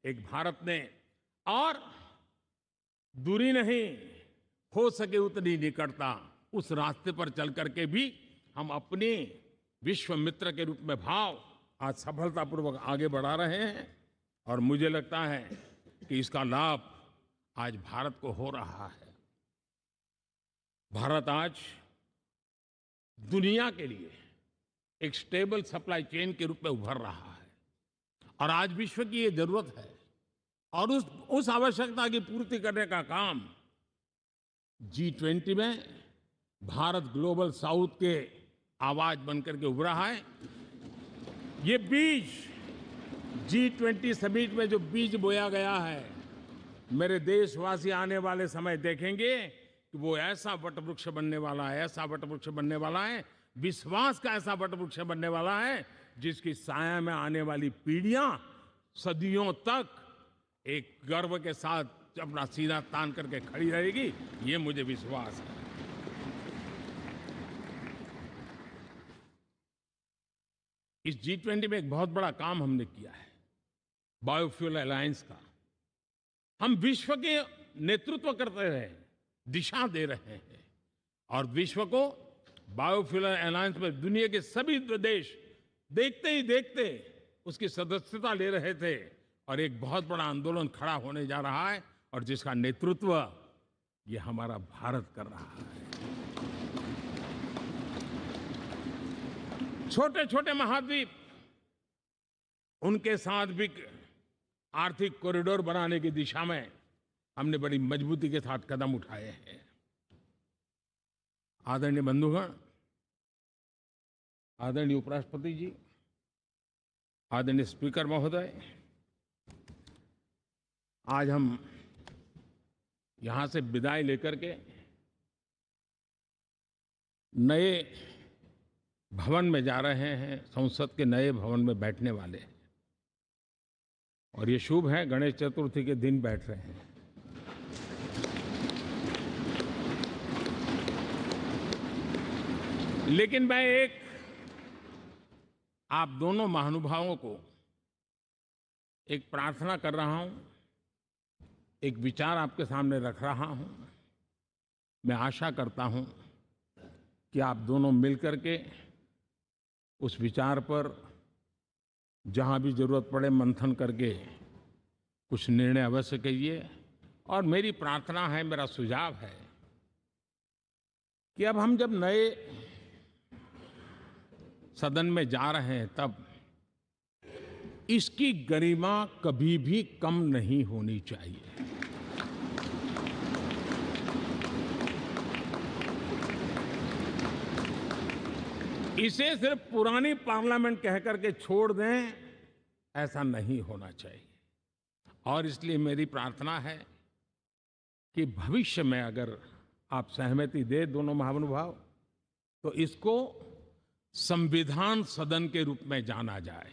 एक भारत ने और दूरी नहीं, हो सके उतनी निकटता, उस रास्ते पर चल करके भी हम अपने विश्व मित्र के रूप में भाव आज सफलतापूर्वक आगे बढ़ा रहे हैं। और मुझे लगता है कि इसका लाभ आज भारत को हो रहा है। भारत आज दुनिया के लिए एक स्टेबल सप्लाई चेन के रूप में उभर रहा है और आज विश्व की ये जरूरत है और उस आवश्यकता की पूर्ति करने का काम G20 में भारत ग्लोबल साउथ के आवाज बनकर के उभरा है। ये बीज G20 समिट में जो बीज बोया गया है, मेरे देशवासी आने वाले समय देखेंगे कि वो ऐसा वटवृक्ष बनने वाला है, ऐसा वटवृक्ष बनने वाला है, विश्वास का ऐसा वटवृक्ष बनने वाला है जिसकी साया में आने वाली पीढ़ियां सदियों तक एक गर्व के साथ अपना सीना तान करके खड़ी रहेगी। ये मुझे विश्वास है। इस G20 में एक बहुत बड़ा काम हमने किया है, बायोफ्यूल अलायंस का। हम विश्व के नेतृत्व करते रहे, दिशा दे रहे हैं और विश्व को बायोफ्यूल अलायंस में दुनिया के सभी देश देखते ही देखते उसकी सदस्यता ले रहे थे और एक बहुत बड़ा आंदोलन खड़ा होने जा रहा है और जिसका नेतृत्व ये हमारा भारत कर रहा है। छोटे छोटे महाद्वीप, उनके साथ भी आर्थिक कॉरिडोर बनाने की दिशा में हमने बड़ी मजबूती के साथ कदम उठाए हैं। आदरणीय बंधुगण, आदरणीय उपराष्ट्रपति जी, आदरणीय स्पीकर महोदय, आज हम यहां से विदाई लेकर के नए भवन में जा रहे हैं, संसद के नए भवन में बैठने वाले हैं और ये शुभ है, गणेश चतुर्थी के दिन बैठ रहे हैं। लेकिन मैं एक आप दोनों महानुभावों को एक प्रार्थना कर रहा हूं, एक विचार आपके सामने रख रहा हूं। मैं आशा करता हूं कि आप दोनों मिलकर के उस विचार पर जहां भी जरूरत पड़े मंथन करके कुछ निर्णय अवश्य कीजिए। और मेरी प्रार्थना है, मेरा सुझाव है कि अब हम जब नए सदन में जा रहे हैं तब इसकी गरिमा कभी भी कम नहीं होनी चाहिए। इसे सिर्फ पुरानी पार्लियामेंट कह करके छोड़ दें, ऐसा नहीं होना चाहिए। और इसलिए मेरी प्रार्थना है कि भविष्य में अगर आप सहमति दे दोनों महानुभाव, तो इसको संविधान सदन के रूप में जाना जाए।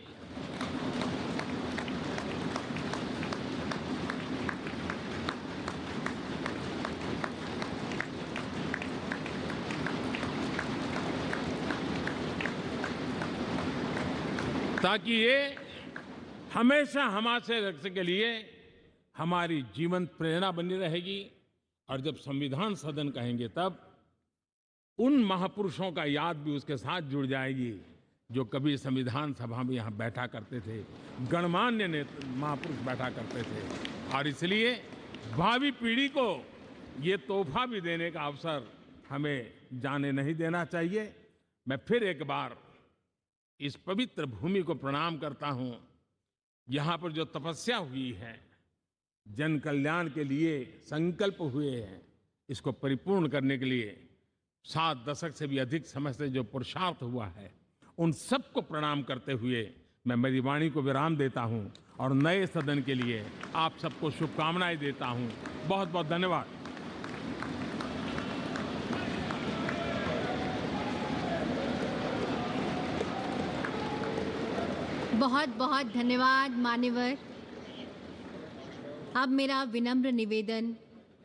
ताकि ये हमेशा हमारे रक्षा के लिए हमारी जीवन प्रेरणा बनी रहेगी। और जब संविधान सदन कहेंगे तब उन महापुरुषों का याद भी उसके साथ जुड़ जाएगी जो कभी संविधान सभा में यहाँ बैठा करते थे, गणमान्य महापुरुष बैठा करते थे। और इसलिए भावी पीढ़ी को ये तोहफा भी देने का अवसर हमें जाने नहीं देना चाहिए। मैं फिर एक बार इस पवित्र भूमि को प्रणाम करता हूँ। यहाँ पर जो तपस्या हुई है, जन कल्याण के लिए संकल्प हुए हैं, इसको परिपूर्ण करने के लिए 7 दशक से भी अधिक समय से जो पुरुषार्थ हुआ है, उन सबको प्रणाम करते हुए मैं मेरी वाणी को विराम देता हूं और नए सदन के लिए आप सबको शुभकामनाएं देता हूं। बहुत बहुत धन्यवाद। बहुत बहुत धन्यवाद मान्यवर। अब मेरा विनम्र निवेदन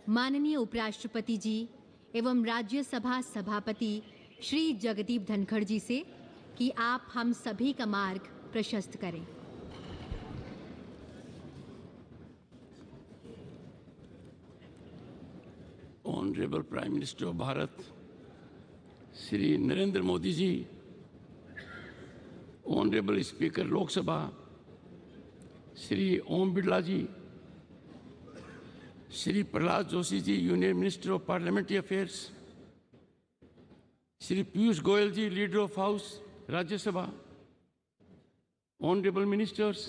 माननीय उपराष्ट्रपति जी एवं राज्यसभा सभापति श्री जगदीप धनखड़ जी से कि आप हम सभी का मार्ग प्रशस्त करें। Honourable prime minister of Bharat Shri Narendra Modi ji, honourable speaker Lok Sabha Shri Om Birla ji, Shri Pralhad Joshi ji, union minister of parliamentary affairs, Shri Piyush Goyal ji, leader of house Rajya Sabha, honourable ministers,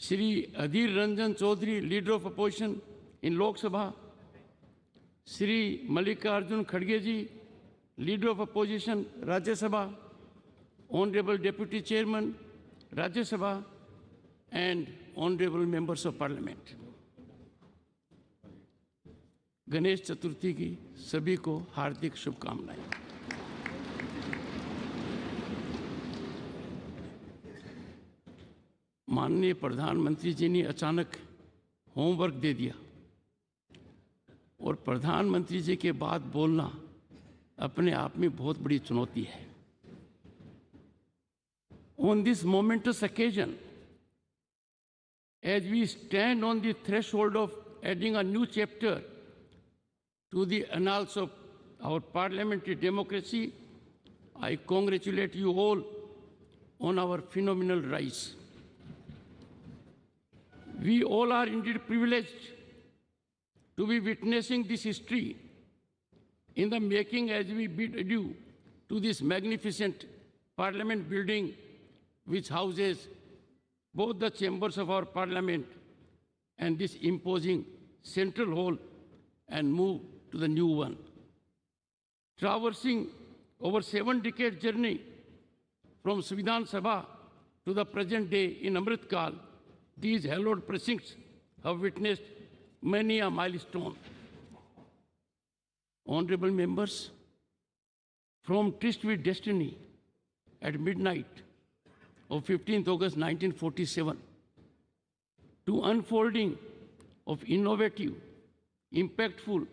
Shri Adhir Ranjan Chowdhury, leader of opposition in Lok Sabha, Shri Mallikarjun खड़गे ji, leader of opposition Rajya Sabha, honourable deputy chairman Rajya Sabha and honourable members of parliament. Ganesh Chaturthi की सभी को हार्दिक शुभकामनाएं। माननीय प्रधानमंत्री जी ने अचानक homework दे दिया और प्रधानमंत्री जी के बाद बोलना अपने आप में बहुत बड़ी चुनौती है। On this momentous occasion, as we stand on the threshold of adding a new chapter to the annals of our parliamentary democracy, I congratulate you all on our phenomenal rise. We all are indeed privileged to be witnessing this history in the making as we bid adieu to this magnificent parliament building which houses both the chambers of our parliament and this imposing central hall and move to the new one. Traversing over 7-decade journey from Vidhan Sabha to the present day in Amrit Kal, these hallowed precincts have witnessed many a milestone. Honorable members, from tryst with destiny at midnight of 15th August 1947 to unfolding of innovative, impactful,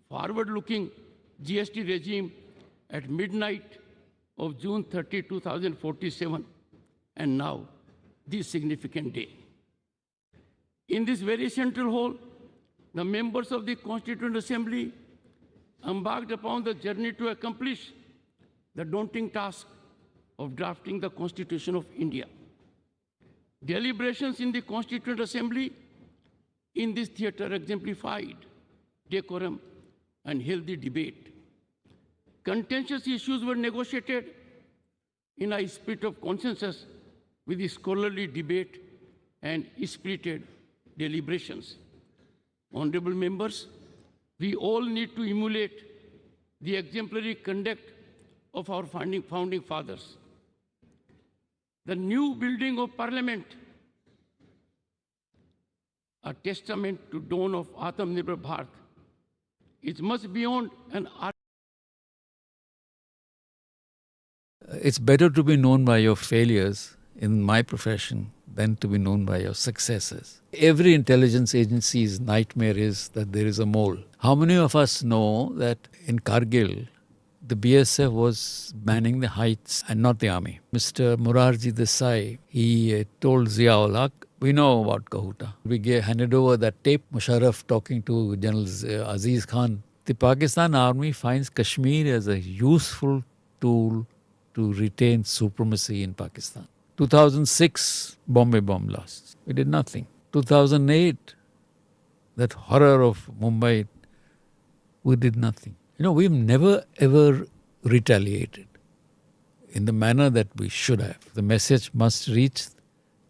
forward-looking GST regime at midnight of June 30, 2047, and now this significant day. In this very central hall, the members of the Constituent Assembly embarked upon the journey to accomplish the daunting task of drafting the Constitution of India. Deliberations in the Constituent Assembly in this theatre exemplified decorum and healthy debate. Contentious issues were negotiated in a spirit of consensus with scholarly debate and spirited deliberations. Honorable members, we all need to emulate the exemplary conduct of our founding fathers. The new building of Parliament, a testament to dawn of Atmanirbhar Bharat, is much beyond an it's better to be known by your failures in my profession than to be known by your successes. Every intelligence agency's nightmare is that there is a mole. How many of us know that in Kargil, the BSF was manning the heights and not the army? Mr. Morarji Desai, he told Zia-ul-Haq, we know about Kahuta. We handed over that tape, Musharraf talking to General Aziz Khan. The Pakistan army finds Kashmir as a useful tool to retain supremacy in Pakistan. 2006, Bombay bomb blast. We did nothing. 2008, that horror of Mumbai, we did nothing. We've never ever retaliated in the manner that we should have. The message must reach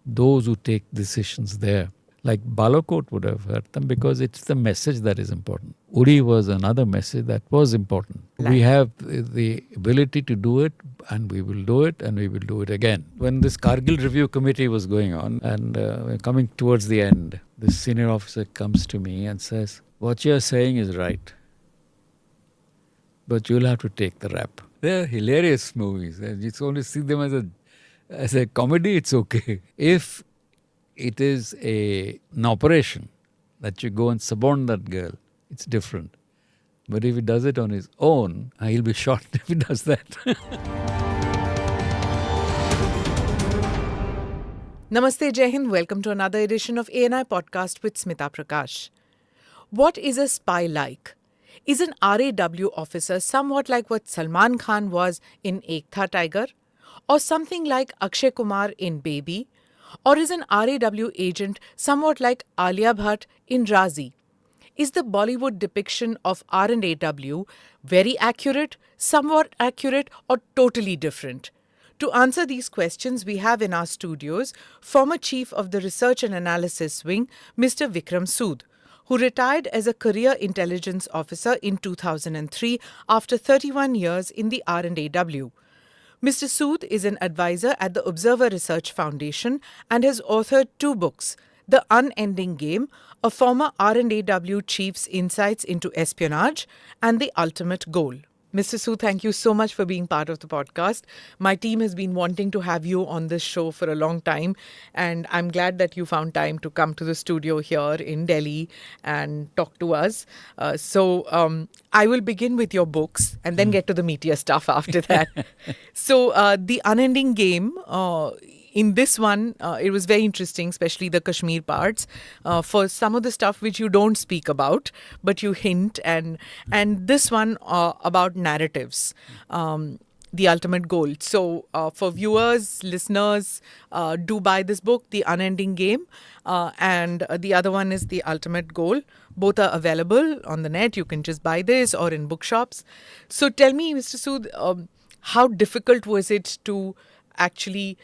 those who take decisions there. Like Balakot would have hurt them because it's the message that is important. Uri was another message that was important. We have the ability to do it, and we will do it, and we will do it again. When this Kargil review committee was going on, and we're coming towards the end, this senior officer comes to me and says, what you're saying is right, but you'll have to take the rap. They're hilarious movies. You only see them as a comedy, it's okay. If it is an operation that you go and suborn that girl, it's different. But if he does it on his own, he'll be shot if he does that. Namaste, Jai Hind. Welcome to another edition of ANI Podcast with Smita Prakash. What is a spy like? Is an RAW officer somewhat like what Salman Khan was in Ek Tha Tiger? Or something like Akshay Kumar in Baby? Or is an RAW agent somewhat like Alia Bhatt in Razi? Is the Bollywood depiction of R&AW very accurate, somewhat accurate, or totally different? To answer these questions, we have in our studios former Chief of the Research and Analysis Wing, Mr. Vikram Sood, who retired as a career intelligence officer in 2003 after 31 years in the R&AW. Mr. Sood is an advisor at the Observer Research Foundation and has authored 2 books, The Unending Game, a former R&AW chief's insights into espionage, and The Ultimate Goal. Mr. Sood, thank you so much for being part of the podcast. My team has been wanting to have you on this show for a long time, and I'm glad that you found time to come to the studio here in Delhi and talk to us. So I will begin with your books and then get to the meatier stuff after that. So The Unending Game, in this one, it was very interesting, especially the Kashmir parts, for some of the stuff which you don't speak about, but you hint, and this one about narratives, The Ultimate Goal. So for viewers, listeners, do buy this book, The Unending Game, and the other one is The Ultimate Goal. Both are available on the net. You can just buy this or in bookshops. So tell me, Mr. Sood, how difficult was it to actually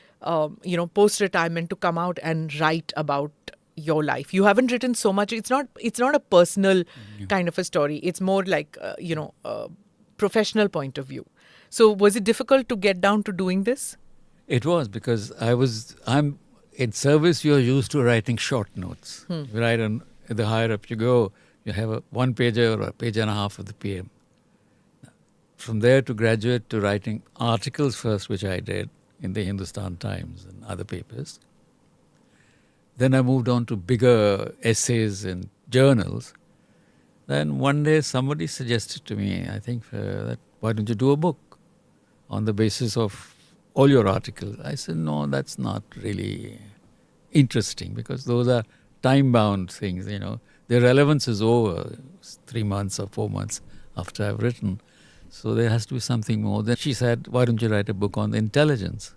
post-retirement to come out and write about your life? You haven't written so much. It's not a personal kind of a story. It's more like, a professional point of view. So was it difficult to get down to doing this? It was, because I'm in service, you're used to writing short notes. Right, and the higher up you go, you have a 1-pager or a page and a half of the PM. From there to graduate to writing articles first, which I did in the Hindustan Times and other papers. Then I moved on to bigger essays and journals. Then one day somebody suggested to me, I think, that why don't you do a book on the basis of all your articles? I said, no, that's not really interesting, because those are time-bound things, Their relevance is over 3 months or 4 months after I've written. So there has to be something more. Then she said, why don't you write a book on the intelligence?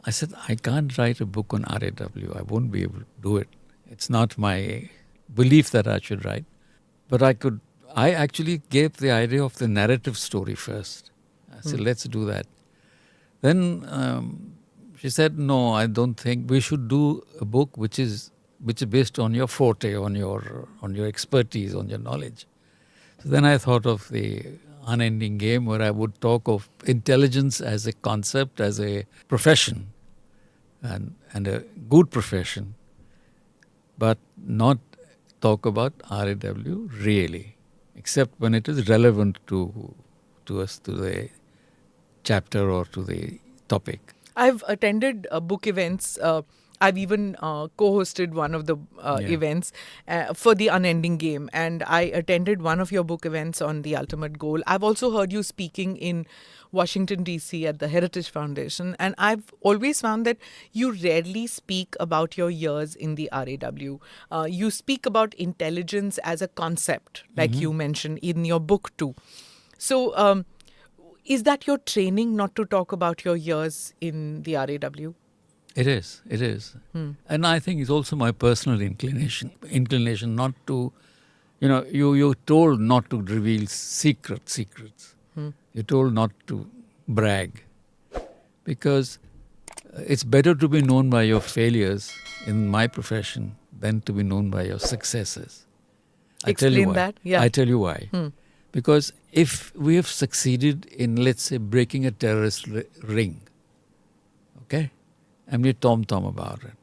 I said, I can't write a book on RAW. I won't be able to do it. It's not my belief that I should write. But I actually gave the idea of the narrative story first. I said, let's do that. Then she said, no, I don't think we should do a book which is based on your forte, on your expertise, on your knowledge. So then I thought of the Unending Game, where I would talk of intelligence as a concept, as a profession, and a good profession, but not talk about RAW really, except when it is relevant to us, to the chapter or to the topic. I've attended book events. I've even co-hosted one of the events for the Unending Game, and I attended one of your book events on the ultimate goal. I've also heard you speaking in Washington, D.C. at the Heritage Foundation, and I've always found that you rarely speak about your years in the RAW. You speak about intelligence as a concept, like you mentioned in your book too. So is that your training not to talk about your years in the RAW? It is. And I think it's also my personal inclination not to, you're told not to reveal secrets. You're told not to brag. Because it's better to be known by your failures in my profession than to be known by your successes. Explain that. Yeah. I tell you why. Because if we have succeeded in, let's say, breaking a terrorist ring, okay? And we're tom-tom about it.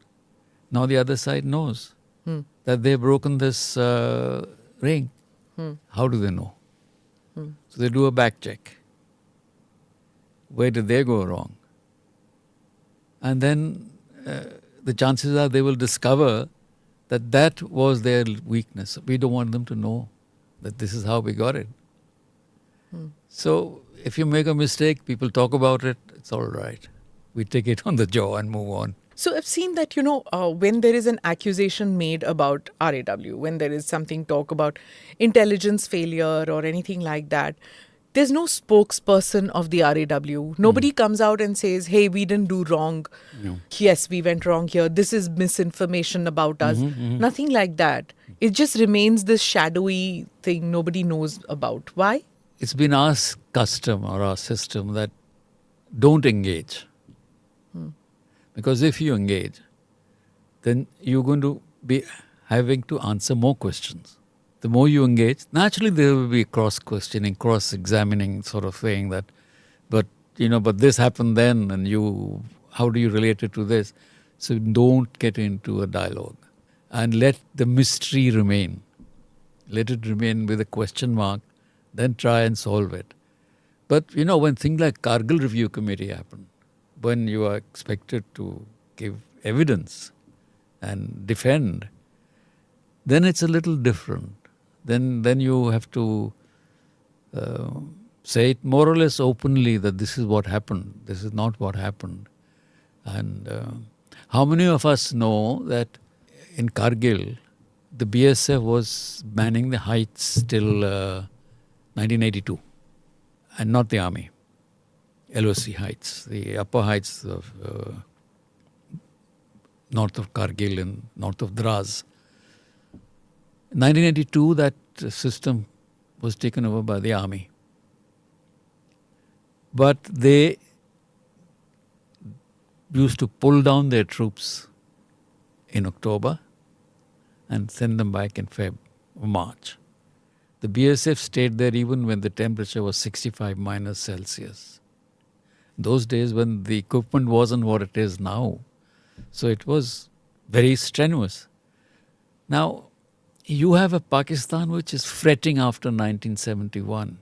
Now the other side knows that they've broken this ring. How do they know? So they do a back check. Where did they go wrong? And then the chances are they will discover that that was their weakness. We don't want them to know that this is how we got it. So if you make a mistake, people talk about it, it's all right. We take it on the jaw and move on. So I've seen that, when there is an accusation made about RAW, when there is something talk about intelligence failure or anything like that, there's no spokesperson of the RAW. Nobody comes out and says, hey, we didn't do wrong. No. Yes, we went wrong here. This is misinformation about us. Nothing like that. It just remains this shadowy thing nobody knows about. Why? It's been our custom or our system that don't engage. Because if you engage, then you're going to be having to answer more questions. The more you engage, naturally there will be cross-questioning, cross-examining sort of thing that, but this happened then and how do you relate it to this? So don't get into a dialogue and let the mystery remain. Let it remain with a question mark, then try and solve it. But, when things like Kargil Review Committee happen, when you are expected to give evidence and defend, then it's a little different. Then you have to say it more or less openly that this is what happened, this is not what happened. And how many of us know that in Kargil, the BSF was manning the heights till 1982 and not the army. LOC heights, the upper heights of north of Kargil and north of Dras. In 1982, that system was taken over by the army. But they used to pull down their troops in October and send them back in March. The BSF stayed there even when the temperature was 65 minus Celsius. Those days when the equipment wasn't what it is now. So it was very strenuous. Now, you have a Pakistan which is fretting after 1971.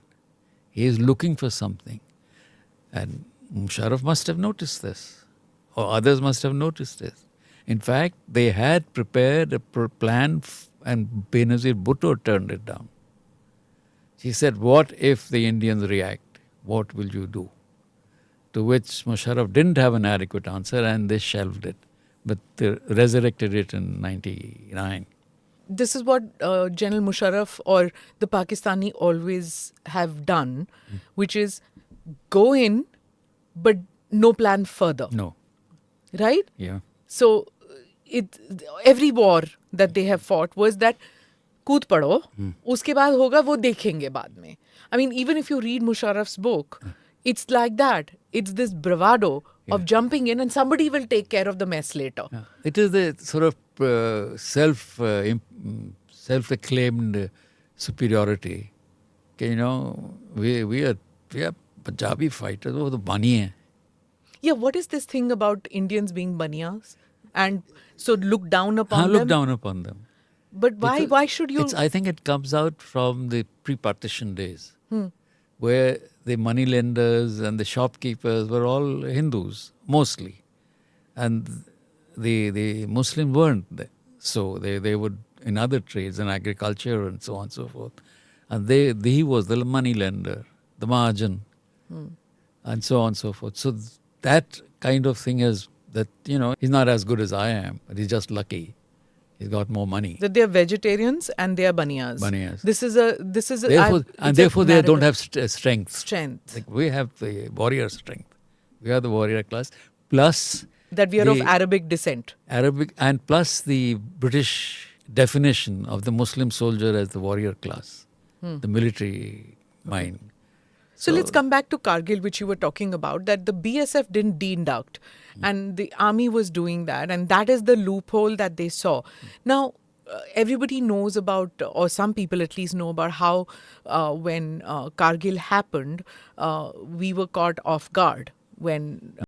He is looking for something. And Musharraf must have noticed this. Or others must have noticed this. In fact, they had prepared a plan and Benazir Bhutto turned it down. She said, what if the Indians react? What will you do? To which Musharraf didn't have an adequate answer and they shelved it. But they resurrected it in 1999. This is what General Musharraf or the Pakistani always have done, which is go in, but no plan further. No. Right? Yeah. So every war that they have fought was that कूद पड़ो, उसके बाद होगा वो देखेंगे बाद में. I mean, even if you read Musharraf's book, it's like that. It's this bravado of jumping in and somebody will take care of the mess later. Yeah. It is the sort of self-acclaimed superiority. Okay, we are Punjabi fighters. वो तो bani hai. Yeah, what is this thing about Indians being baniyas? And so look down upon them? Look down upon them. But why should you... I think it comes out from the pre-partition days. where the moneylenders and the shopkeepers were all Hindus, mostly. And the Muslims weren't there. So they would in other trades and agriculture and so on and so forth. And he was the moneylender, the Mahajan, and so on and so forth. So that kind of thing is that, he's not as good as I am, but he's just lucky. He's got more money. That they are vegetarians and they are baniyas. Baniyas. This is a Therefore they don't have strength. Strength. Like we have the warrior strength. We are the warrior class. Plus that we are of Arabic descent. Arabic, and plus the British definition of the Muslim soldier as the warrior class, the military mind. So let's come back to Kargil, which you were talking about, that the BSF didn't de-induct and the army was doing that, and that is the loophole that they saw. Now, everybody knows about, or some people at least know about how when Kargil happened, we were caught off guard when